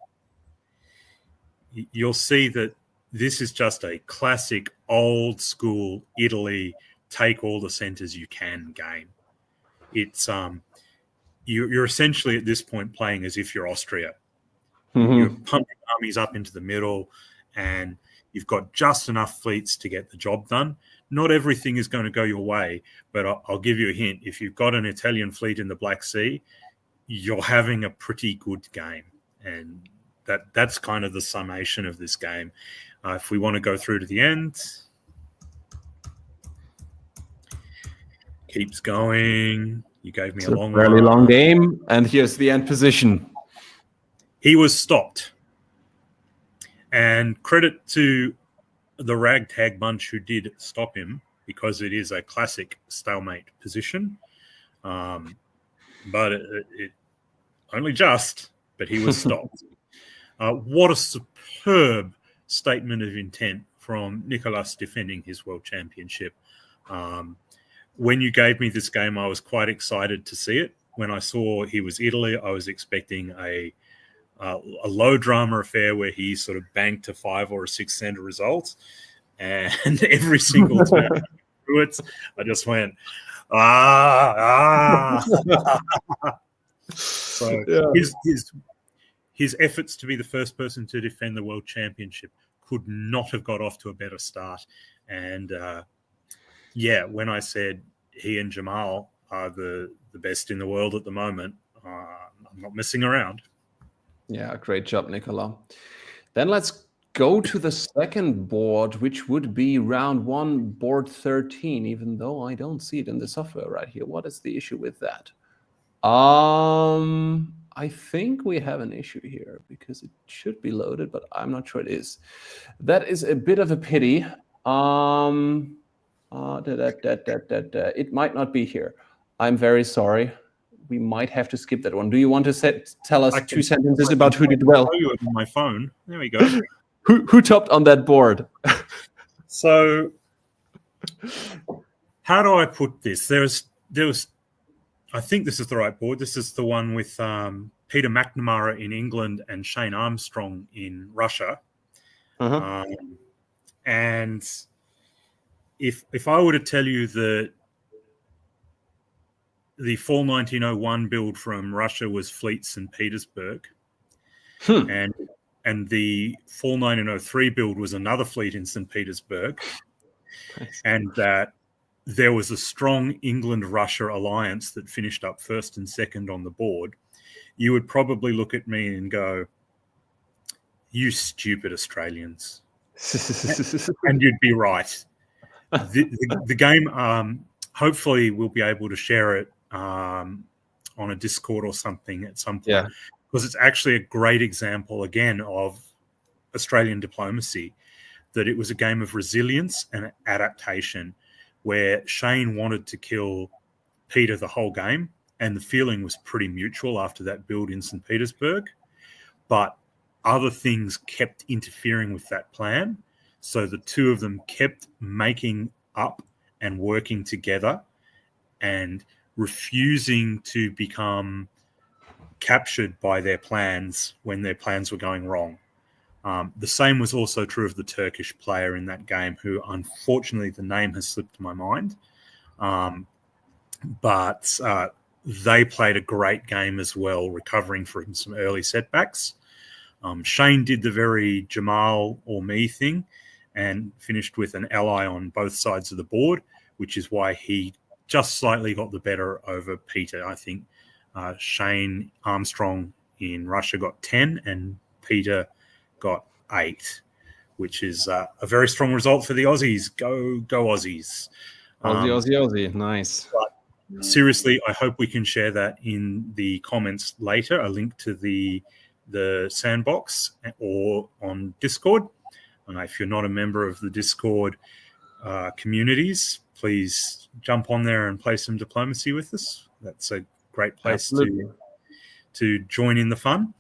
you'll see that this is just a classic old school Italy take all the centers you can game. It's you're essentially at this point playing as if you're Austria. You're pumping armies up into the middle, and you've got just enough fleets to get the job done. Not everything is going to go your way, but I'll give you a hint. If you've got an Italian fleet in the Black Sea, you're having a pretty good game. And that's kind of the summation of this game. If we want to go through to the end, keeps going. You gave me a fairly long game, and here's the end position. He was stopped. And credit to the ragtag bunch who did stop him, because it is a classic stalemate position. But it only just, but he was stopped. What a superb statement of intent from Nicholas defending his world championship. When you gave me this game, I was quite excited to see it. When I saw he was Italy, I was expecting a low drama affair where he sort of banked a 5 or a 6 center result, and every single turn through it, I just went So his efforts to be the first person to defend the world championship could not have got off to a better start. And when I said he and Jamal are the best in the world at the moment, I'm not messing around. Yeah, great job, Nicola. Then let's go to the second board, which would be round 1, board 13, even though I don't see it in the software right here. What is the issue with that? I think we have an issue here because it should be loaded, but I'm not sure it is. That is a bit of a pity. It might not be here. I'm very sorry. We might have to skip that one. Do you want to tell us 2 sentences about who did well? I'll show you it on my phone. There we go. Who topped on that board? So, how do I put this? There was. I think this is the right board. This is the one with Peter McNamara in England and Shane Armstrong in Russia. And if I were to tell you that the fall 1901 build from Russia was Fleet St. Petersburg, and the fall 1903 build was another fleet in St. Petersburg, and that there was a strong England-Russia alliance that finished up first and second on the board, you would probably look at me and go, "You stupid Australians." And you'd be right. The game, hopefully we'll be able to share it on a Discord or something at some point, because it's actually a great example, again, of Australian diplomacy, that it was a game of resilience and adaptation, where Shane wanted to kill Peter the whole game, and the feeling was pretty mutual after that build in St. Petersburg. But other things kept interfering with that plan, so the two of them kept making up and working together and refusing to become captured by their plans when their plans were going wrong. The same was also true of the Turkish player in that game, who unfortunately the name has slipped my mind. But they played a great game as well, recovering from some early setbacks. Shane did the very Jamal or me thing and finished with an ally on both sides of the board, which is why he just slightly got the better over Peter, I think. Shane Armstrong in Russia got 10, and Peter got 8, which is a very strong result for the Aussies. Go Aussies. Aussie. Nice. But seriously, I hope we can share that in the comments later, a link to the sandbox or on Discord. If you're not a member of the Discord communities, please jump on there and play some diplomacy with us. That's a great place to join in the fun,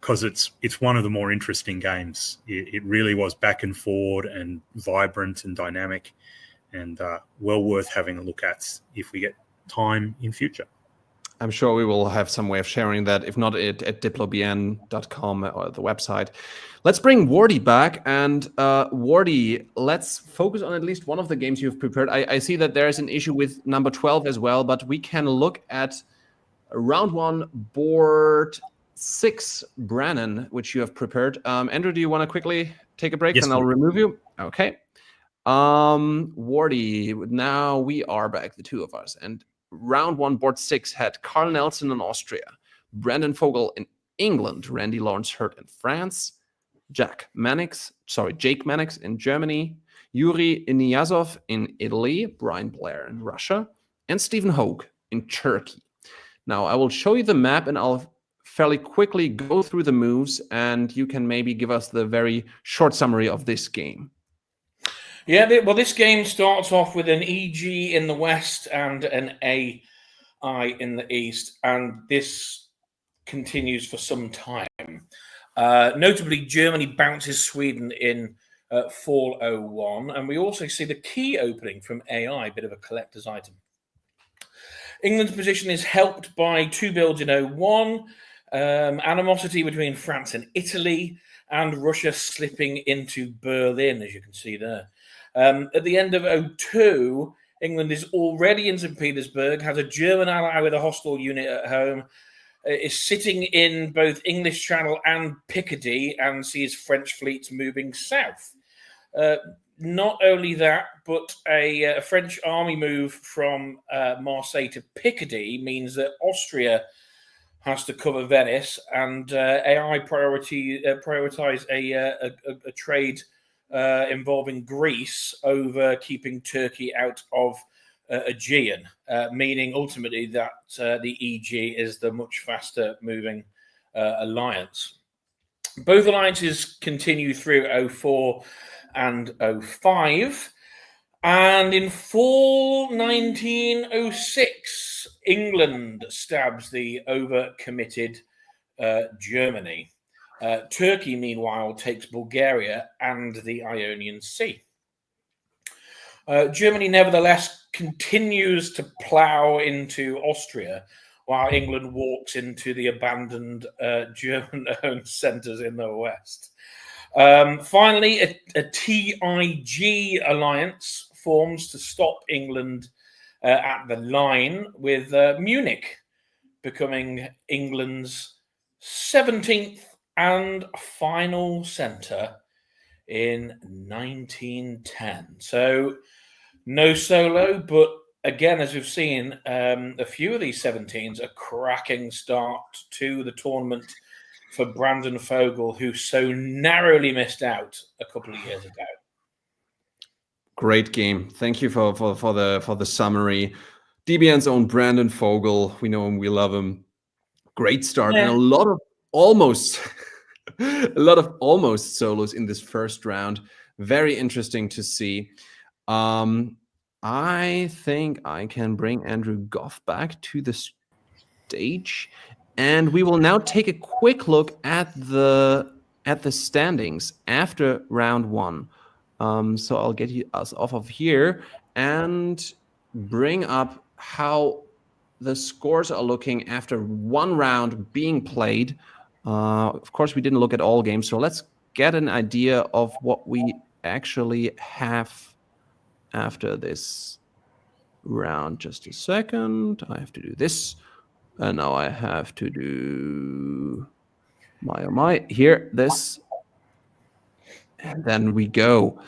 because it's one of the more interesting games. It really was back and forward and vibrant and dynamic, and well worth having a look at if we get time in future. I'm sure we will have some way of sharing that, if not at diplobn.com or the website. Let's bring Wordy back. And Wordy, let's focus on at least one of the games you've prepared. I see that there is an issue with number 12 as well, but we can look at round 1, board 6, Brannon, which you have prepared. Andrew, do you want to quickly take a break? Yes, and I'll remove you? Okay. Wordy, now we are back, the two of us. And round 1, board 6 had Carl Nelson in Austria, Brandon Fogel in England, Randy Lawrence Hurt in France, Jake Mannix in Germany, Yuri Inyazov in Italy, Brian Blair in Russia, and Stephen Hogue in Turkey. Now, I will show you the map, and I'll fairly quickly go through the moves, and you can maybe give us the very short summary of this game. Yeah, well, this game starts off with an EG in the west and an AI in the east, and this continues for some time. Notably, Germany bounces Sweden in fall 01, and we also see the key opening from AI, a bit of a collector's item. England's position is helped by 2 builds in 01, animosity between France and Italy, and Russia slipping into Berlin, as you can see there. At the end of 02, England is already in St. Petersburg, has a German ally with a hostile unit at home, is sitting in both English Channel and Picardy, and sees French fleets moving south. Not only that, but a French army move from Marseille to Picardy means that Austria has to cover Venice, and AI prioritize a trade involving Greece over keeping Turkey out of Aegean, meaning ultimately that the EG is the much faster moving alliance. Both alliances continue through 04 and 05. And in fall 1906, England stabs the overcommitted Germany. Turkey, meanwhile, takes Bulgaria and the Ionian Sea. Germany, nevertheless, continues to plough into Austria, while England walks into the abandoned German-owned centres in the west. Finally, a TIG alliance forms to stop England at the line, with Munich becoming England's 17th and final centre in 1910. So no solo, but again, as we've seen, a few of these 17s, a cracking start to the tournament for Brandon Fogel, who so narrowly missed out a couple of years ago. Great game. Thank you for the summary. DBN's own Brandon Fogel. We know him. We love him. Great start, and a lot of almost solos in this first round. Very interesting to see. I think I can bring Andrew Goff back to the stage, and we will now take a quick look at the standings after round 1. So I'll get us off of here and bring up how the scores are looking after one round being played. Of course, we didn't look at all games, so let's get an idea of what we actually have after this round. Just a second. I have to do this. And now I have to do my here, this. And then we go.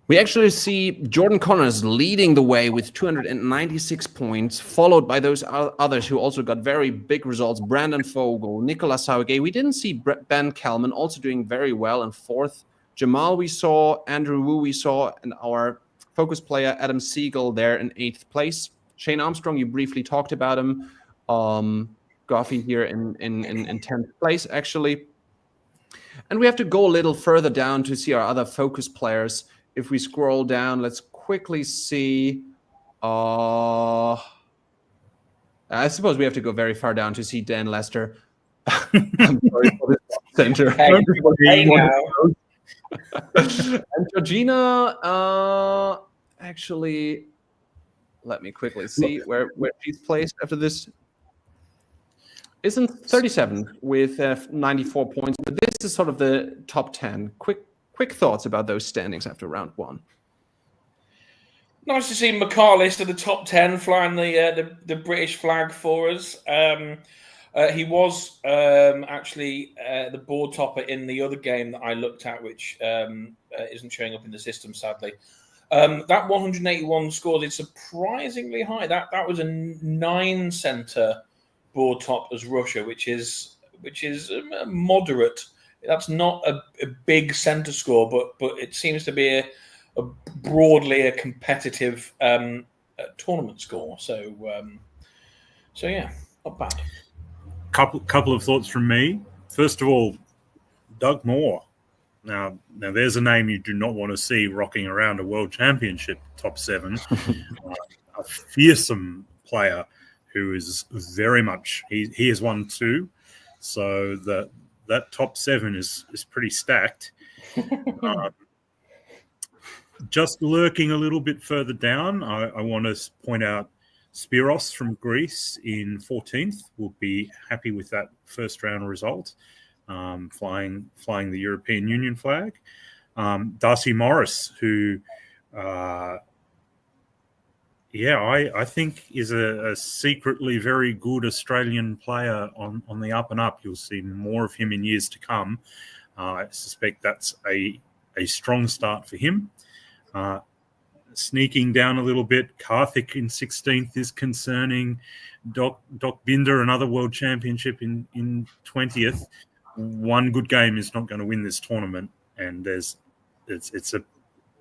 We actually see Jordan Connors leading the way with 296 points, followed by those others who also got very big results. Brandon Fogel, Nicolas Sauge. We didn't see Ben Kalman also doing very well in fourth. Jamal we saw, Andrew Wu we saw, and our focus player Adam Siegel there in 8th place. Shane Armstrong, you briefly talked about him. Goffey here in 10th place, actually. And we have to go a little further down to see our other focus players. If we scroll down, let's quickly see. I suppose we have to go very far down to see Dan Lester. I'm sorry for this center. And Georgina, actually, let me quickly see where she's placed after this. Isn't 37 with 94 points, but this is sort of the top 10. Quick thoughts about those standings after round 1. Nice to see McCarlist at the top 10 flying the British flag for us. He was actually the board topper in the other game that I looked at, which isn't showing up in the system, sadly. That 181 scored is surprisingly high. That was a 9-center board top as Russia, which is moderate. That's not a big center score, but it seems to be broadly a competitive tournament score. So yeah, not bad. Couple of thoughts from me. First of all, Doug Moore. Now there's a name you do not want to see rocking around a World Championship top 7. A fearsome player who is very much he has won 2, so that top 7 is pretty stacked. Just lurking a little bit further down, I want to point out Spiros from Greece in 14th. Will be happy with that first round result, flying the European Union flag. Darcy Morris, who, I think is a secretly very good Australian player on the up and up. You'll see more of him in years to come. I suspect that's a strong start for him. Sneaking down a little bit, Karthik in 16th is concerning. Doc Binder, another World Championship in 20th. One good game is not going to win this tournament, and it's a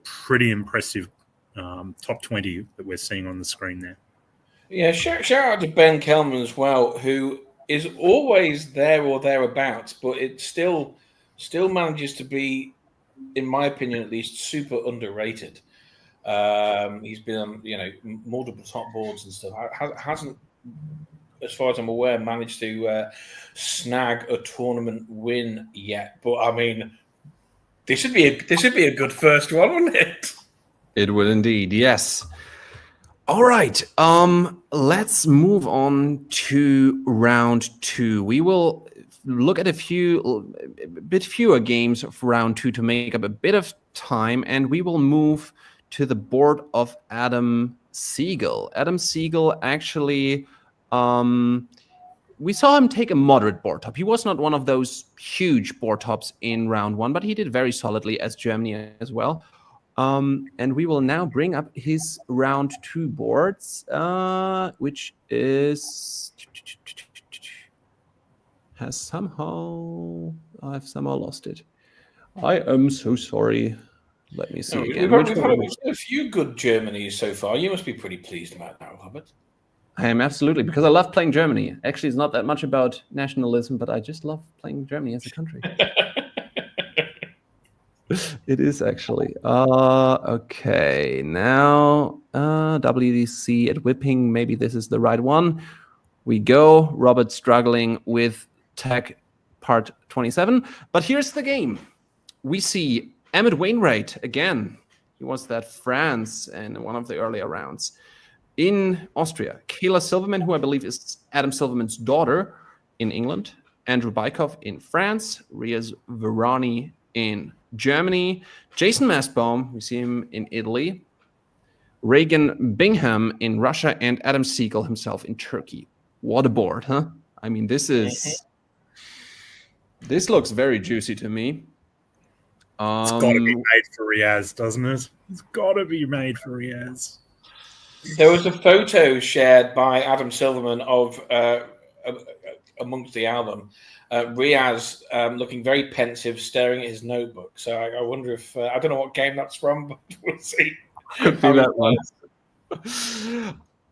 pretty impressive top 20 that we're seeing on the screen there. Yeah, shout out to Ben Kelman as well, who is always there or thereabouts, but it still manages to be, in my opinion at least, super underrated. He's been on multiple top boards and stuff. Hasn't, as far as I'm aware, managed to snag a tournament win yet. But I mean, this should be a good first one, wouldn't it? It would indeed, yes. All right, let's move on to round 2. We will look at a bit fewer games of round 2 to make up a bit of time, and we will move to the board of Adam Siegel. Adam Siegel actually, we saw him take a moderate board top. He was not one of those huge board tops in round 1, but he did very solidly as Germany as well. And we will now bring up his round 2 boards, which is I've somehow lost it. I am so sorry. Let me see again. We've had a few good Germanys so far. You must be pretty pleased about that, Robert. I am, absolutely, because I love playing Germany. Actually, it's not that much about nationalism, but I just love playing Germany as a country. It is actually. Okay, now WDC at Whipping. Maybe this is the right one. We go. Robert struggling with tech part 27. But here's the game. We see Emmett Wainwright again. He was that France in one of the earlier rounds. In Austria, Kayla Silverman, who I believe is Adam Silverman's daughter, in England. Andrew Bykov in France. Riaz Verani in Germany. Jason Mastbaum, we see him in Italy. Reagan Bingham in Russia, and Adam Siegel himself in Turkey. What a board, huh? I mean, this looks very juicy to me. It's got to be made for Riaz, doesn't it? It's got to be made for Riaz. There was a photo shared by Adam Silverman of amongst the album, Riaz looking very pensive, staring at his notebook. So I wonder if I don't know what game that's from, but we'll see. Could be that one.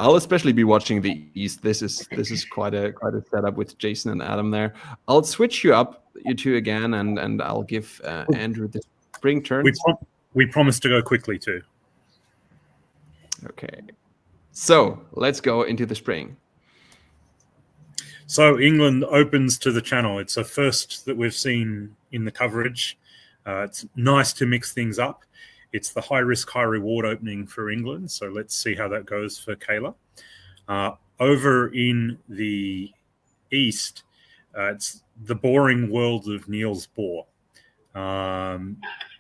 I'll especially be watching the East. This is quite a setup with Jason and Adam there. I'll switch you up, you two again, and I'll give Andrew the spring turn. We promised to go quickly too. Okay, so let's go into the spring. So England opens to the Channel. It's a first that we've seen in the coverage. It's nice to mix things up. It's the high risk, high reward opening for England. So let's see how that goes for Kayla. Over in the East, it's the boring world of Niels Bohr.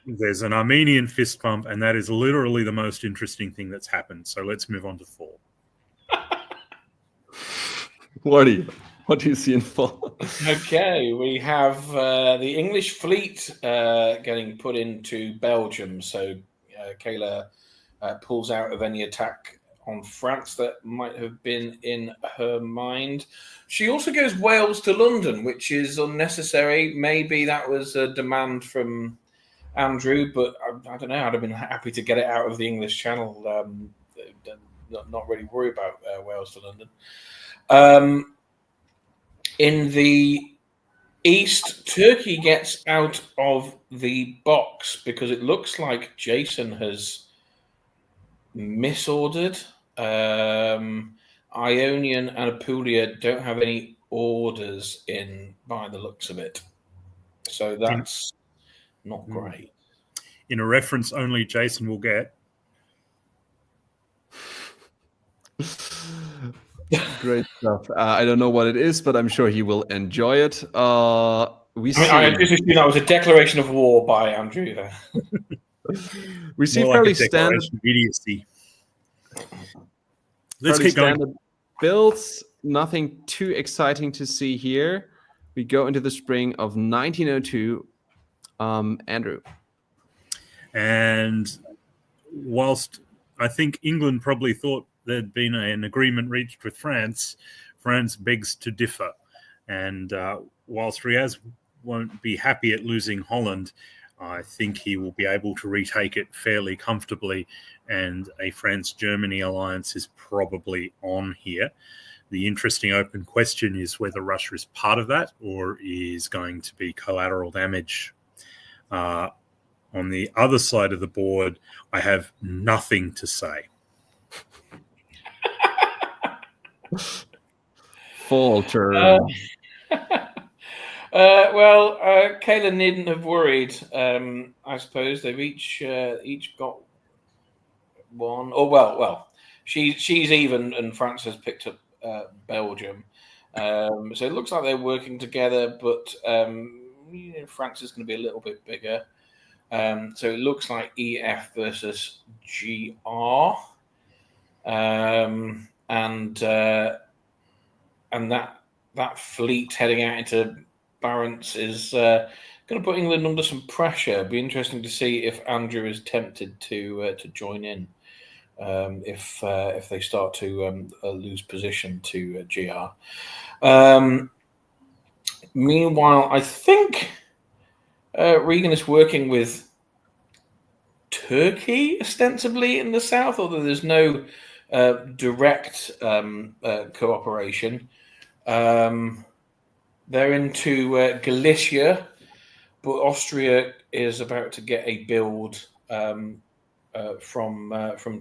There's an Armenian fist pump, and that is literally the most interesting thing that's happened. So let's move on to 4. What do you see in 4? Okay, we have the English fleet getting put into Belgium. So Kayla pulls out of any attack on France that might have been in her mind. She also goes Wales to London, which is unnecessary. Maybe that was a demand from Andrew, but I don't know. I'd have been happy to get it out of the English Channel. Not really worry about Wales to London. In the East, Turkey gets out of the box because it looks like Jason has misordered. Ionian and Apulia don't have any orders in by the looks of it. So that's not great. In a reference only Jason will get. Great stuff. I don't know what it is, but I'm sure he will enjoy it. I just assume that was a declaration of war by Andrew there. We see More fairly like a standard idiocy. Let's keep going. Builds, nothing too exciting to see here. We go into the spring of 1902. Andrew. And whilst I think England probably thought there'd been an agreement reached with France, France begs to differ. And whilst Riaz won't be happy at losing Holland, I think he will be able to retake it fairly comfortably, and a France-Germany alliance is probably on here. The interesting open question is whether Russia is part of that or is going to be collateral damage. On the other side of the board, I have nothing to say. Falter. Kayla needn't have worried. I suppose they've each got one. Oh well. She's even, and France has picked up Belgium. So it looks like they're working together, but France is going to be a little bit bigger. So it looks like EF versus GR, and that fleet heading out into Barents is going to put England under some pressure. It'd be interesting to see if Andrew is tempted to join in if they start to lose position to GR. Meanwhile, I think Regan is working with Turkey ostensibly in the south, although there's no direct cooperation. They're into Galicia, but Austria is about to get a build from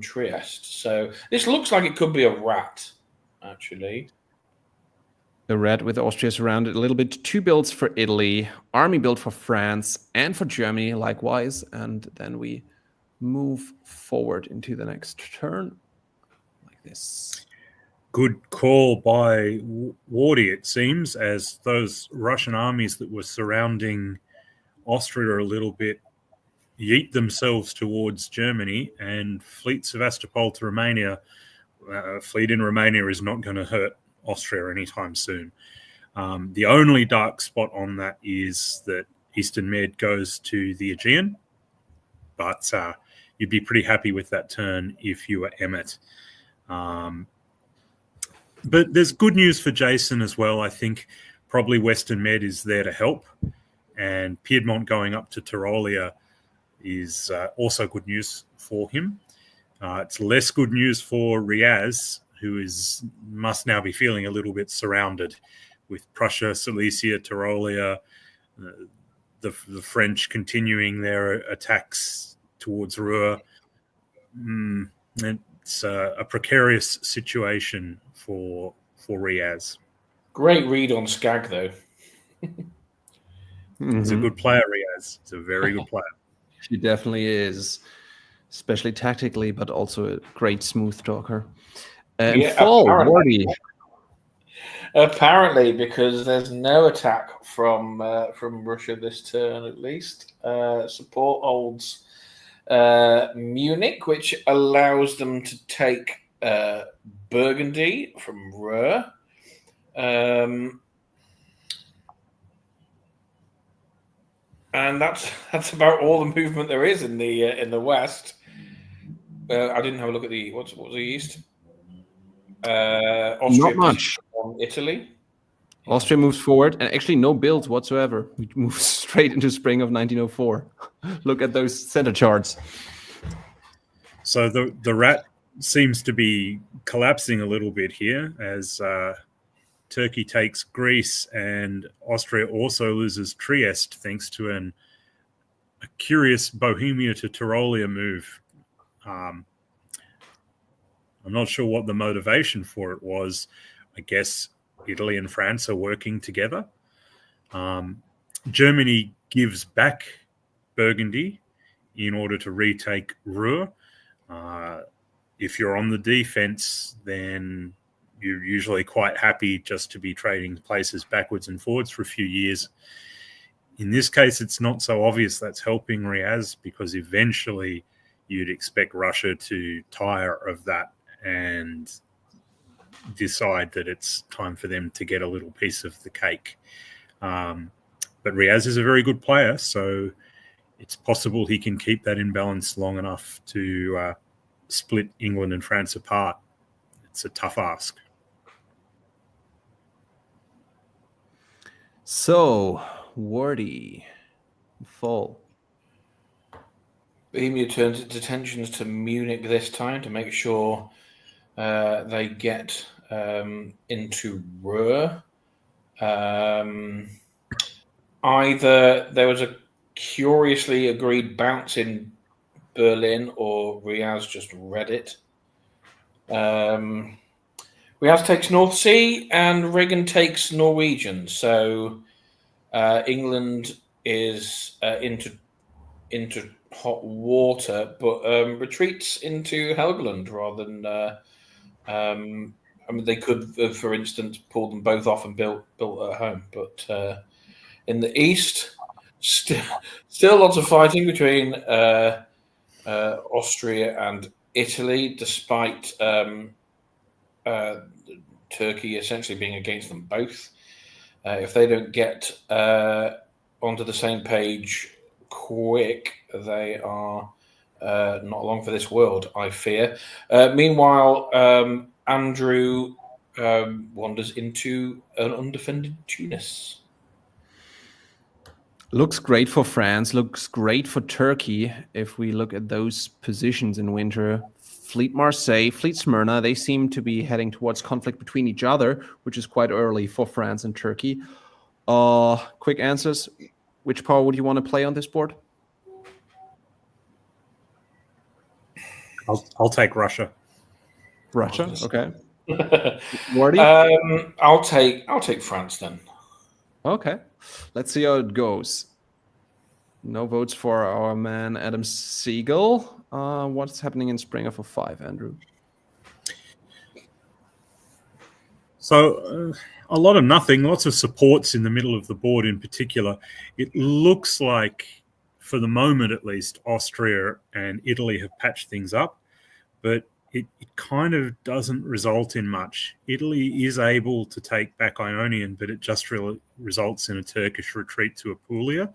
Trieste. So this looks like it could be a rat, actually. The red with Austria surrounded a little bit. 2 builds for Italy, army build for France, and for Germany likewise. And then we move forward into the next turn like this. Good call by Wardy, it seems, as those Russian armies that were surrounding Austria a little bit yeet themselves towards Germany, and fleet Sevastopol to Romania. Fleet in Romania is not going to hurt Austria anytime soon. The only dark spot on that is that Eastern Med goes to the Aegean, but you'd be pretty happy with that turn if you were Emmett. But there's good news for Jason as well. I think probably Western Med is there to help, and Piedmont going up to Tyrolia is also good news for him. It's less good news for Riaz, who must now be feeling a little bit surrounded with Prussia, Silesia, Tyrolia, the French continuing their attacks towards Ruhr. It's a precarious situation for Riaz. Great read on Skag, though. He's a good player, Riaz. He's a very good player. She definitely is, especially tactically, but also a great smooth talker. And apparently, because there's no attack from Russia this turn, at least. Support holds Munich, which allows them to take Burgundy from Ruhr. And that's about all the movement there is in the west. I didn't have a look at the what was the east. Austria, not much. On Italy. Austria moves forward, and actually no builds whatsoever. We move straight into spring of 1904. Look at those center charts. So the rat seems to be collapsing a little bit here as Turkey takes Greece, and Austria also loses Trieste thanks to a curious Bohemia to Tyrolia move. I'm not sure what the motivation for it was. I guess Italy and France are working together. Germany gives back Burgundy in order to retake Ruhr. If you're on the defense, then you're usually quite happy just to be trading places backwards and forwards for a few years. In this case, it's not so obvious that's helping Riaz, because eventually you'd expect Russia to tire of that and decide that it's time for them to get a little piece of the cake. But Riaz is a very good player, so it's possible he can keep that imbalance long enough to split England and France apart. It's a tough ask. So, Wardy, fall. Bohemia turns its attentions to Munich this time to make sure they get into Ruhr. Either there was a curiously agreed bounce in Berlin, or Riaz just read it. Riaz takes North Sea, and Reagan takes Norwegian. So England is into hot water, but retreats into Helgoland rather than. I mean, they could, for instance, pull them both off and built at home. But in the east, still lots of fighting between Austria and Italy, despite Turkey essentially being against them both. If they don't get onto the same page quick, they are not long for this world, I fear. Meanwhile, Andrew wanders into an undefended Tunis. Looks great for France, looks great for Turkey. If we look at those positions in winter, Fleet Marseille, Fleet Smyrna, they seem to be heading towards conflict between each other, which is quite early for France and Turkey. Quick answers. Which power would you want to play on this board? I'll take Russia. Russia, okay. Wardy? I'll take France then. Okay, let's see how it goes. No votes for our man Adam Siegel. What's happening in spring of 05, Andrew? So a lot of nothing, lots of supports in the middle of the board in particular. It looks like, for the moment at least, Austria and Italy have patched things up, but it kind of doesn't result in much. Italy is able to take back Ionian, but it just results in a Turkish retreat to Apulia,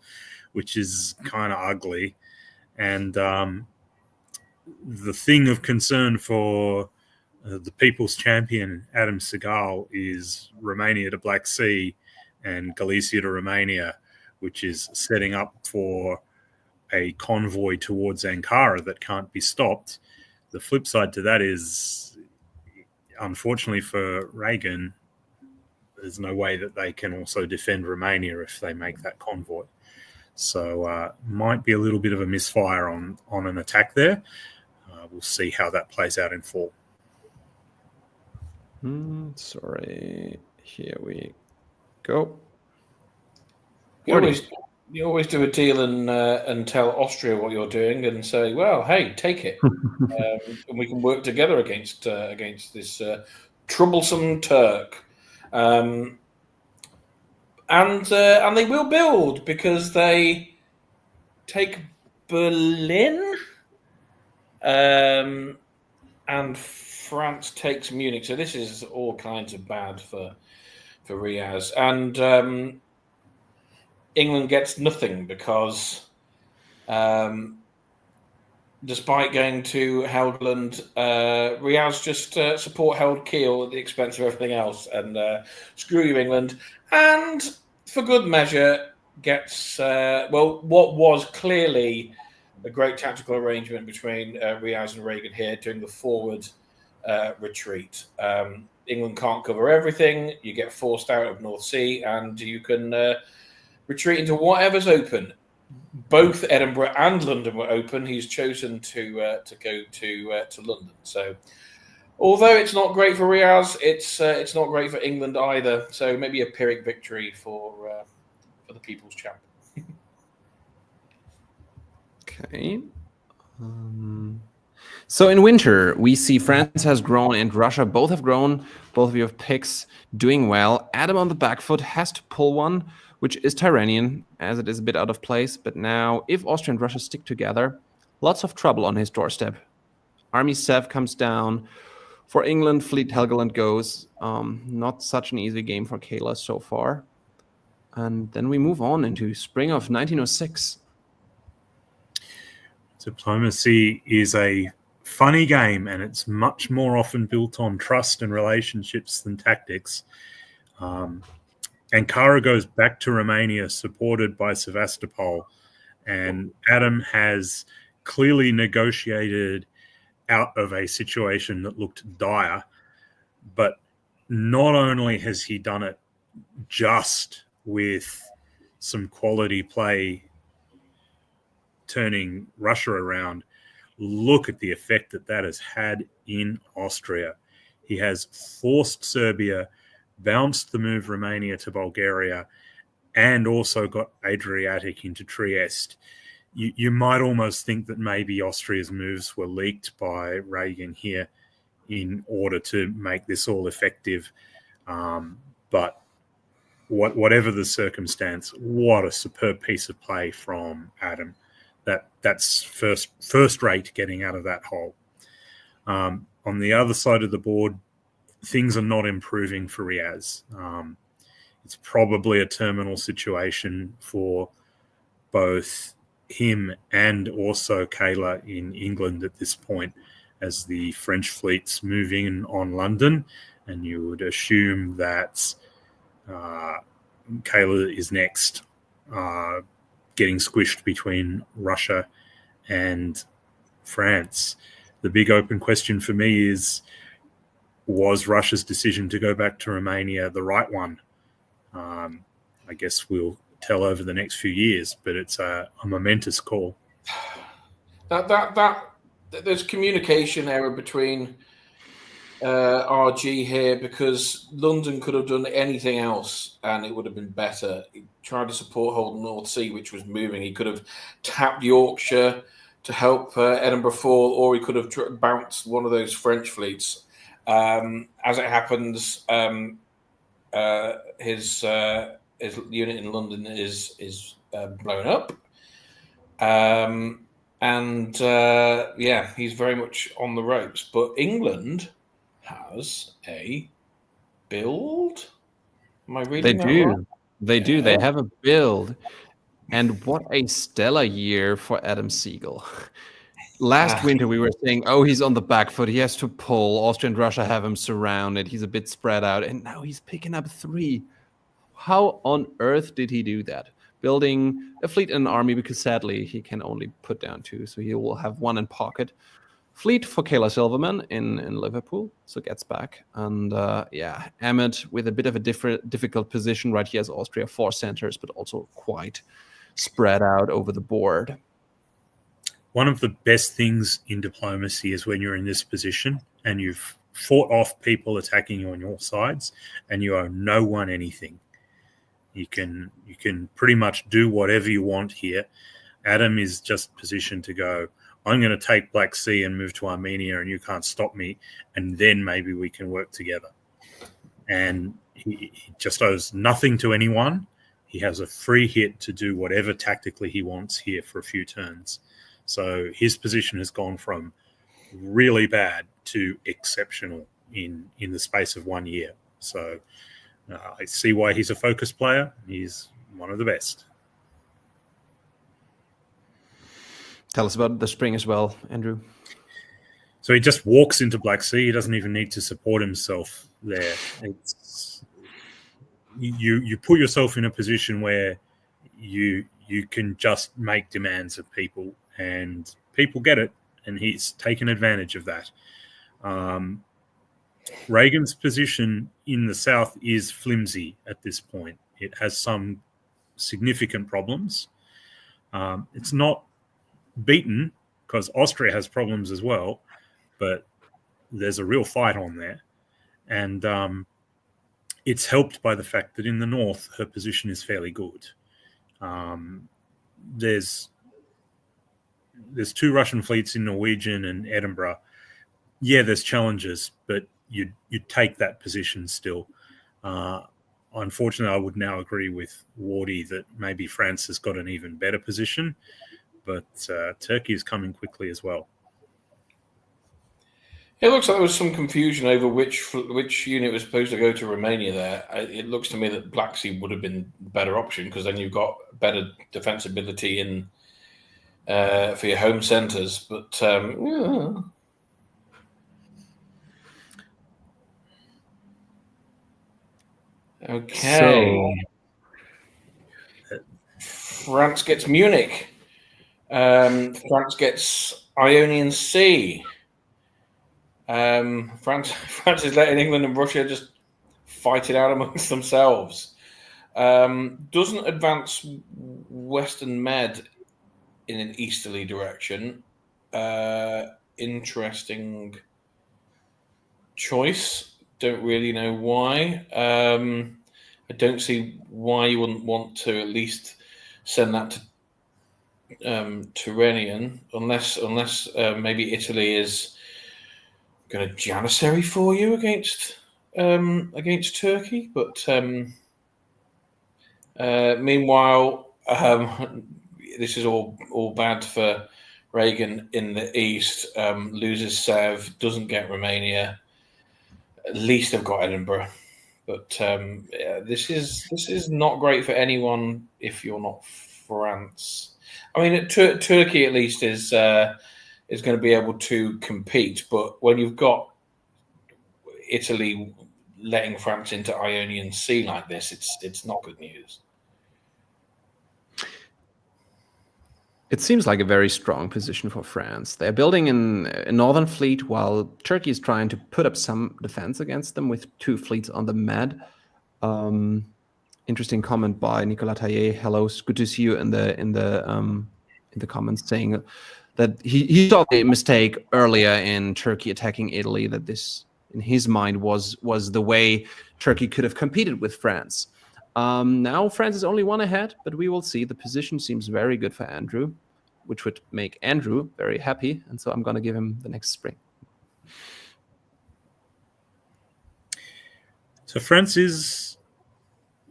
which is kind of ugly. And the thing of concern for the people's champion, Adam Segal, is Romania to Black Sea and Galicia to Romania, which is setting up for a convoy towards Ankara that can't be stopped. The flip side to that is, unfortunately for Reagan, there's no way that they can also defend Romania if they make that convoy. So might be a little bit of a misfire on an attack there. We'll see how that plays out in fall. Sorry. Here we go. You always do a deal and tell Austria what you're doing and say, well, hey, take it. And we can work together against this troublesome Turk. And they will build because they take Berlin and France takes Munich. So this is all kinds of bad for Riaz. And England gets nothing because despite going to Helgoland, Riaz just support held Kiel at the expense of everything else. And screw you, England. And for good measure, gets, what was clearly a great tactical arrangement between Riaz and Reagan here during the forward retreat. England can't cover everything. You get forced out of North Sea and you can retreat into whatever's open. Both Edinburgh and London were open. He's chosen to go to London. So, although it's not great for Riaz, it's not great for England either. So maybe a Pyrrhic victory for the People's Champ. Okay. So in winter, we see France has grown and Russia both have grown. Both of you have picks doing well. Adam on the back foot has to pull one, which is Tyrrhenian, as it is a bit out of place. But now, if Austria and Russia stick together, lots of trouble on his doorstep. Army Sev comes down. For England, Fleet Helgoland goes. Not such an easy game for Kayla so far. And then we move on into spring of 1906. Diplomacy is a funny game, and it's much more often built on trust and relationships than tactics. Ankara goes back to Romania, supported by Sevastopol, and Adam has clearly negotiated out of a situation that looked dire. But not only has he done it just with some quality play turning Russia around, look at the effect that has had in Austria. He has forced Serbia, bounced the move Romania to Bulgaria, and also got Adriatic into Trieste. You might almost think that maybe Austria's moves were leaked by Reagan here in order to make this all effective. But whatever the circumstance, what a superb piece of play from Adam. That's first rate getting out of that hole. On the other side of the board, things are not improving for Riaz. It's probably a terminal situation for both him and also Kayla in England at this point, as the French fleet's moving on London, and you would assume that Kayla is next, getting squished between Russia and France. The big open question for me is, was Russia's decision to go back to Romania the right one? I guess we'll tell over the next few years, but it's a momentous call. There's communication error between RG here, because London could have done anything else and it would have been better. He tried to support hold North Sea, which was moving. He could have tapped Yorkshire to help Edinburgh fall, or he could have bounced one of those French fleets. As it happens, his unit in London is blown up. He's very much on the ropes. But England has a build. Am I reading that right? They do. They have a build. And what a stellar year for Adam Segal. Last winter, we were saying, oh, he's on the back foot. He has to pull. Austria and Russia have him surrounded. He's a bit spread out. And now he's picking up 3. How on earth did he do that? Building a fleet and an army, because sadly, he can only put down 2. So he will have 1 in pocket. Fleet for Kayla Silverman in Liverpool. So gets back. And Ahmed with a bit of a difficult position. Right, he has Austria 4 centers, but also quite spread out over the board. One of the best things in diplomacy is when you're in this position and you've fought off people attacking you on your sides and you owe no one anything. You can pretty much do whatever you want here. Adam is just positioned to go, I'm going to take Black Sea and move to Armenia and you can't stop me, and then maybe we can work together. And he just owes nothing to anyone. He has a free hit to do whatever tactically he wants here for a few turns. So his position has gone from really bad to exceptional in the space of 1 year. So I see why he's a focus player. He's one of the best. Tell us about the spring as well, Andrew. So he just walks into Black Sea. He doesn't even need to support himself there. You put yourself in a position where you can just make demands of people, and people get it, and he's taken advantage of that. Reagan's position in the south is flimsy at this point. It has some significant problems. It's not beaten because Austria has problems as well, but there's a real fight on there. And it's helped by the fact that in the north, her position is fairly good. There's 2 Russian fleets in Norwegian and Edinburgh. Yeah, there's challenges, but you'd take that position still. Unfortunately, I would now agree with Wardy that maybe France has got an even better position, but Turkey is coming quickly as well. It looks like there was some confusion over which unit was supposed to go to Romania there. It looks to me that Black Sea would have been the better option, because then you've got better defensibility in for your home centres. But okay. So France gets Munich. France gets Ionian Sea. France is letting England and Russia just fight it out amongst themselves. Doesn't advance Western Med in an easterly direction. Interesting choice. Don't really know why. I don't see why you wouldn't want to at least send that to Tyrrhenian, unless maybe Italy is going to Janissary for you against Turkey. But meanwhile, this is all bad for Reagan in the east. Loses Sev, doesn't get Romania. At least they've got Edinburgh. But this is not great for anyone if you're not France. I mean, Turkey at least is going to be able to compete, but when you've got Italy letting France into Ionian Sea like this, it's not good news. It seems like a very strong position for France. They're building a northern fleet while Turkey is trying to put up some defense against them with 2 fleets on the Med. Interesting comment by Nicolas Taillet. Hello, it's good to see you in the comments, saying that he thought the mistake earlier in Turkey attacking Italy, that this in his mind was the way Turkey could have competed with France. Now France is only 1 ahead, but we will see. The position seems very good for Andrew, which would make Andrew very happy, and so I'm going to give him the next spring. So France is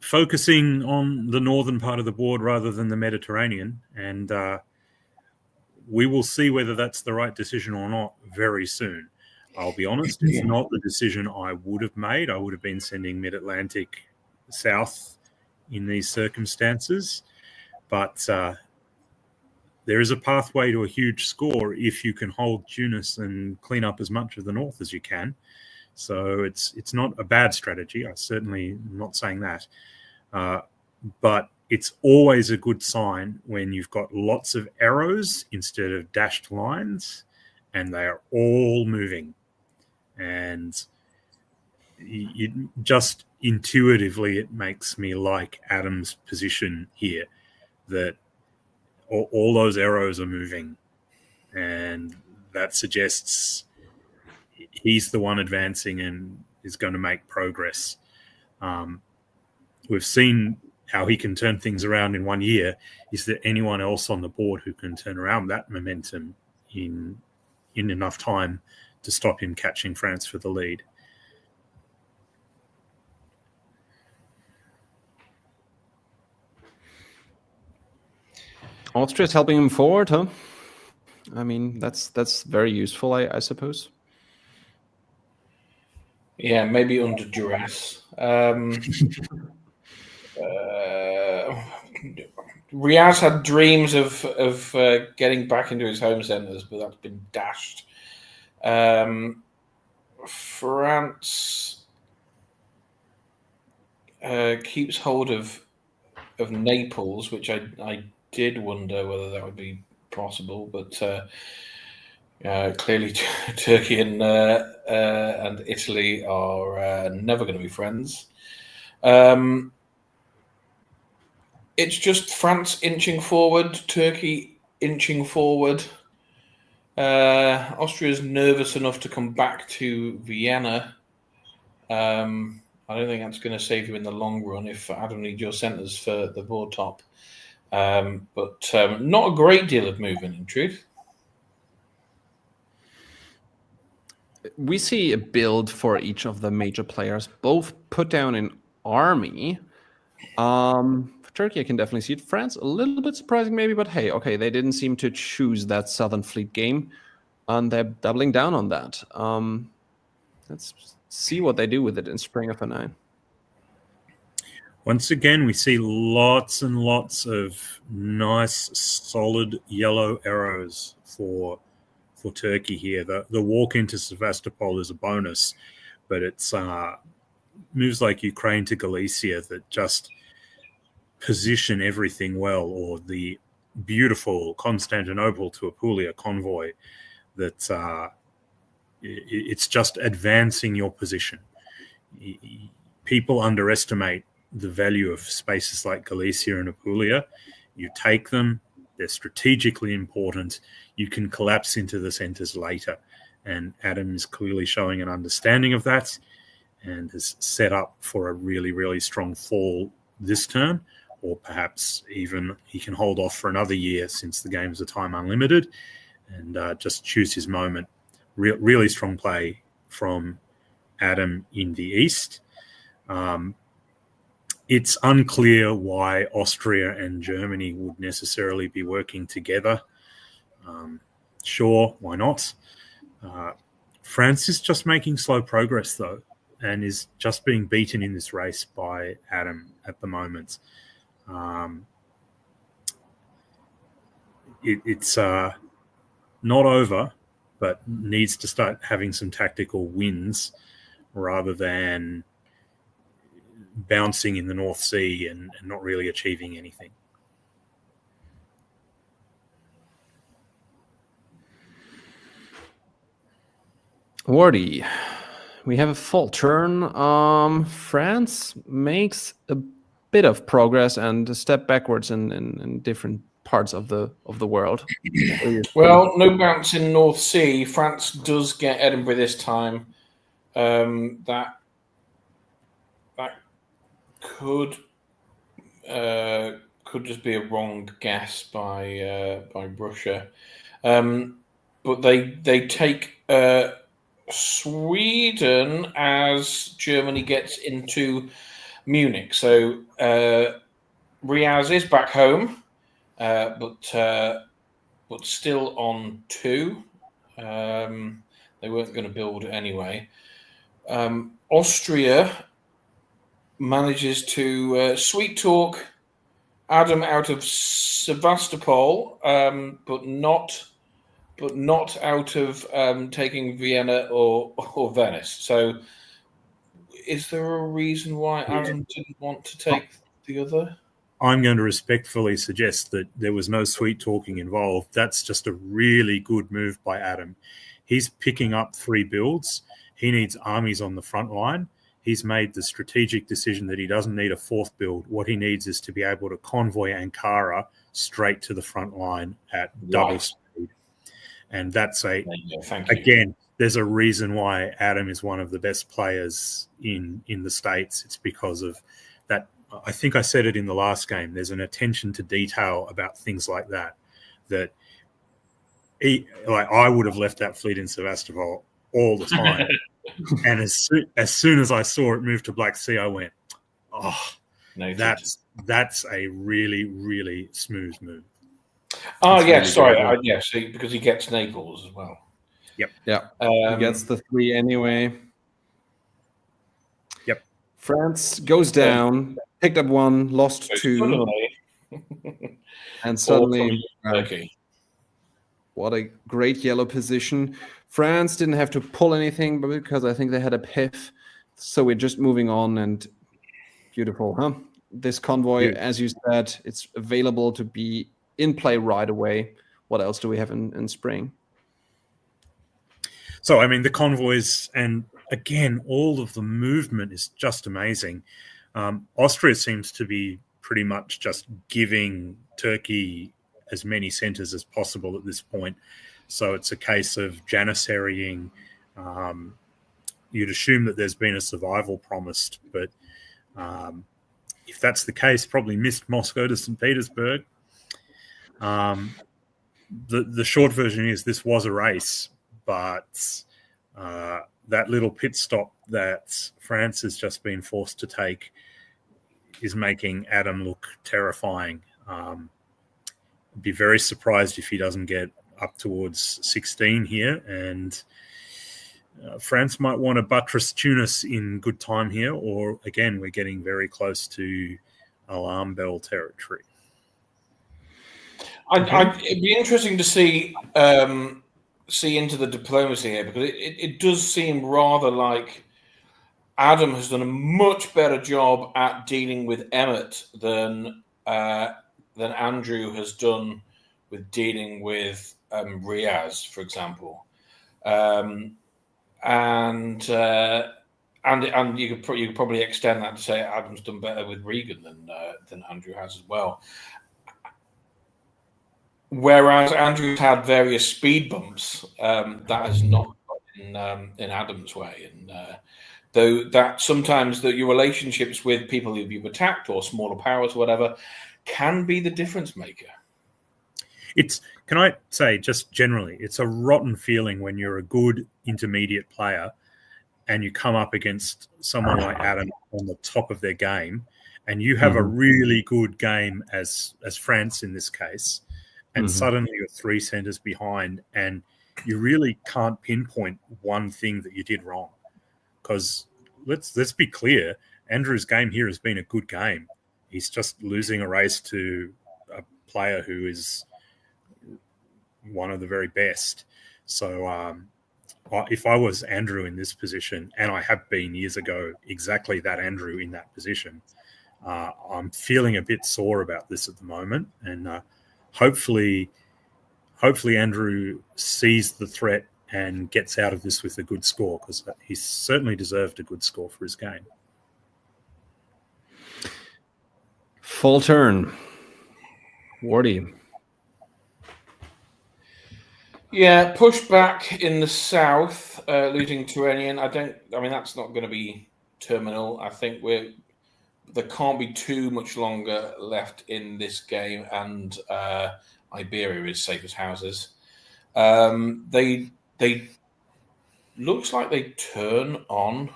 focusing on the northern part of the board rather than the Mediterranean, and we will see whether that's the right decision or not very soon. I'll be honest, it's not the decision I would have made. I would have been sending Mid-Atlantic south in these circumstances, but there is a pathway to a huge score if you can hold Tunis and clean up as much of the north as you can. So it's not a bad strategy. I certainly am not saying that. But it's always a good sign when you've got lots of arrows instead of dashed lines, and they are all moving. And just intuitively, it makes me like Adam's position here, that all those arrows are moving, and that suggests he's the one advancing and is going to make progress. We've seen how he can turn things around in 1 year. Is there anyone else on the board who can turn around that momentum in enough time to stop him catching France for the lead? Austria's helping him forward, huh? I mean, that's very useful, I suppose. Yeah, maybe under duress. Riaz had dreams of getting back into his home centres, but that's been dashed. France keeps hold of Naples, which I did wonder whether that would be possible, but clearly Turkey and Italy are never going to be friends. It's just France inching forward, Turkey inching forward. Austria's nervous enough to come back to Vienna. I don't think that's going to save you in the long run if Adam needs your centres for the board top. But not a great deal of movement, in truth. We see a build for each of the major players, both put down in army. For Turkey, I can definitely see it. France, a little bit surprising maybe, but hey, okay, they didn't seem to choose that Southern Fleet game, and they're doubling down on that. Let's see what they do with it in spring of '09. Once again, we see lots and lots of nice, solid yellow arrows for Turkey here. The walk into Sevastopol is a bonus, but it's moves like Ukraine to Galicia that just position everything well, or the beautiful Constantinople to Apulia convoy that it's just advancing your position. People underestimate the value of spaces like Galicia and Apulia. You take them, they're strategically important. You can collapse into the centres later. And Adam is clearly showing an understanding of that and has set up for a really, really strong fall this turn, or perhaps even he can hold off for another year since the games are time unlimited and just choose his moment. Really strong play from Adam in the East. It's unclear why Austria and Germany would necessarily be working together. Sure, why not? France is just making slow progress, though, and is just being beaten in this race by Adam at the moment. It's not over, but needs to start having some tactical wins rather than bouncing in the North Sea and not really achieving anything. Wardy, we have a full turn. France makes a bit of progress and a step backwards in different parts of the world. Well, no bounce in North Sea. France does get Edinburgh this time. That could just be a wrong guess by Russia, but they take Sweden as Germany gets into Munich. So Riaz is back home, but still on 2. They weren't going to build anyway. Austria manages to sweet talk Adam out of Sevastopol, but not out of taking Vienna or Venice. So, is there a reason why Adam didn't want to take the other? I'm going to respectfully suggest that there was no sweet talking involved. That's just a really good move by Adam. He's picking up 3 builds. He needs armies on the front line. He's made the strategic decision that he doesn't need a 4th build. What he needs is to be able to convoy Ankara straight to the front line at double speed. And that's again, there's a reason why Adam is one of the best players in the States. It's because of that. I think I said it in the last game. There's an attention to detail about things like that. I would have left that fleet in Sevastopol all the time. And as soon as I saw it move to Black Sea, I went, that's a really, really smooth move. Oh, yeah, sorry. Because he gets Naples as well. Yep. Yeah. He gets the 3 anyway. Yep. France goes down, picked up 1, lost 2. And suddenly, what a great yellow position. France didn't have to pull anything, but because I think they had a PIF. So we're just moving on, and beautiful, huh? This convoy, as you said, it's available to be in play right away. What else do we have in spring? So, I mean, the convoys, and again, all of the movement is just amazing. Austria seems to be pretty much just giving Turkey as many centres as possible at this point. So it's a case of janissarying. You'd assume that there's been a survival promised, but if that's the case, probably missed Moscow to St. Petersburg. The short version is this was a race, but that little pit stop that France has just been forced to take is making Adam look terrifying. Be very surprised if he doesn't get up towards 16 here, and France might want to buttress Tunis in good time here, or again, we're getting very close to alarm bell territory. It'd be interesting to see into the diplomacy here, because it does seem rather like Adam has done a much better job at dealing with Emmett than Andrew has done with dealing with Riaz, for example, and you could probably extend that to say Adam's done better with Regan than Andrew has as well. Whereas Andrew's had various speed bumps, that has not been in Adam's way, and though that sometimes that your relationships with people who you've attacked or smaller powers or whatever can be the difference maker. Can I say, just generally, it's a rotten feeling when you're a good intermediate player and you come up against someone like Adam on the top of their game, and you have a really good game as France in this case, and suddenly you're 3 centres behind, and you really can't pinpoint one thing that you did wrong. Because let's be clear, Andrew's game here has been a good game. He's just losing a race to a player who is one of the very best. So if I was Andrew in this position, and I have been years ago exactly that Andrew in that position, I'm feeling a bit sore about this at the moment. And hopefully Andrew sees the threat and gets out of this with a good score, because he certainly deserved a good score for his game. Full turn. Wardy. Yeah, push back in the south, losing Turanian. I mean, that's not going to be terminal. I think there can't be too much longer left in this game, and Iberia is safe as houses. They looks like they turn on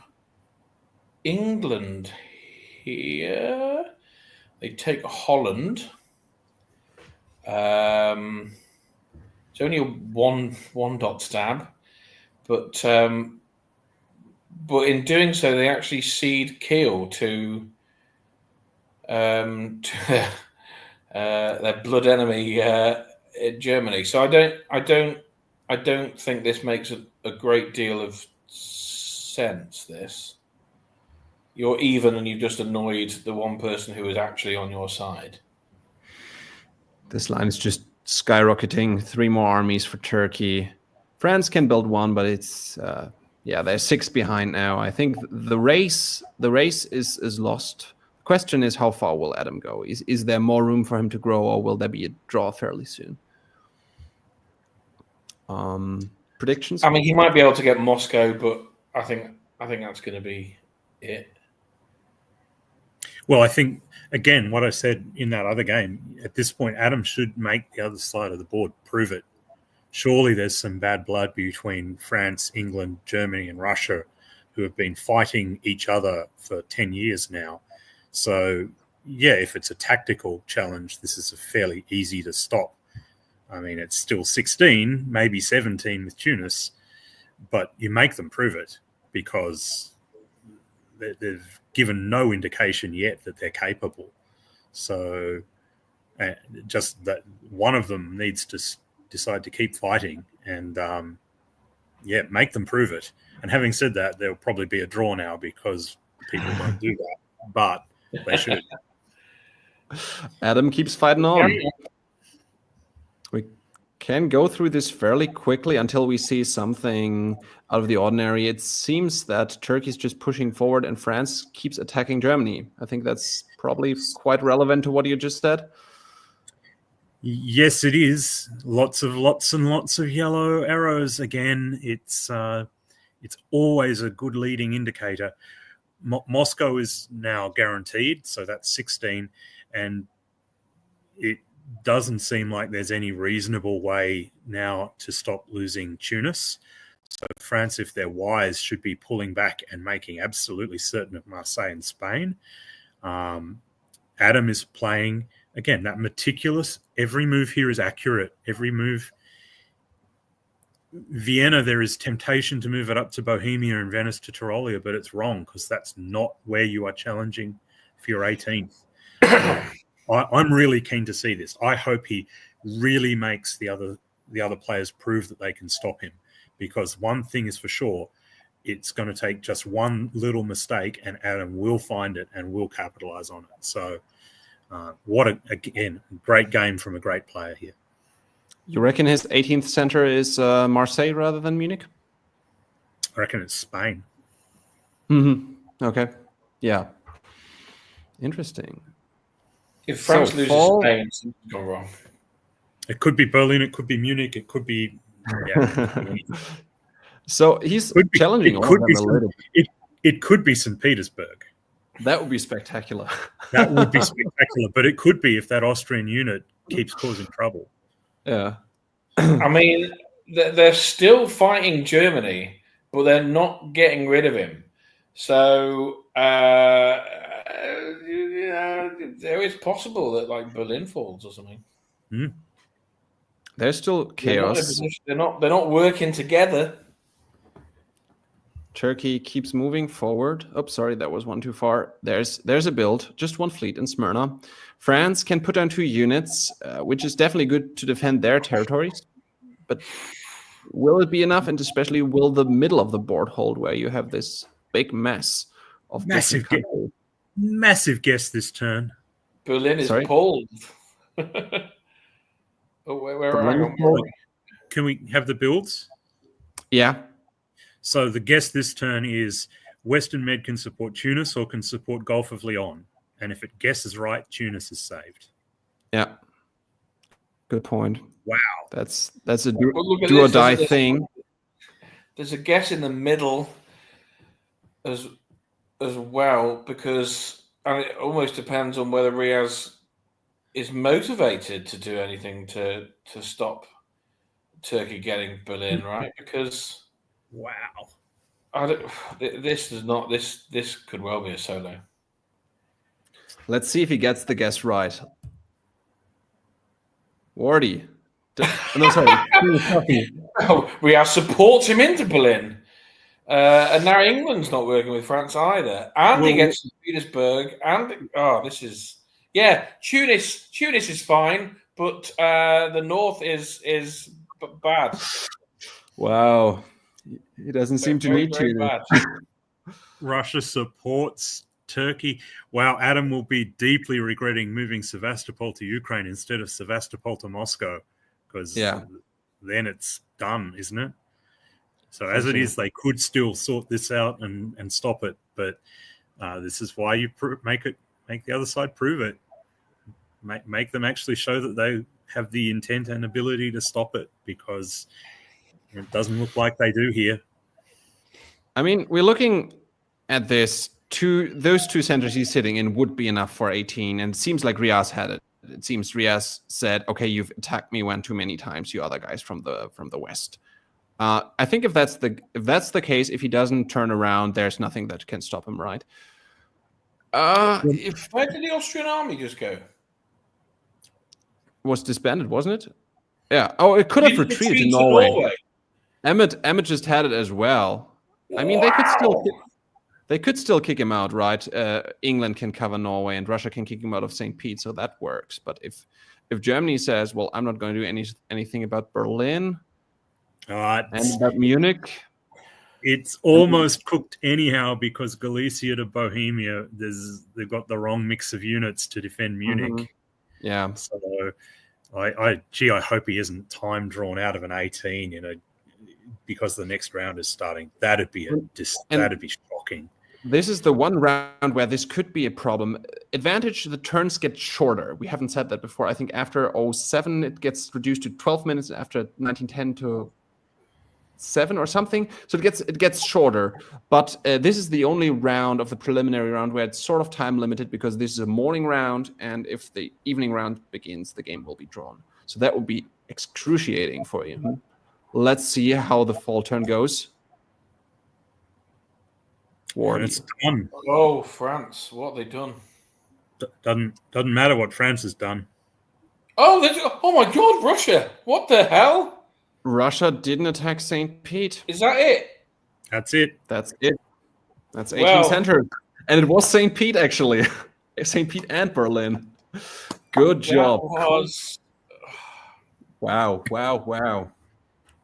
England here. They take Holland. It's only a one dot stab, but in doing so, they actually cede Kiel to their blood enemy, Germany. So I don't think this makes a great deal of sense. This, you're even, and you've just annoyed the one person who is actually on your side. This line is just skyrocketing. 3 more armies for Turkey. France can build 1, but it's they're 6 behind now. I think the race is lost. The question is, how far will Adam go? Is there more room for him to grow, or will there be a draw fairly soon? Predictions? I mean, he might be able to get Moscow, but I think that's going to be it. Well, I think, again, what I said in that other game, at this point, Adam should make the other side of the board prove it. Surely there's some bad blood between France, England, Germany, and Russia, who have been fighting each other for 10 years now. So, yeah, if it's a tactical challenge, this is fairly easy to stop. I mean, it's still 16, maybe 17 with Tunis, but you make them prove it, because they've given no indication yet that they're capable. So just that one of them needs to decide to keep fighting and, make them prove it. And having said that, there'll probably be a draw now because people won't do that, but they should. Adam keeps fighting on. We can go through this fairly quickly until we see something out of the ordinary. It seems that Turkey's just pushing forward and France keeps attacking Germany. I think that's probably quite relevant to what you just said. Yes, it is. Lots and lots of yellow arrows. Again, it's always a good leading indicator. Moscow is now guaranteed, so that's 16, and it doesn't seem like there's any reasonable way now to stop losing Tunis. So France, if they're wise, should be pulling back and making absolutely certain of Marseille and Spain. Adam is playing, again, that meticulous. Every move here is accurate. Every move. Vienna, there is temptation to move it up to Bohemia and Venice to Tyrolia, but it's wrong, because that's not where you are challenging for your 18th. I'm really keen to see this. I hope he really makes the other players prove that they can stop him, because one thing is for sure, it's going to take just one little mistake and Adam will find it and will capitalize on it. So again, great game from a great player here. You reckon his 18th center is Marseille rather than Munich? I reckon it's Spain. Mm-hmm. Okay. Yeah. Interesting. If France loses Spain, something's gone wrong. It could be Berlin, it could be Munich, it could be... Yeah. So he's challenging all of them a little bit. It could be St. Petersburg. That would be spectacular. That would be spectacular, but it could be if that Austrian unit keeps causing trouble. Yeah. I mean, they're still fighting Germany, but they're not getting rid of him. So there is possible that like Berlin falls or something. Mm. There's still chaos. They're not working together. Turkey keeps moving forward. Oh, sorry, that was one too far. There's a build, just one fleet in Smyrna. France can put down 2 units, which is definitely good to defend their territories. But will it be enough? And especially, will the middle of the board hold, where you have this big mess of massive guess this turn? Berlin is pulled. Where are we? Can we have the builds? Yeah. So the guess this turn is Western Med can support Tunis or can support Gulf of Leon. And if it guesses right, Tunis is saved. Yeah. Good point. Wow. That's a do or die thing. There's a guess in the middle as well, because it almost depends on whether Riaz is motivated to do anything to stop Turkey getting Berlin, right? Because this could well be a solo. Let's see if he gets the guess right. Wardy. No, sorry. Riaz supports him into Berlin. And now England's not working with France either. And he gets to Petersburg. And this is... Yeah, Tunis is fine, but the north is bad. Wow. He doesn't seem to Very, need very to. bad. Russia supports Turkey. Wow, Adam will be deeply regretting moving Sevastopol to Ukraine instead of Sevastopol to Moscow, because then it's done, isn't it? So as it is, they could still sort this out and stop it, but this is why you make the other side prove it. Make them actually show that they have the intent and ability to stop it, because it doesn't look like they do here. I mean, we're looking at this. Those two centers he's sitting in would be enough for 18, and it seems like Riaz had it. It seems Riaz said, "Okay, you've attacked me one too many times, you other guys from the west." I think if that's the case, if he doesn't turn around, there's nothing that can stop him, right? Where did the Austrian army just go? Was disbanded, wasn't it? Yeah. Oh, it could have retreated to Norway. Emmett just had it as well. I mean, they could still kick him out, right? England can cover Norway, and Russia can kick him out of St. Pete, so that works. But if Germany says, "Well, I'm not going to do anything about Berlin and about Munich," it's almost cooked anyhow, because Galicia to Bohemia, they've got the wrong mix of units to defend Munich. Mm-hmm. Yeah. So I hope he isn't time drawn out of an 18, because the next round is starting. That'd be shocking. This is the one round where this could be a problem. Advantage, the turns get shorter. We haven't said that before. I think after 07, it gets reduced to 12 minutes, after 1910 to 7 or something. So it gets shorter. But this is the only round of the preliminary round where it's sort of time limited, because this is a morning round, and if the evening round begins, the game will be drawn. So that would be excruciating for you. Let's see how the fall turn goes. And it's done. Oh, France! What have they done? Doesn't matter what France has done. Oh my God, Russia! What the hell? Russia didn't attack St. Pete. Is that it? That's it. That's 18 centers. And it was St. Pete, actually. St. Pete and Berlin. Good job. Wow.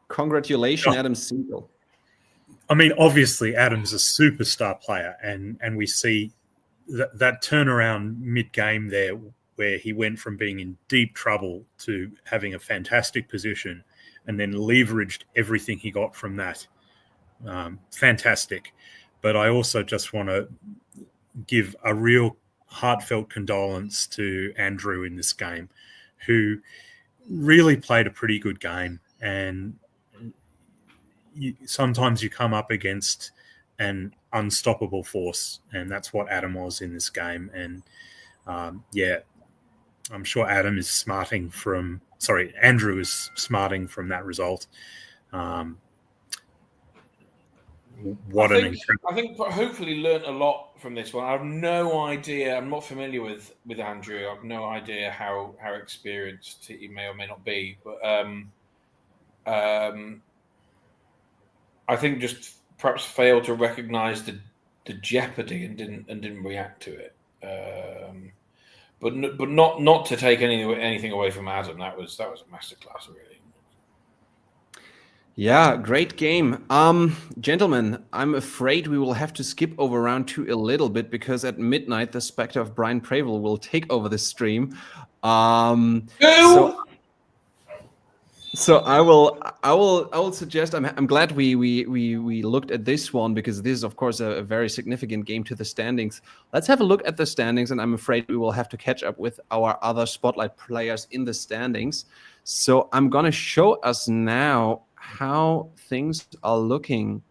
Congratulations, Adam Siegel. I mean, obviously, Adam's a superstar player, and we see that turnaround mid-game there, where he went from being in deep trouble to having a fantastic position, and then leveraged everything he got from that. Fantastic. But I also just want to give a real heartfelt condolence to Andrew in this game, who really played a pretty good game. And sometimes you come up against an unstoppable force, and that's what Adam was in this game. And I'm sure Andrew is smarting from that result. I think hopefully learned a lot from this one. I have no idea. I'm not familiar with Andrew. I have no idea how experienced he may or may not be. But I think just perhaps failed to recognise the jeopardy and didn't react to it. But not to take anything away from Adam. That was a masterclass, really. Yeah, great game. Gentlemen, I'm afraid we will have to skip over round 2 a little bit, because at midnight the specter of Brian Pravel will take over the stream. So I will suggest. I'm glad we looked at this one, because this is of course a very significant game to the standings. Let's have a look at the standings, and I'm afraid we will have to catch up with our other spotlight players in the standings. So I'm gonna show us now how things are looking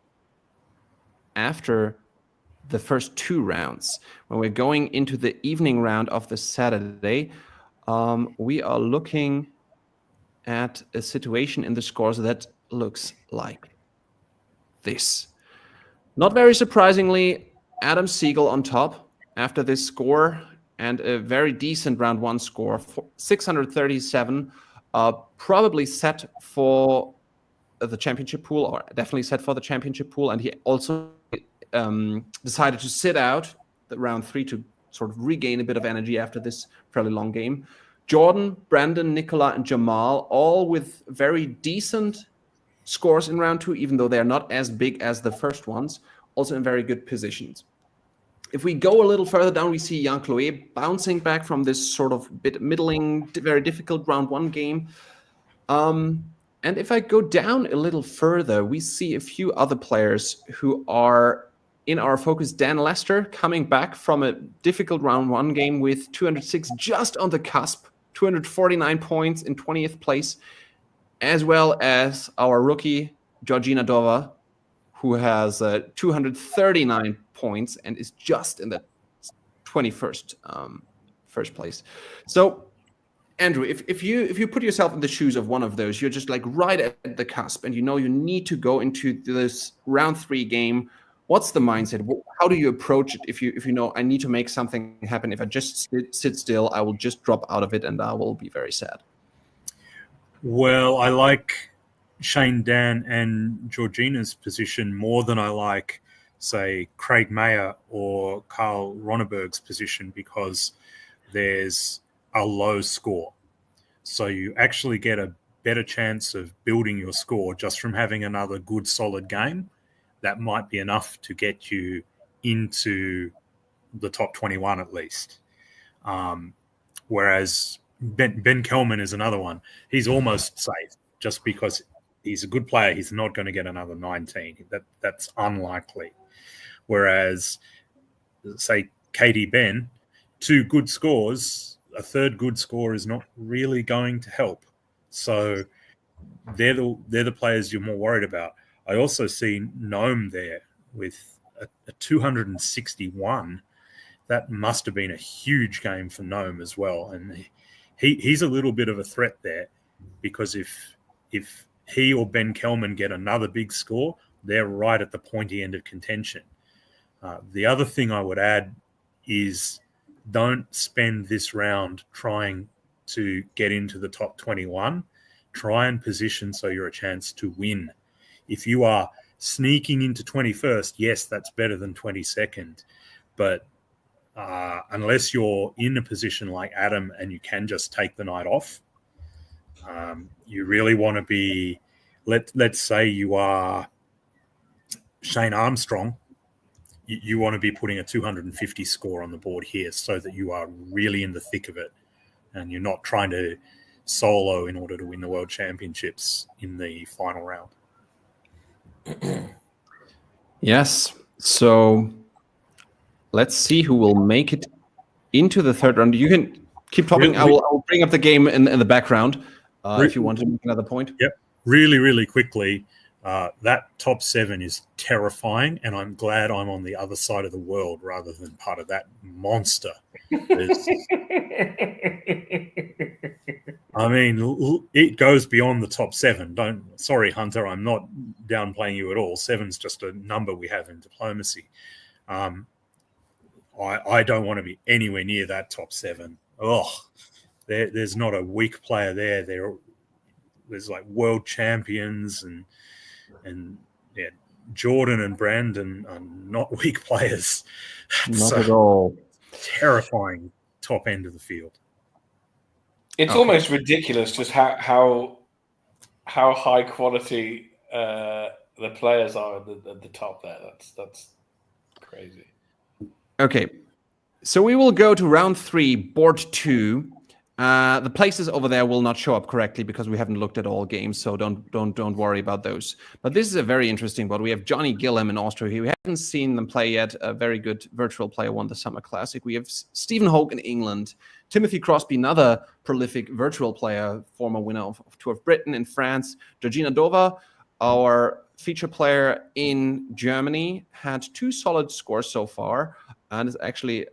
after the first 2 rounds. When we're going into the evening round of the Saturday, we are looking at a situation in the scores that looks like this. Not very surprisingly, Adam Siegel on top after this score, and a very decent round 1 score, 637, probably set for the championship pool, or definitely set for the championship pool. And he also decided to sit out the round 3 to sort of regain a bit of energy after this fairly long game. Jordan, Brandon, Nicola, and Jamal, all with very decent scores in round 2, even though they are not as big as the first ones, also in very good positions. If we go a little further down, we see Jan Chloe bouncing back from this sort of bit middling, very difficult round 1 game. And if I go down a little further, we see a few other players who are in our focus. Dan Lester coming back from a difficult round 1 game with 206, just on the cusp, 249 points in 20th place, as well as our rookie, Georgina Dova, who has 239 points and is just in the 21st first place. So, Andrew, if you put yourself in the shoes of one of those, you're just like right at the cusp, and you know you need to go into this round 3 game. What's the mindset? How do you approach it? If you know I need to make something happen, if I just sit still, I will just drop out of it, and I will be very sad. Well, I like Shane, Dan, and Georgina's position more than I like, say, Craig Mayer or Carl Ronneberg's position, because there's a low score. So you actually get a better chance of building your score just from having another good, solid game. That might be enough to get you into the top 21 at least. Whereas Ben Kelman is another one. He's almost safe just because he's a good player. He's not going to get another 19. That's unlikely. Whereas, say, Katie Ben, 2 good scores, a third good score is not really going to help. So they're the players you're more worried about. I also see Gnome there with a 261. That must have been a huge game for Gnome as well. And he's a little bit of a threat there, because if he or Ben Kelman get another big score, they're right at the pointy end of contention. The other thing I would add is don't spend this round trying to get into the top 21. Try and position so you're a chance to win. If you are sneaking into 21st, yes, that's better than 22nd. But unless you're in a position like Adam and you can just take the night off, you really want to be, let's say you are Shane Armstrong, you want to be putting a 250 score on the board here so that you are really in the thick of it and you're not trying to solo in order to win the World Championships in the final round. Yes. So let's see who will make it into the third round. You can keep talking. I will bring up the game in the background if you want to make another point. Yep. Really, really quickly. That top 7 is terrifying, and I'm glad I'm on the other side of the world rather than part of that monster. I mean, it goes beyond the top 7. Sorry, Hunter, I'm not downplaying you at all. 7's just a number we have in diplomacy. I don't want to be anywhere near that top 7. There's not a weak player there. There's like world champions and yeah, Jordan and Brandon are not weak players. Not at all. Terrifying top end of the field. It's almost ridiculous just how high quality the players are at the top there. That's crazy. Okay, so we will go to round 3, board 2. The places over there will not show up correctly because we haven't looked at all games, so don't worry about those. But this is a very interesting one. We have Johnny Gillum in Austria here. We haven't seen them play yet. A very good virtual player won the Summer Classic. We have Stephen Hogue in England. Timothy Crosby, another prolific virtual player, former winner of Tour of Britain in France. Georgina Dova, our feature player in Germany, had 2 solid scores so far and is actually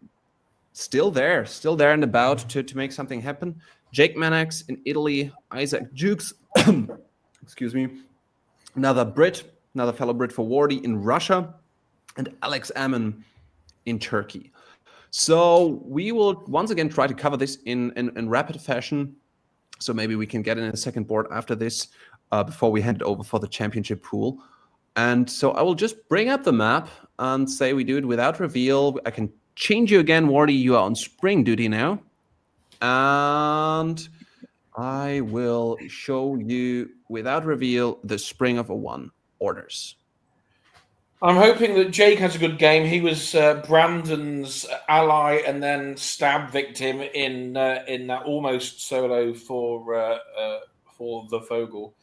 still there and about to make something happen. Jake Manax in Italy, Isaac Jukes, excuse me, another fellow Brit for Wardy in Russia, and Alex Ammon in Turkey. So we will once again try to cover this in rapid fashion. So maybe we can get in a second board after this before we hand it over for the championship pool. And so I will just bring up the map and say we do it without reveal. I can change you again, Wardy. You are on spring duty now. And I will show you, without reveal, the spring of a 1 orders. I'm hoping that Jake has a good game. He was Brandon's ally and then stab victim in that almost solo for the Fogel.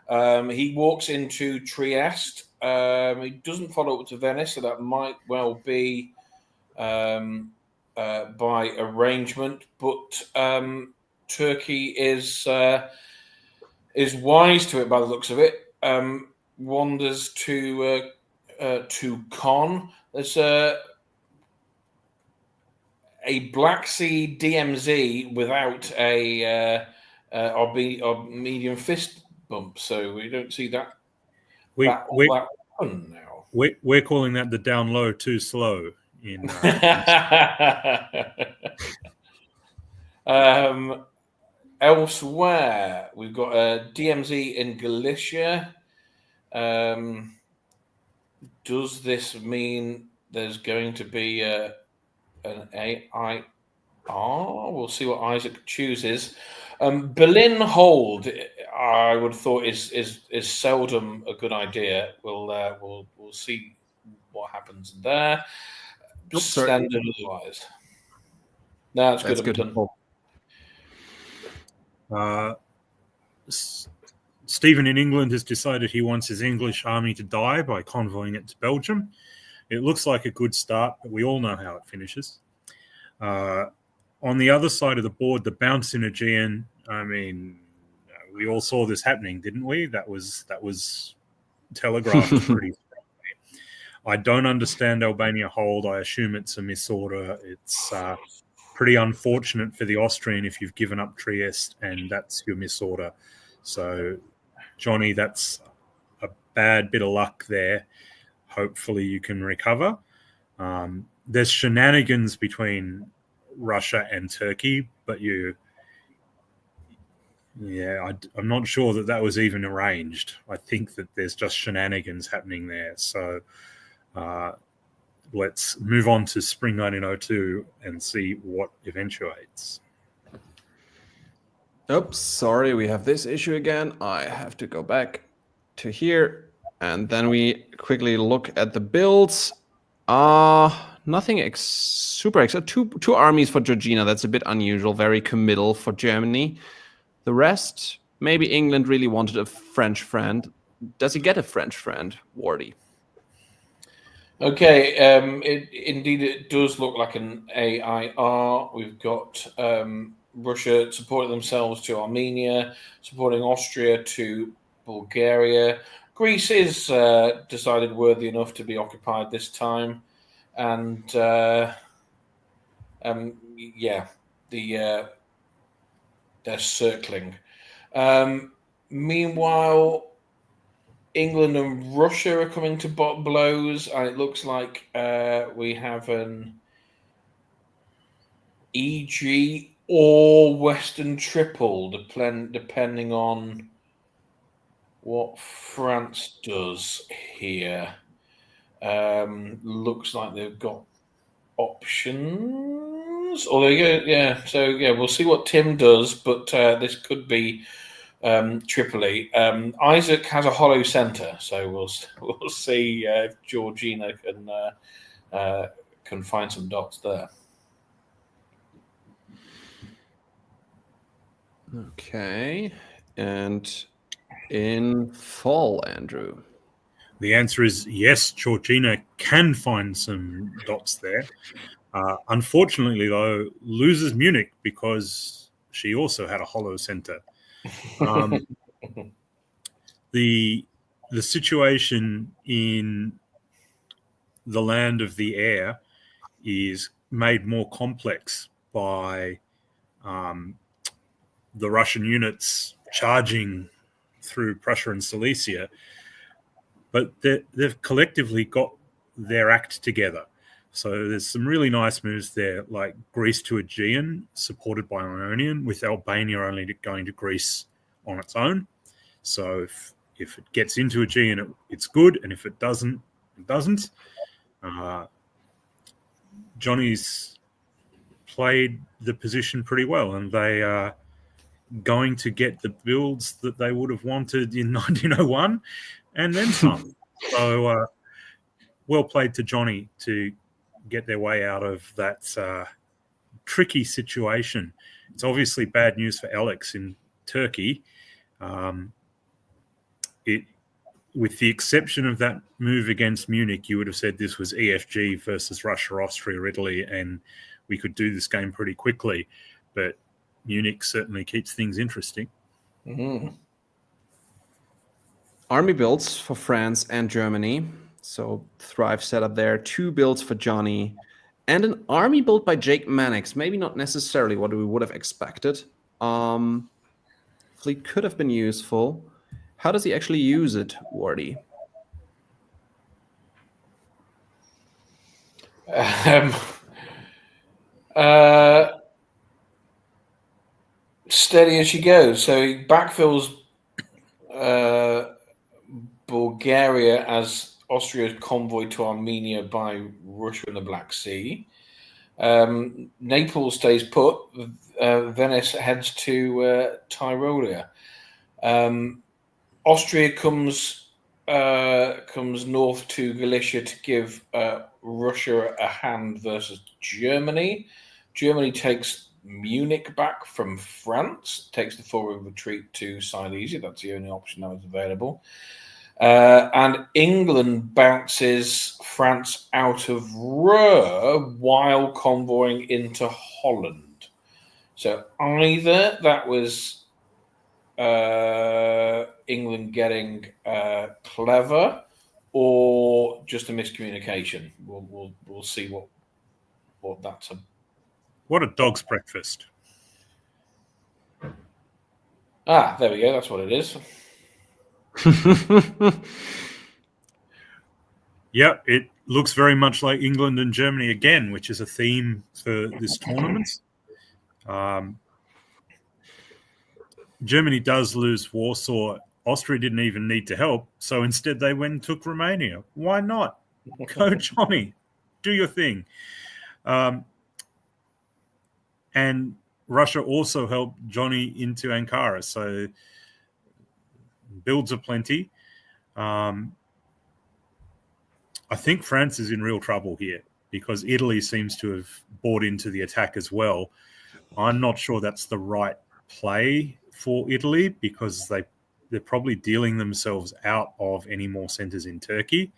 He walks into Trieste. He doesn't follow up to Venice, so that might well be by arrangement. But Turkey is wise to it by the looks of it. Wanders to Con. There's a Black Sea DMZ without a medium fist bump, so we don't see that. That now. We're calling that the down low too slow. Elsewhere, we've got a DMZ in Galicia. Does this mean there's going to be an AIR? We'll see what Isaac chooses. Berlin hold, I would have thought is seldom a good idea. We'll see what happens there. Standard otherwise. No, that's good. Stephen in England has decided he wants his English army to die by convoying it to Belgium. It looks like a good start, but we all know how it finishes. On the other side of the board, the bounce in Aegean, I mean, we all saw this happening, didn't we? That was telegraphed pretty strongly. I don't understand Albania hold. I assume it's a misorder. It's pretty unfortunate for the Austrian if you've given up Trieste and that's your misorder. So, Johnny, that's a bad bit of luck there. Hopefully you can recover. There's shenanigans between Russia and Turkey, but I'm not sure that was even arranged. I think that there's just shenanigans happening there. So let's move on to spring 1902 and see what eventuates. Oops, sorry, we have this issue again. I have to go back to here, and then we quickly look at the builds. Nothing super except two armies for Georgina. That's a bit unusual, very committal for Germany. The rest, maybe England really wanted a French friend. Does he get a French friend, Wardy? Okay, indeed it does look like an AIR. We've got Russia supporting themselves to Armenia, supporting Austria to Bulgaria. Greece is decided worthy enough to be occupied this time, and they're circling. Meanwhile, England and Russia are coming to blows, and it looks like we have an EG or Western Triple, depending on what France does here. Looks like they've got options. Although, we'll see what Tim does, but this could be Tripoli. Isaac has a hollow center, so we'll see if Georgina can find some dots there. Okay, and in fall, Andrew. The answer is yes, Georgina can find some dots there. Unfortunately, though, loses Munich because she also had a hollow center. The situation in the land of the air is made more complex by the Russian units charging through Prussia and Silesia, but they've collectively got their act together. So there's some really nice moves there, like Greece to Aegean, supported by Ionian, with Albania only going to Greece on its own. So if it gets into Aegean, it's good, and if it doesn't, it doesn't. Johnny's played the position pretty well, and they are going to get the builds that they would have wanted in 1901 and then some. So well played to Johnny to get their way out of that tricky situation. It's obviously bad news for Alex in Turkey. With the exception of that move against Munich, you would have said this was EFG versus Russia, Austria, Italy, and we could do this game pretty quickly. But Munich certainly keeps things interesting. Mm-hmm. Army builds for France and Germany. So Thrive set up there. 2 builds for Johnny. And an army built by Jake Mannix. Maybe not necessarily what we would have expected. Fleet could have been useful. How does he actually use it, Wardy? Steady as she goes. So he backfills Bulgaria as Austria's convoy to Armenia by Russia in the Black Sea. Naples stays put. Venice heads to Tyrolia. Austria comes north to Galicia to give Russia a hand versus Germany. Germany takes Munich back from France, takes the forward retreat to Silesia. That's the only option that was available. And England bounces France out of Ruhr while convoying into Holland. So either that was England getting clever, or just a miscommunication. We'll see what that's about. What a dog's breakfast. Ah, there we go. That's what it is. Yeah, it looks very much like England and Germany again, which is a theme for this tournament. Germany does lose Warsaw. Austria didn't even need to help, so instead they went and took Romania. Why not? Go, Johnny. Do your thing. And Russia also helped Johnny into Ankara, so builds are plenty. I think France is in real trouble here because Italy seems to have bought into the attack as well. I'm not sure that's the right play for Italy because they're probably dealing themselves out of any more centres in Turkey.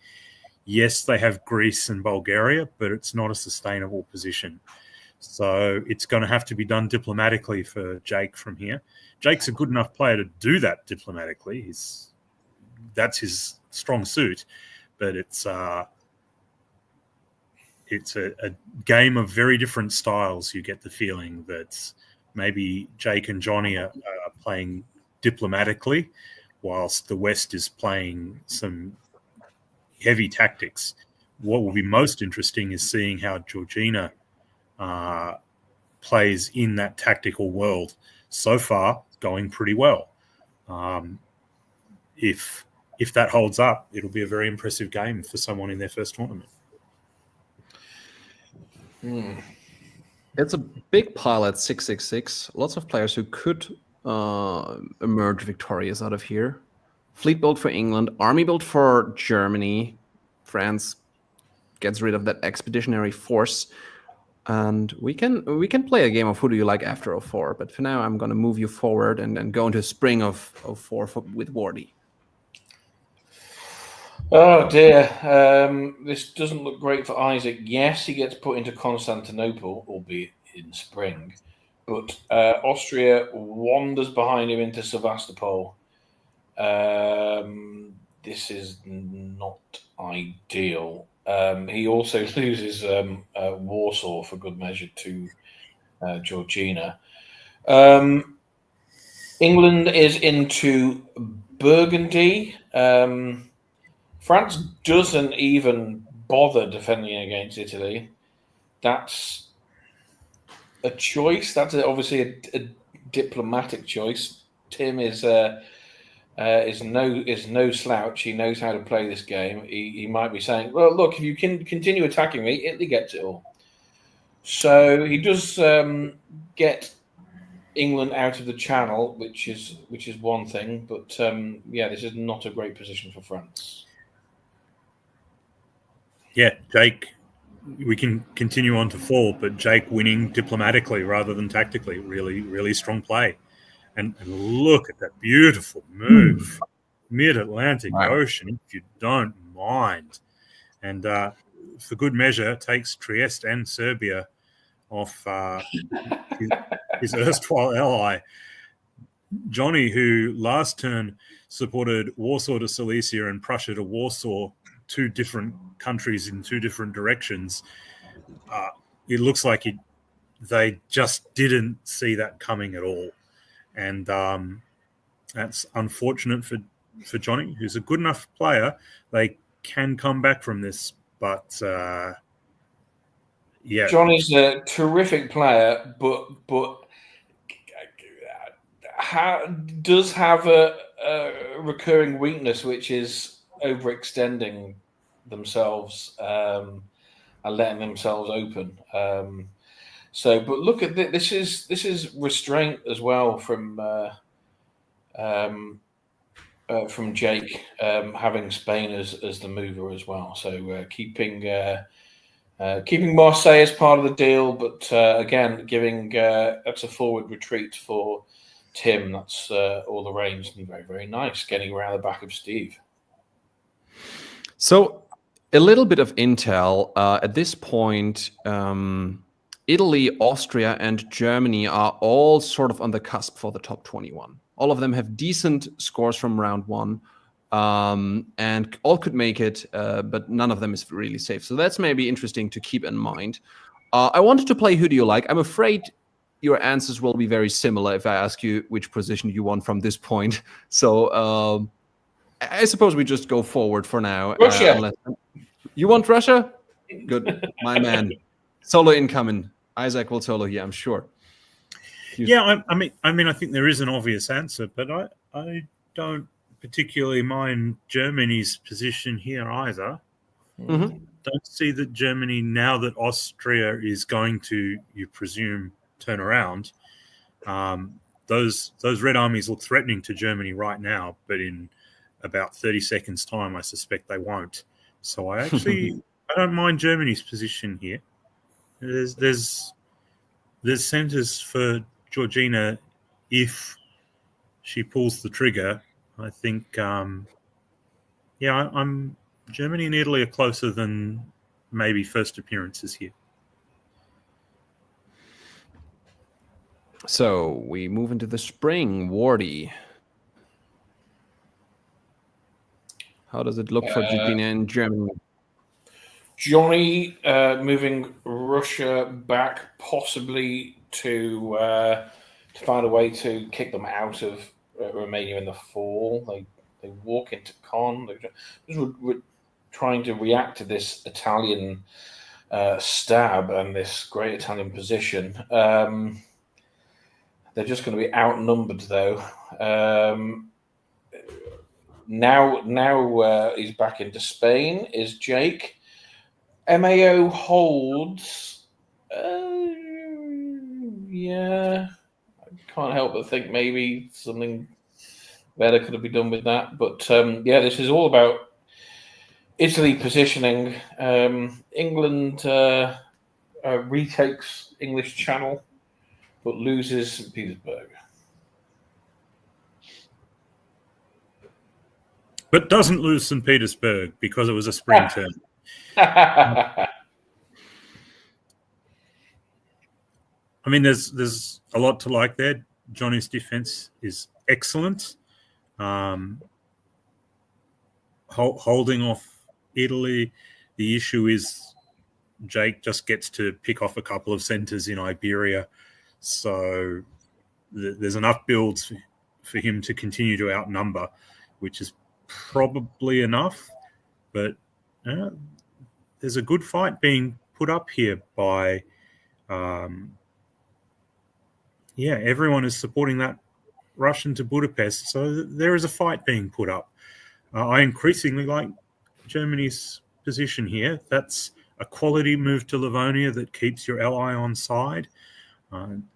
Yes, they have Greece and Bulgaria, but it's not a sustainable position. So it's going to have to be done diplomatically for Jake from here. Jake's a good enough player to do that diplomatically. That's his strong suit, but it's a game of very different styles. You get the feeling that maybe Jake and Johnny are playing diplomatically, whilst the West is playing some heavy tactics. What will be most interesting is seeing how Georgina plays in that tactical world. So far, going pretty well. If that holds up, it'll be a very impressive game for someone in their first tournament. It's a big pile at 666. Lots of players who could emerge victorious out of here. Fleet build for England, army build for Germany. France gets rid of that expeditionary force. And we can play a game of Who Do You Like After 04, but for now I'm going to move you forward and go into spring of 04 with Wardy. Oh dear, this doesn't look great for Isaac. Yes, he gets put into Constantinople, albeit in spring, but Austria wanders behind him into Sevastopol. This is not ideal. He also loses Warsaw for good measure to Georgina. England is into Burgundy. France doesn't even bother defending against Italy. That's a choice. That's obviously a diplomatic choice. Tim is no slouch. He knows how to play this game. He might be saying, well, look, if you can continue attacking me, Italy gets it all. So he does get England out of the Channel, which is one thing, but yeah, this is not a great position for France. Yeah, Jake. We can continue on to 4, but Jake winning diplomatically rather than tactically. Really, really strong play. And look at that beautiful move. Mid-Atlantic Ocean, if you don't mind. And for good measure, takes Trieste and Serbia off his erstwhile ally. Johnny, who last turn supported Warsaw to Silesia and Prussia to Warsaw, 2 different countries in 2 different directions, it looks like they just didn't see that coming at all. And that's unfortunate for Johnny, who's a good enough player. They can come back from this, but yeah. Johnny's a terrific player, but does have a recurring weakness, which is overextending themselves and letting themselves open. But look at this. This is restraint as well from Jake, having Spain as the mover as well. So keeping Marseille as part of the deal, but again, giving that's a forward retreat for Tim. That's all the range, and very, very nice, getting around the back of Steve. So a little bit of intel at this point. Italy, Austria, and Germany are all sort of on the cusp for the top 21. All of them have decent scores from round 1, and all could make it, but none of them is really safe. So that's maybe interesting to keep in mind. I wanted to play Who Do You Like? I'm afraid your answers will be very similar if I ask you which position you want from this point. So I suppose we just go forward for now. Russia. You want Russia? Good, my man. Solo incoming. Isaac will solo here, I'm sure. Yeah, I mean, I think there is an obvious answer, but I don't particularly mind Germany's position here either. Mm-hmm. Don't see that Germany, now that Austria is going to, you presume, turn around, those red armies look threatening to Germany right now, but in about 30 seconds' time, I suspect they won't. So I don't mind Germany's position here. There's centers for Georgina if she pulls the trigger. I think, I'm Germany and Italy are closer than maybe first appearances here. So we move into the spring. Wardy. How does it look for Georgina and Germany? Johnny moving Russia back, possibly to find a way to kick them out of Romania in the fall. They walk into Con. We're trying to react to this Italian stab and this great Italian position. They're just going to be outnumbered, though. Now he's back into Spain. Is Jake? MAO holds. Yeah, I can't help but think maybe something better could have been done with that. But yeah, this is all about Italy positioning. England retakes English Channel, but loses St. Petersburg. But doesn't lose St. Petersburg because it was a spring term. I mean, there's a lot to like there. Johnny's defense is excellent. Holding off Italy, the issue is Jake just gets to pick off a couple of centers in Iberia. So there's enough builds for him to continue to outnumber, which is probably enough. But there's a good fight being put up here by, everyone is supporting that Russian to Budapest. So there is a fight being put up. I increasingly like Germany's position here. That's a quality move to Livonia that keeps your ally on side.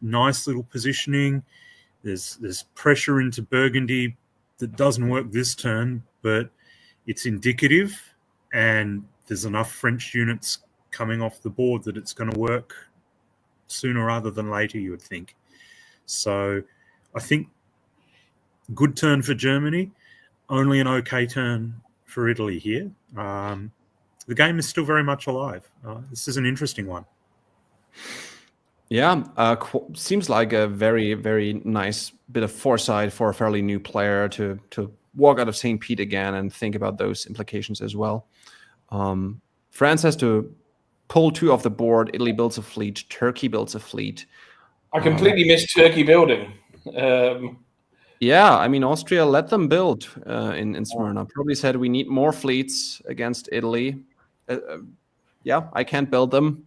Nice little positioning. There's pressure into Burgundy that doesn't work this turn, but it's indicative, and there's enough French units coming off the board that it's going to work sooner rather than later, you would think. So I think good turn for Germany, only an okay turn for Italy here. The game is still very much alive. This is an interesting one. Yeah, seems like a very, very nice bit of foresight for a fairly new player to walk out of St. Pete again and think about those implications as well. France has to pull 2 off the board. Italy builds a fleet. Turkey builds a fleet. I completely missed Turkey building. Yeah, I mean, Austria let them build in Smyrna. Probably said we need more fleets against Italy. Yeah, I can't build them.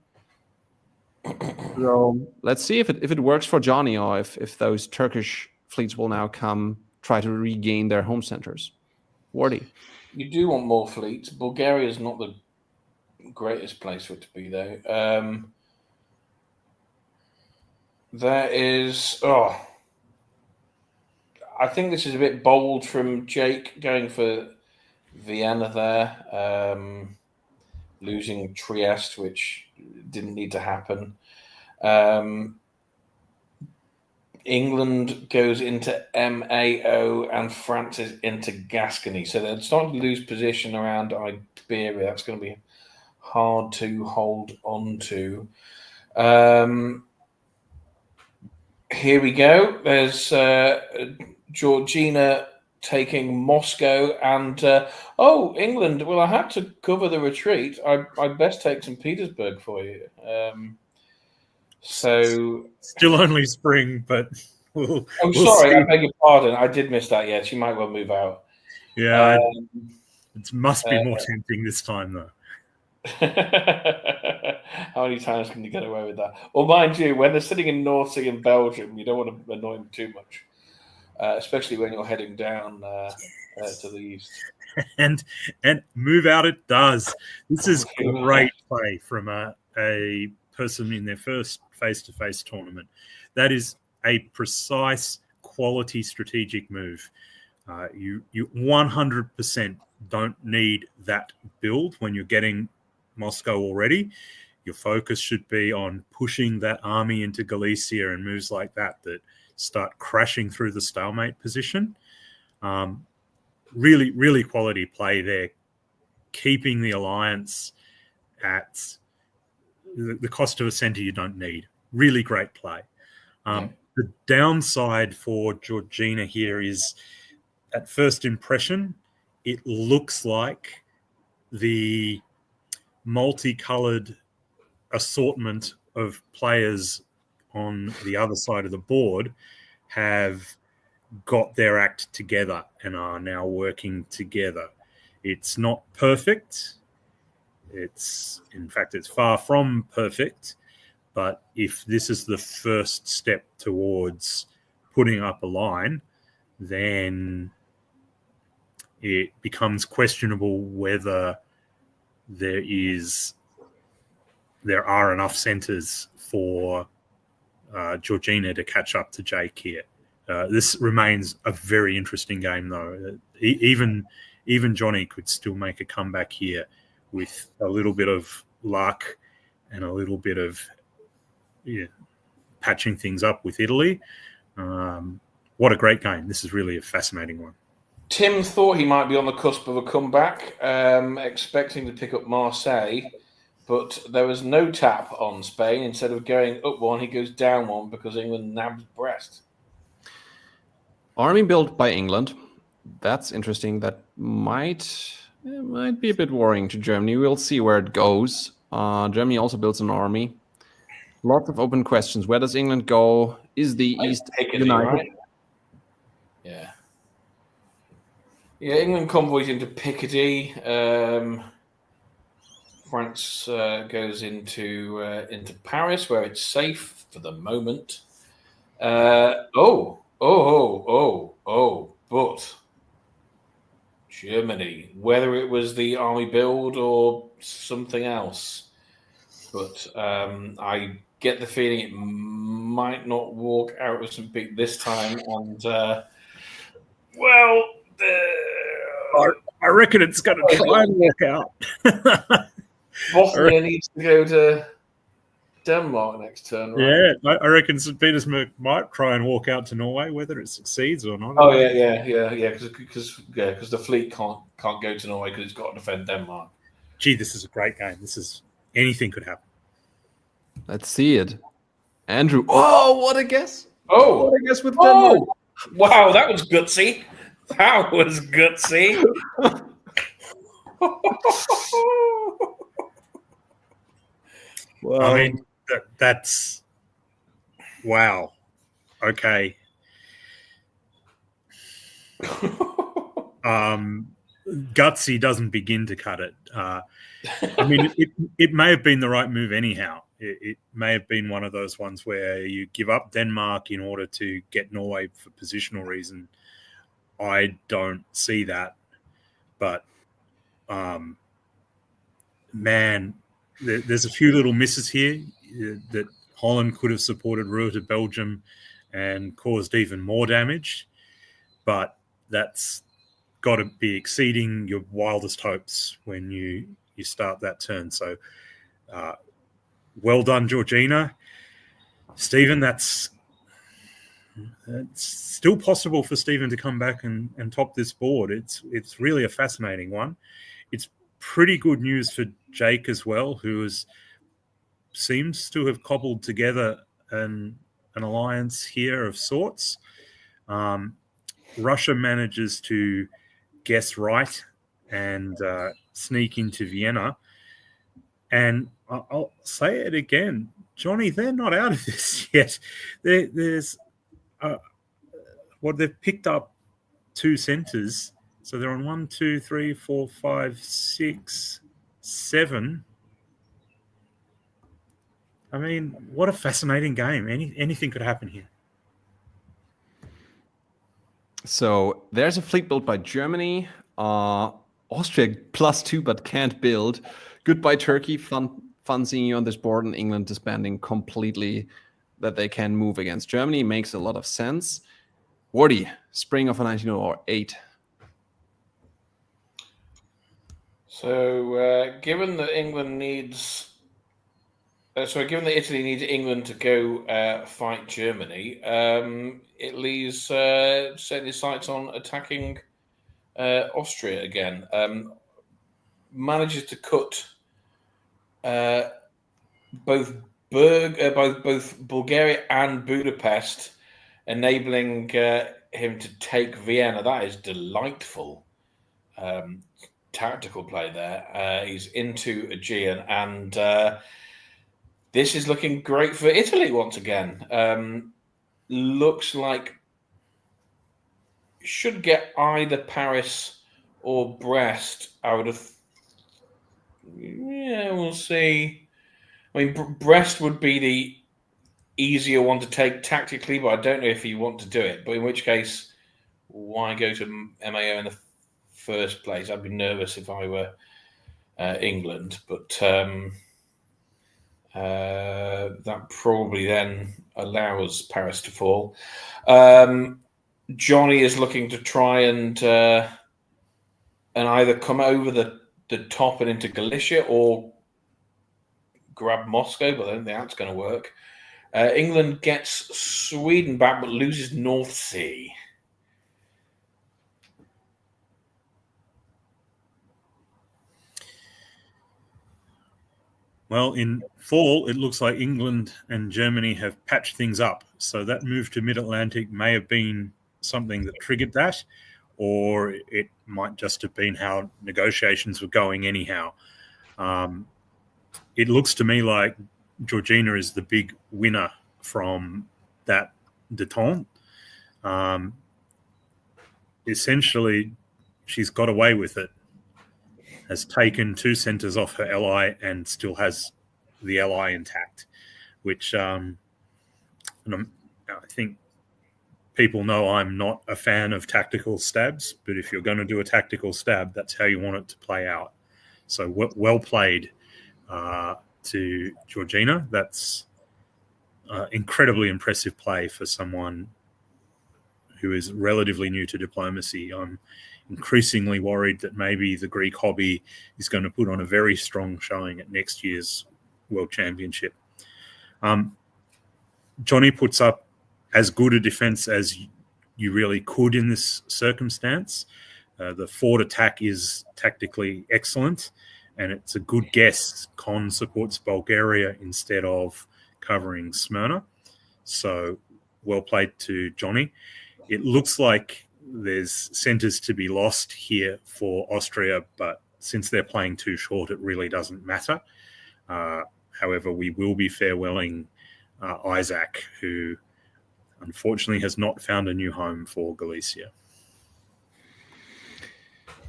So let's see if it works for Johnny, or if those Turkish fleets will now come try to regain their home centers. Wardy. You do want more fleets. Bulgaria is not the greatest place for it to be, though. There is... I think this is a bit bold from Jake going for Vienna there. Losing Trieste, which didn't need to happen. England goes into MAO and France is into Gascony. So they're starting to lose position around Iberia. That's going to be hard to hold on to. Here we go. There's Georgina taking Moscow and England. Well, I had to cover the retreat. I'd best take St. Petersburg for you. So still only spring, but we'll sorry, see. I beg your pardon. I did miss that. Yeah, she might well move out. Yeah, it must be more tempting this time, though. How many times can you get away with that? Well, mind you, when they're sitting in North Sea in Belgium, you don't want to annoy them too much, especially when you're heading down to the east. And move out it does. This is great play from a person in their first face-to-face tournament. That is a precise, quality strategic move. You 100% don't need that build when you're getting Moscow already. Your focus should be on pushing that army into Galicia and moves like that start crashing through the stalemate position. Really, really quality play there, keeping the alliance at the cost of a centre you don't need. Really great play. The downside for Georgina here is, at first impression, it looks like the multicolored assortment of players on the other side of the board have got their act together and are now working together. It's not perfect. It's far from perfect. But if this is the first step towards putting up a line, then it becomes questionable whether there are enough centres for Georgina to catch up to Jake here. This remains a very interesting game, though. Even Johnny could still make a comeback here with a little bit of luck and a little bit of patching things up with Italy. What a great game. This is really a fascinating one. Tim thought he might be on the cusp of a comeback, expecting to pick up Marseille, but there was no tap on Spain. Instead of going up one, he goes down one because England nabs Brest. Army built by England. That's interesting. That might be a bit worrying to Germany. We'll see where it goes. Germany also builds an army. Lots of open questions. Where does England go? Is the East united? Right? Yeah. Yeah, England convoys into Picardy. France goes into Paris, where it's safe for the moment. But Germany, whether it was the army build or something else, but I get the feeling it might not walk out with some big this time. And I reckon it's going to try and walk out. Bosnia needs to go to Denmark next turn, right? Yeah, I reckon St. Petersburg might try and walk out to Norway, whether it succeeds or not. Oh yeah, because the fleet can't go to Norway because it's got to defend Denmark. Gee, this is a great game. Anything could happen. Let's see it. Andrew. Oh, what a guess. Oh, what a guess with Denmark. Wow, that was gutsy. That was gutsy. Well, I mean, that's wow. Okay. Gutsy doesn't begin to cut it. I mean, it may have been the right move anyhow. It may have been one of those ones where you give up Denmark in order to get Norway for positional reason. I don't see that. But, man, there's a few little misses here that Holland could have supported Ruhr to Belgium and caused even more damage. But that's got to be exceeding your wildest hopes when you start that turn. So well done, Georgina. Stephen, that's still possible for Stephen to come back and top this board. It's really a fascinating one. It's pretty good news for Jake as well, who seems to have cobbled together an alliance here of sorts. Russia manages to guess right and sneak into Vienna. And I'll say it again, Johnny, they're not out of this yet. They've picked up 2 centres. So they're on 1, 2, 3, 4, 5, 6, 7. I mean, what a fascinating game. Anything could happen here. So there's a fleet built by Germany. Austria +2 but can't build. Goodbye Turkey. Fun seeing you on this board, and England disbanding completely that they can move against Germany. Makes a lot of sense. Wardy, spring of 1908. So given that England needs... given that Italy needs England to go fight Germany, it leaves setting his sights on attacking Austria again. Manages to cut both Bulgaria and Budapest, enabling him to take Vienna. That is delightful tactical play there. He's into Aegean, and this is looking great for Italy once again. Looks like should get either Paris or Brest. I would have... Yeah, we'll see. I mean, Brest would be the easier one to take tactically, but I don't know if you want to do it. But in which case, why go to MAO in the first place? I'd be nervous if I were England. But that probably then allows Paris to fall. Johnny is looking to try and either come over the top and into Galicia or grab Moscow, but I don't think that's going to work. England gets Sweden back but loses North Sea. Well, in fall, it looks like England and Germany have patched things up. So that move to Mid-Atlantic may have been something that triggered that, or it might just have been how negotiations were going anyhow. It looks to me like Georgina is the big winner from that détente. Essentially, she's got away with it, has taken 2 centres off her ally and still has the ally intact, which I think people know I'm not a fan of tactical stabs, but if you're going to do a tactical stab, that's how you want it to play out. So well played to Georgina. That's incredibly impressive play for someone who is relatively new to diplomacy. I'm increasingly worried that maybe the Greek hobby is going to put on a very strong showing at next year's World Championship. Johnny puts up as good a defense as you really could in this circumstance. The forward attack is tactically excellent, and it's a good guess Con supports Bulgaria instead of covering Smyrna. So well played to Johnny. It looks like there's centres to be lost here for Austria, but since they're playing too short, it really doesn't matter. However, we will be farewelling Isaac, who unfortunately has not found a new home for Galicia.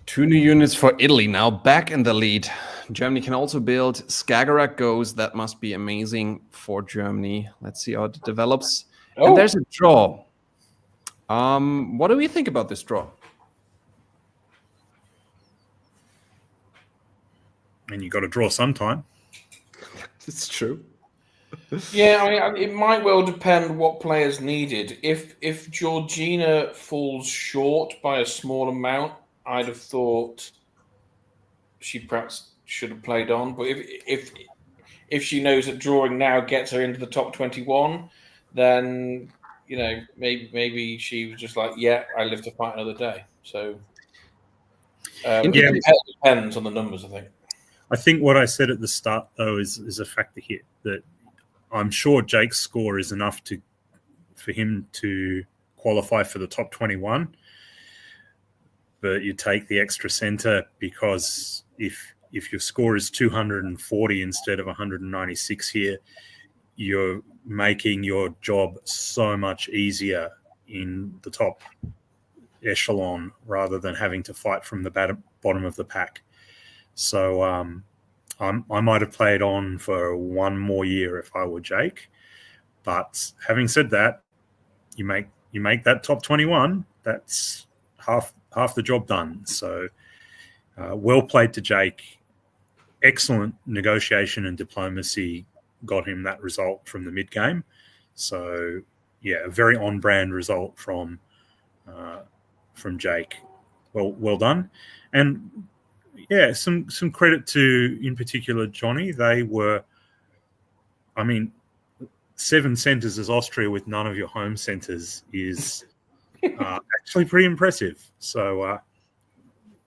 2 new units for Italy, now back in the lead. Germany can also build. Skagerrak goes. That must be amazing for Germany. Let's see how it develops. Oh. And there's a draw. What do we think about this draw? And you got to draw sometime. It's true. Yeah, I mean, it might well depend what players needed. If Georgina falls short by a small amount, I'd have thought she perhaps should have played on. But if she knows that drawing now gets her into the top 21, then maybe she was just like, yeah, I live to fight another day. So it depends on the numbers, I think. I think what I said at the start, though, is a factor here that I'm sure Jake's score is enough for him to qualify for the top 21. But you take the extra centre because if your score is 240 instead of 196 here, you're making your job so much easier in the top echelon rather than having to fight from the bottom of the pack. So I might have played on for one more year if I were Jake. But having said that, you make that top 21, that's half the job done. So well played to Jake. Excellent negotiation and diplomacy got him that result from the mid-game. So, yeah, a very on-brand result from Jake. Well done. And, yeah, some credit to, in particular, Johnny. They were, 7 centres as Austria with none of your home centres is actually pretty impressive. So,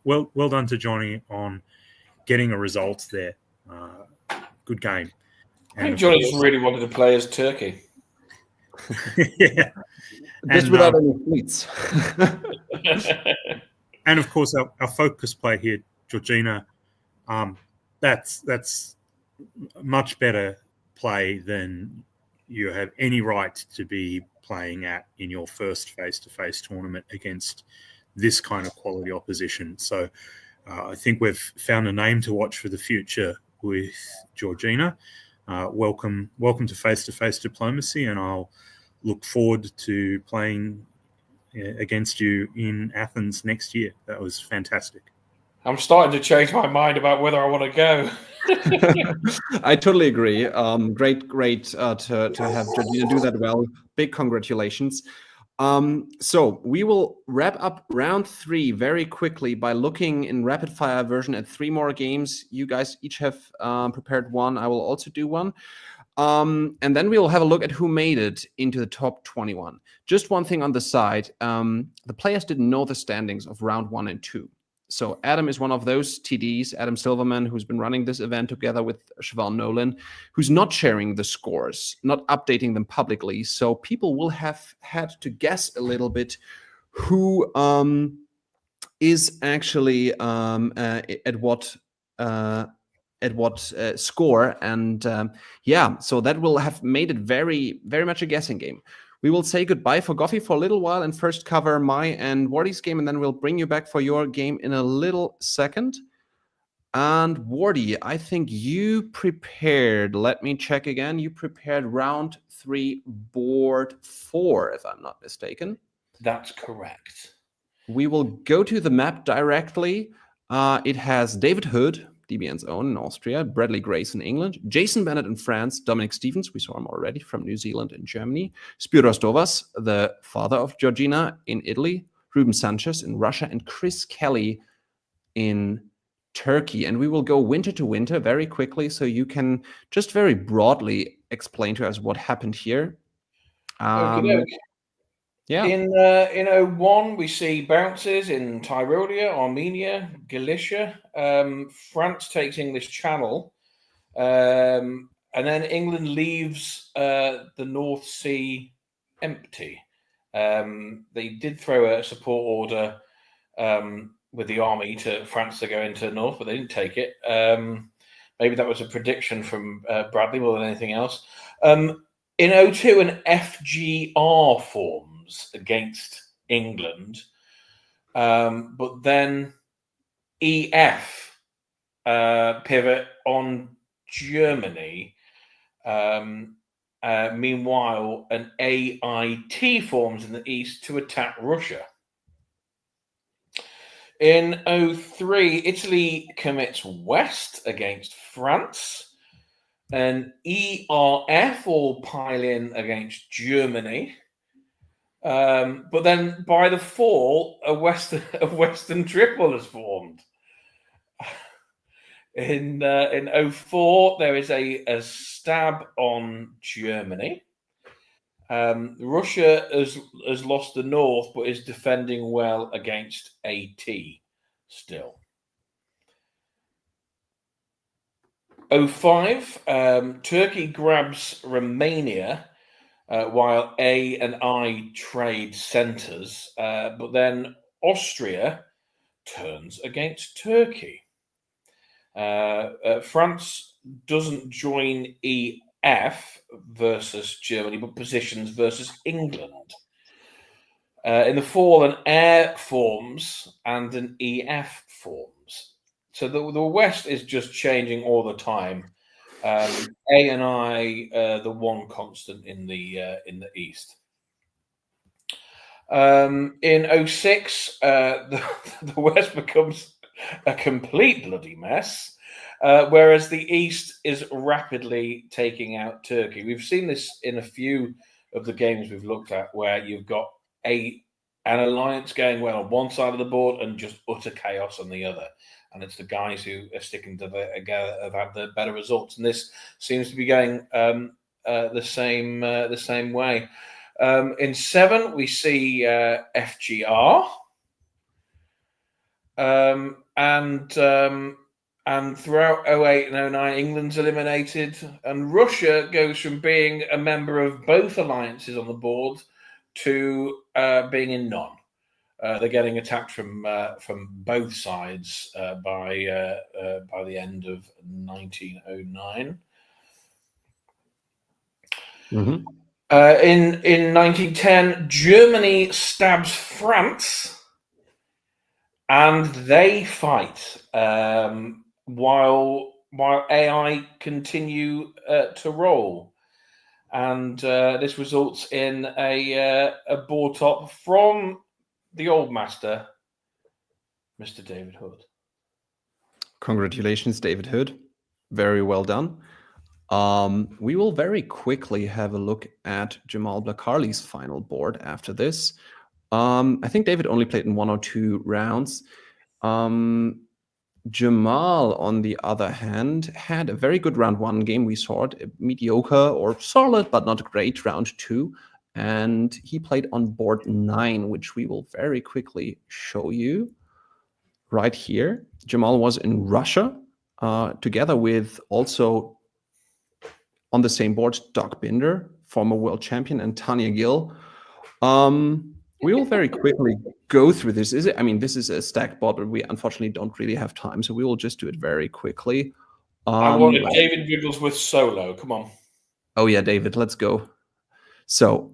well done to Johnny on getting a result there. Good game. I think Johnny just really wanted to play as Turkey. Yeah. Just without any fleets. And of course, our focus play here, Georgina, that's much better play than you have any right to be playing at in your first face-to-face tournament against this kind of quality opposition. So I think we've found a name to watch for the future with Georgina. Welcome to face-to-face diplomacy, and I'll look forward to playing against you in Athens next year. That was fantastic. I'm starting to change my mind about whether I want to go. I totally agree. Great to have Georgina do that well. Big congratulations. So we will wrap up round 3 very quickly by looking in rapid fire version at 3 more games. You guys each have prepared one. I will also do one. And then we will have a look at who made it into the top 21. Just one thing on the side. The players didn't know the standings of round 1 and 2. So Adam is one of those TDs, Adam Silverman, who's been running this event together with Siobhan Nolan, who's not sharing the scores, not updating them publicly. So people will have had to guess a little bit who is actually at what score. And so that will have made it very, very much a guessing game. We will say goodbye for Goffy for a little while and first cover my and Wardy's game, and then we'll bring you back for your game in a little second. And Wardy, I think you prepared, let me check again, you prepared round 3, board 4, if I'm not mistaken. That's correct. We will go to the map directly. It has David Hood, DBN's own in Austria, Bradley Grace in England, Jason Bennett in France, Dominic Stevens, we saw him already, from New Zealand and Germany, Spiros Dovas, the father of Georgina, in Italy, Ruben Sanchez in Russia, and Chris Kelly in Turkey. And we will go winter to winter very quickly, so you can just very broadly explain to us what happened here. Yeah. In 01, we see bounces in Tyrolia, Armenia, Galicia. France takes English Channel. And then England leaves the North Sea empty. They did throw a support order with the army to France to go into the north, but they didn't take it. Maybe that was a prediction from Bradley more than anything else. In 02, an FGR forms against England, but then EF pivot on Germany. Meanwhile, an AIT forms in the east to attack Russia. In 03, Italy commits west against France. An ERF will pile in against Germany. But then by the fall, a Western Triple is formed. In 04, there is a stab on Germany. Russia has lost the north, but is defending well against AT still. 05, Turkey grabs Romania while A and I trade centres, but then Austria turns against Turkey. France doesn't join EF versus Germany, but positions versus England. In the fall, an air forms and an EF forms. So the West is just changing all the time. A and I, the one constant in the East. In 06, the West becomes a complete bloody mess, whereas the East is rapidly taking out Turkey. We've seen this in a few of the games we've looked at, where you've got an alliance going well on one side of the board and just utter chaos on the other. And it's the guys who are sticking together have had the better results. And this seems to be going the same way. In 7, we see FGR. And throughout 08 and 09, England's eliminated, and Russia goes from being a member of both alliances on the board to being in none. They're getting attacked from both sides by the end of 1909. Mm-hmm. In 1910, Germany stabs France, and they fight while AI continue to roll. And this results in a board top from the old master, Mr. David Hood. Congratulations, David Hood. Very well done. We will very quickly have a look at Jamal Blakarli's final board after this. I think David only played in 1 or 2 rounds. Jamal, on the other hand, had a very good round 1 game. We saw it, mediocre or solid, but not great round 2. And he played on board 9, which we will very quickly show you right here. Jamal was in Russia, together with also on the same board, Doc Binder, former world champion, and Tanya Gill. We will very quickly go through this. This is a stacked board, but we unfortunately don't really have time, so we will just do it very quickly. I wanted David Wigglesworth solo. Come on. Oh yeah, David, let's go. So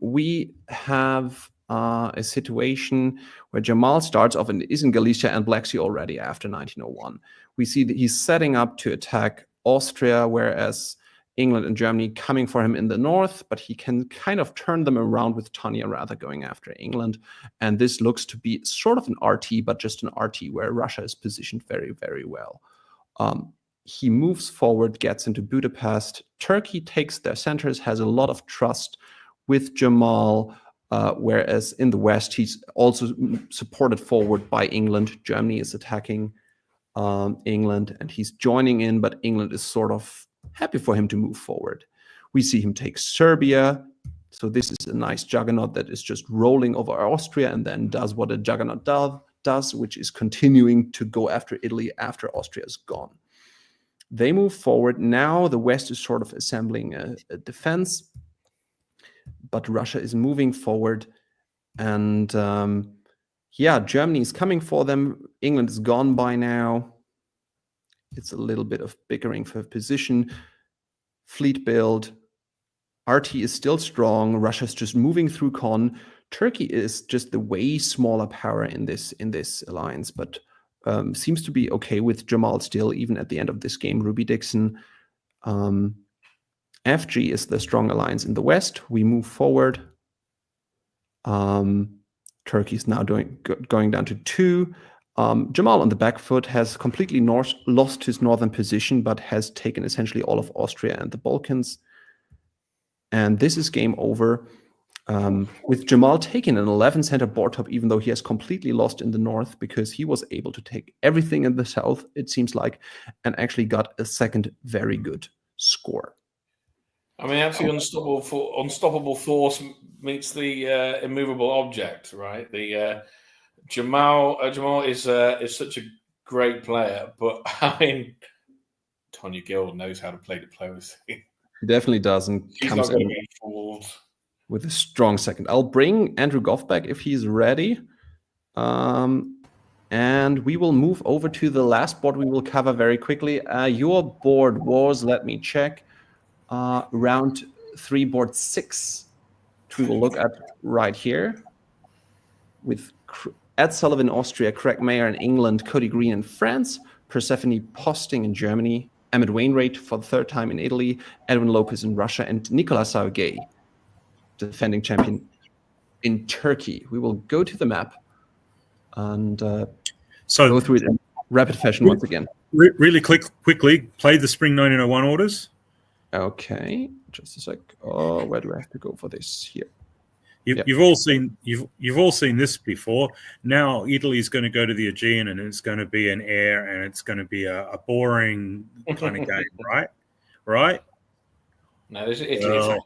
we have a situation where Jamal starts off and is in Galicia and Black Sea already after 1901. We see that he's setting up to attack Austria, whereas England and Germany coming for him in the north, but he can kind of turn them around with Tanya rather going after England. And this looks to be sort of an RT, but just an RT where Russia is positioned very, very well. He moves forward, gets into Budapest. Turkey takes their centers, has a lot of trust with Jamal, whereas in the West, he's also supported forward by England. Germany is attacking England, and he's joining in, but England is sort of happy for him to move forward. We see him take Serbia. So this is a nice juggernaut that is just rolling over Austria and then does what a juggernaut does, which is continuing to go after Italy after Austria is gone. They move forward. Now the West is sort of assembling a defense, but Russia is moving forward. And Germany is coming for them. England is gone by now. It's a little bit of bickering for position. Fleet build. RT is still strong. Russia's just moving through con. Turkey is just the way smaller power in this alliance, but seems to be okay with Jamal still, even at the end of this game. Ruby Dixon. FG is the strong alliance in the West. We move forward. Turkey's now going down to 2. Jamal on the back foot has completely lost his northern position, but has taken essentially all of Austria and the Balkans. And this is game over, with Jamal taking an 11 center board top, even though he has completely lost in the north, because he was able to take everything in the south, it seems like, and actually got a second very good score. I mean, actually, unstoppable force meets the immovable object, right? The Jamal is such a great player, but I mean, Tonya Gill knows how to play diplomacy. He definitely does, and She's comes not going in to be fooled with a strong second. I'll bring Andrew Goff back if he's ready. And we will move over to the last board we will cover very quickly. Your board was, let me check, round 3, board 6, which we will look at right here, with Ed Sullivan, Austria, Craig Mayer in England, Cody Green in France, Persephone Posting in Germany, Emmett Wainwright for the 3rd time in Italy, Edwin Lopez in Russia, and Nicolas Sargei, defending champion in Turkey. We will go to the map and go through it in rapid fashion once again. Really quickly, play the Spring 1901 orders. Okay, just a sec. Oh, where do I have to go for this? Here. You've all seen this before. Now Italy's going to go to the Aegean, and it's going to be an air, and it's going to be a boring kind of game, right? No, this is Italy.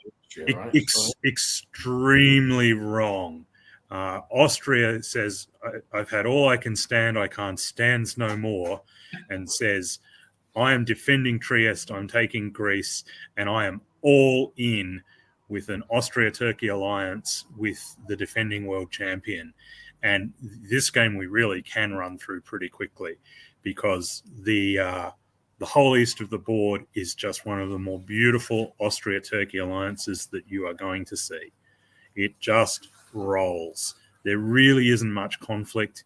Right? Extremely wrong. Austria says, I've had all I can stand, I can't stand no more, and says, I am defending Trieste, I'm taking Greece, and I am all in with an Austria-Turkey alliance with the defending world champion. And this game we really can run through pretty quickly, because the whole east of the board is just one of the more beautiful Austria-Turkey alliances that you are going to see. It just rolls. There really isn't much conflict.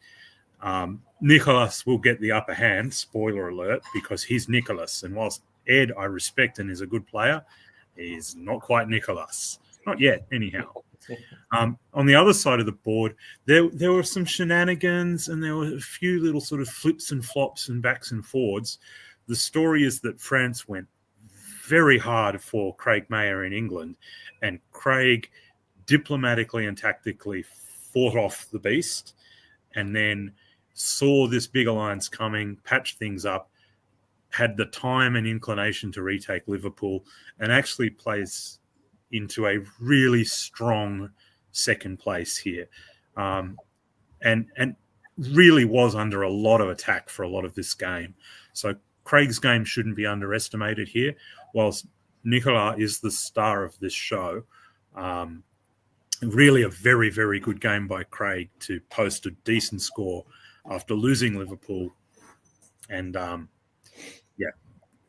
Nicholas will get the upper hand, spoiler alert, because he's Nicholas. And whilst Ed I respect and is a good player, he's not quite Nicholas. Not yet, anyhow. On the other side of the board, there were some shenanigans, and there were a few little sort of flips and flops and backs and forwards. The story is that France went very hard for Craig Mayer in England, and Craig diplomatically and tactically fought off the beast, and then saw this big alliance coming, patched things up, had the time and inclination to retake Liverpool, and actually plays into a really strong second place here, and really was under a lot of attack for a lot of this game. So Craig's game shouldn't be underestimated here, whilst Nicola is the star of this show. Really a very, very good game by Craig to post a decent score after losing Liverpool. And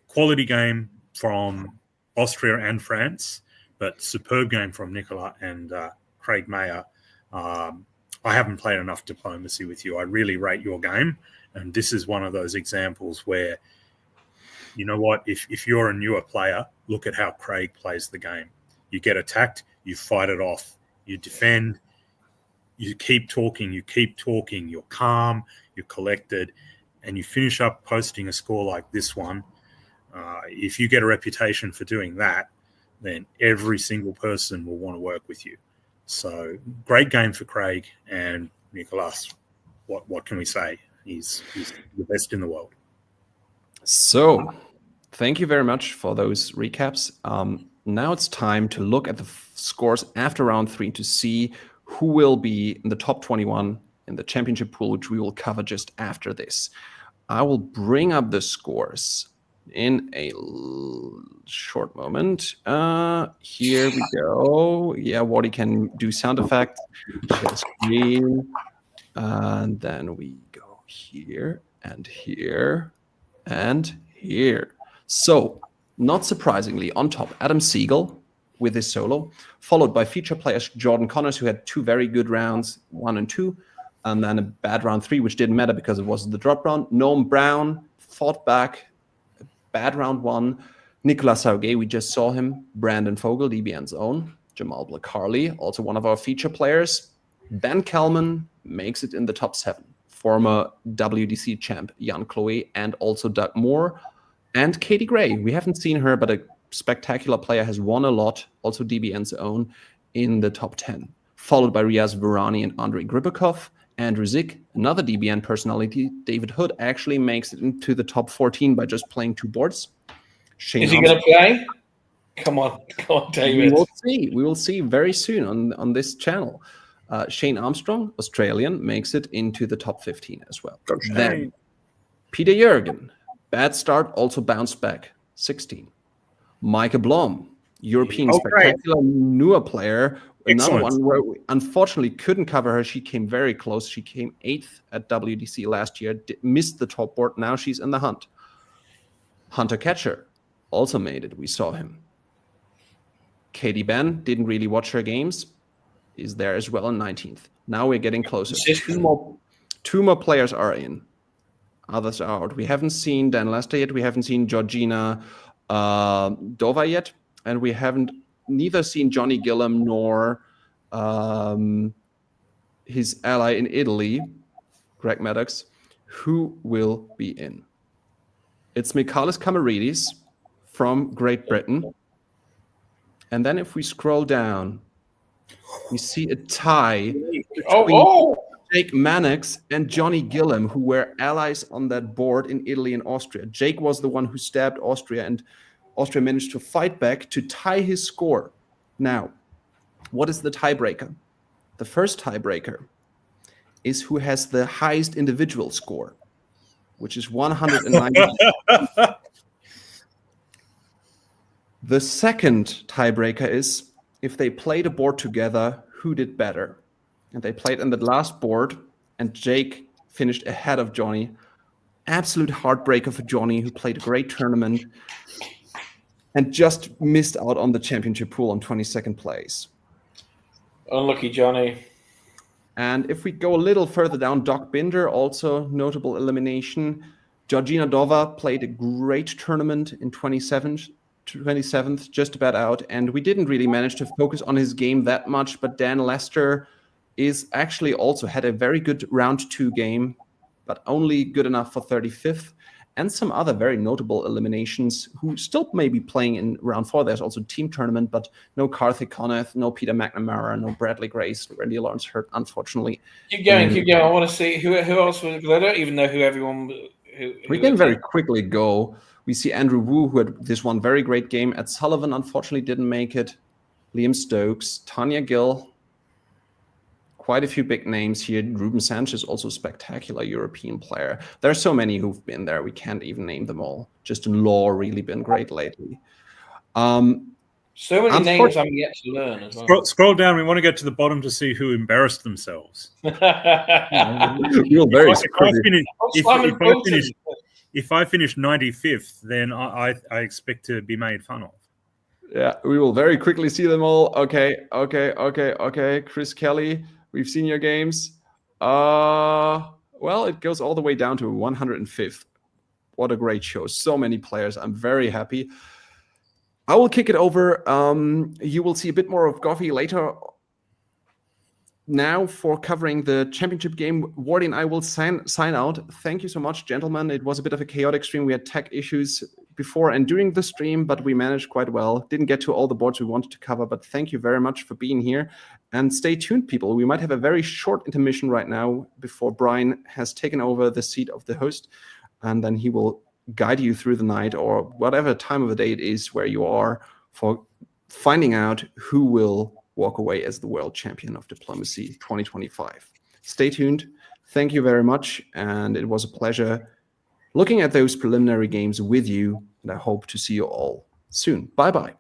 quality game from Austria and France, but superb game from Nicola and Craig Mayer. I haven't played enough diplomacy with you. I really rate your game, and this is one of those examples where, you know what, if you're a newer player, look at how Craig plays the game. You get attacked, you fight it off, you defend, you keep talking, you're calm, you're collected, and you finish up posting a score like this one, if you get a reputation for doing that, then every single person will want to work with you. So great game for Craig and Nicolas. What can we say? He's the best in the world. So thank you very much for those recaps. Now it's time to look at the scores after round 3 to see who will be in the top 21 in the championship pool, which we will cover just after this. I will bring up the scores in a short moment. Here we go. Yeah, Wardy can do sound effects. Share screen. And then we go here and here and here. So, not surprisingly, on top, Adam Siegel with his solo, followed by feature players Jordan Connors, who had 2 very good rounds, 1 and 2, and then a bad round 3, which didn't matter because it wasn't the drop round. Noam Brown fought back, a bad round 1. Nicolas Sauguet, we just saw him. Brandon Fogel, DBN's own. Jamal Blakarli, also one of our feature players. Ben Kelman makes it in the top 7. Former WDC champ Jan Chloe and also Doug Moore. And Katie Gray, we haven't seen her, but a spectacular player, has won a lot, also DBN's own, in the top 10. Followed by Riaz Virani and Andrei Gribakov. Andrew Zick, another DBN personality. David Hood actually makes it into the top 14 by just playing 2 boards. Is he going to play? Come on, David. We will see very soon on this channel. Shane Armstrong, Australian, makes it into the top 15 as well. Then Peter Jürgen, bad start, also bounced back, 16. Micah Blom, European spectacular newer player. Another one where we unfortunately couldn't cover her. She came very close. She came 8th at WDC last year, missed the top board. Now she's in the hunt. Hunter Catcher also made it. We saw him. Katie Ben, didn't really watch her games, is there as well in 19th. Now we're getting closer. Two more players are in. Others are out. We haven't seen Dan Lester yet. We haven't seen Georgina Dova yet. And we haven't neither seen Johnny Gillum nor his ally in Italy, Greg Maddox, who will be in. It's Michalis Kamaridis from Great Britain. And then if we scroll down, we see a tie between Jake Mannix and Johnny Gillum, who were allies on that board in Italy and Austria. Jake was the one who stabbed Austria, and Austria managed to fight back to tie his score. Now, what is the tiebreaker? The first tiebreaker is who has the highest individual score, which is 190. The second tiebreaker is if they played a board together, who did better? And they played in the last board, and Jake finished ahead of Johnny. Absolute heartbreaker for Johnny, who played a great tournament and just missed out on the championship pool on 22nd place. Unlucky Johnny. And if we go a little further down, Doc Binder, also notable elimination. Georgina Dova played a great tournament in 27th, just about out. And we didn't really manage to focus on his game that much, but Dan Lester is actually also had a very good round 2 game, but only good enough for 35th. And some other very notable eliminations who still may be playing in round 4. There's also team tournament, but no Karthik Coneth, no Peter McNamara, no Bradley Grace, Randy Lawrence hurt, unfortunately. Keep going. I want to see who else was. I don't even know who everyone. We can very quickly go. We see Andrew Wu, who had this one very great game at Sullivan, unfortunately didn't make it. Liam Stokes, Tanya Gill. Quite a few big names here. Ruben Sanchez, also a spectacular European player. There are so many who've been there. We can't even name them all. Justin Law really been great lately. So many names I'm yet to learn as well. Scroll down. We want to get to the bottom to see who embarrassed themselves. You're very If I finish 95th, then I expect to be made fun of. Yeah, we will very quickly see them all. Okay. Chris Kelly, we've seen your games. Well, it goes all the way down to 105th. What a great show. So many players. I'm very happy. I will kick it over. You will see a bit more of Goffy later now for covering the championship game, Wardy and I will sign out. Thank you so much, gentlemen. It was a bit of a chaotic stream. We had tech issues before and during the stream, but we managed quite well. Didn't get to all the boards we wanted to cover, but thank you very much for being here. And stay tuned, people. We might have a very short intermission right now before Brian has taken over the seat of the host, and then he will guide you through the night or whatever time of the day it is where you are for finding out who will walk away as the world champion of diplomacy 2025. Stay tuned. Thank you very much. And it was a pleasure looking at those preliminary games with you. And I hope to see you all soon. Bye-bye.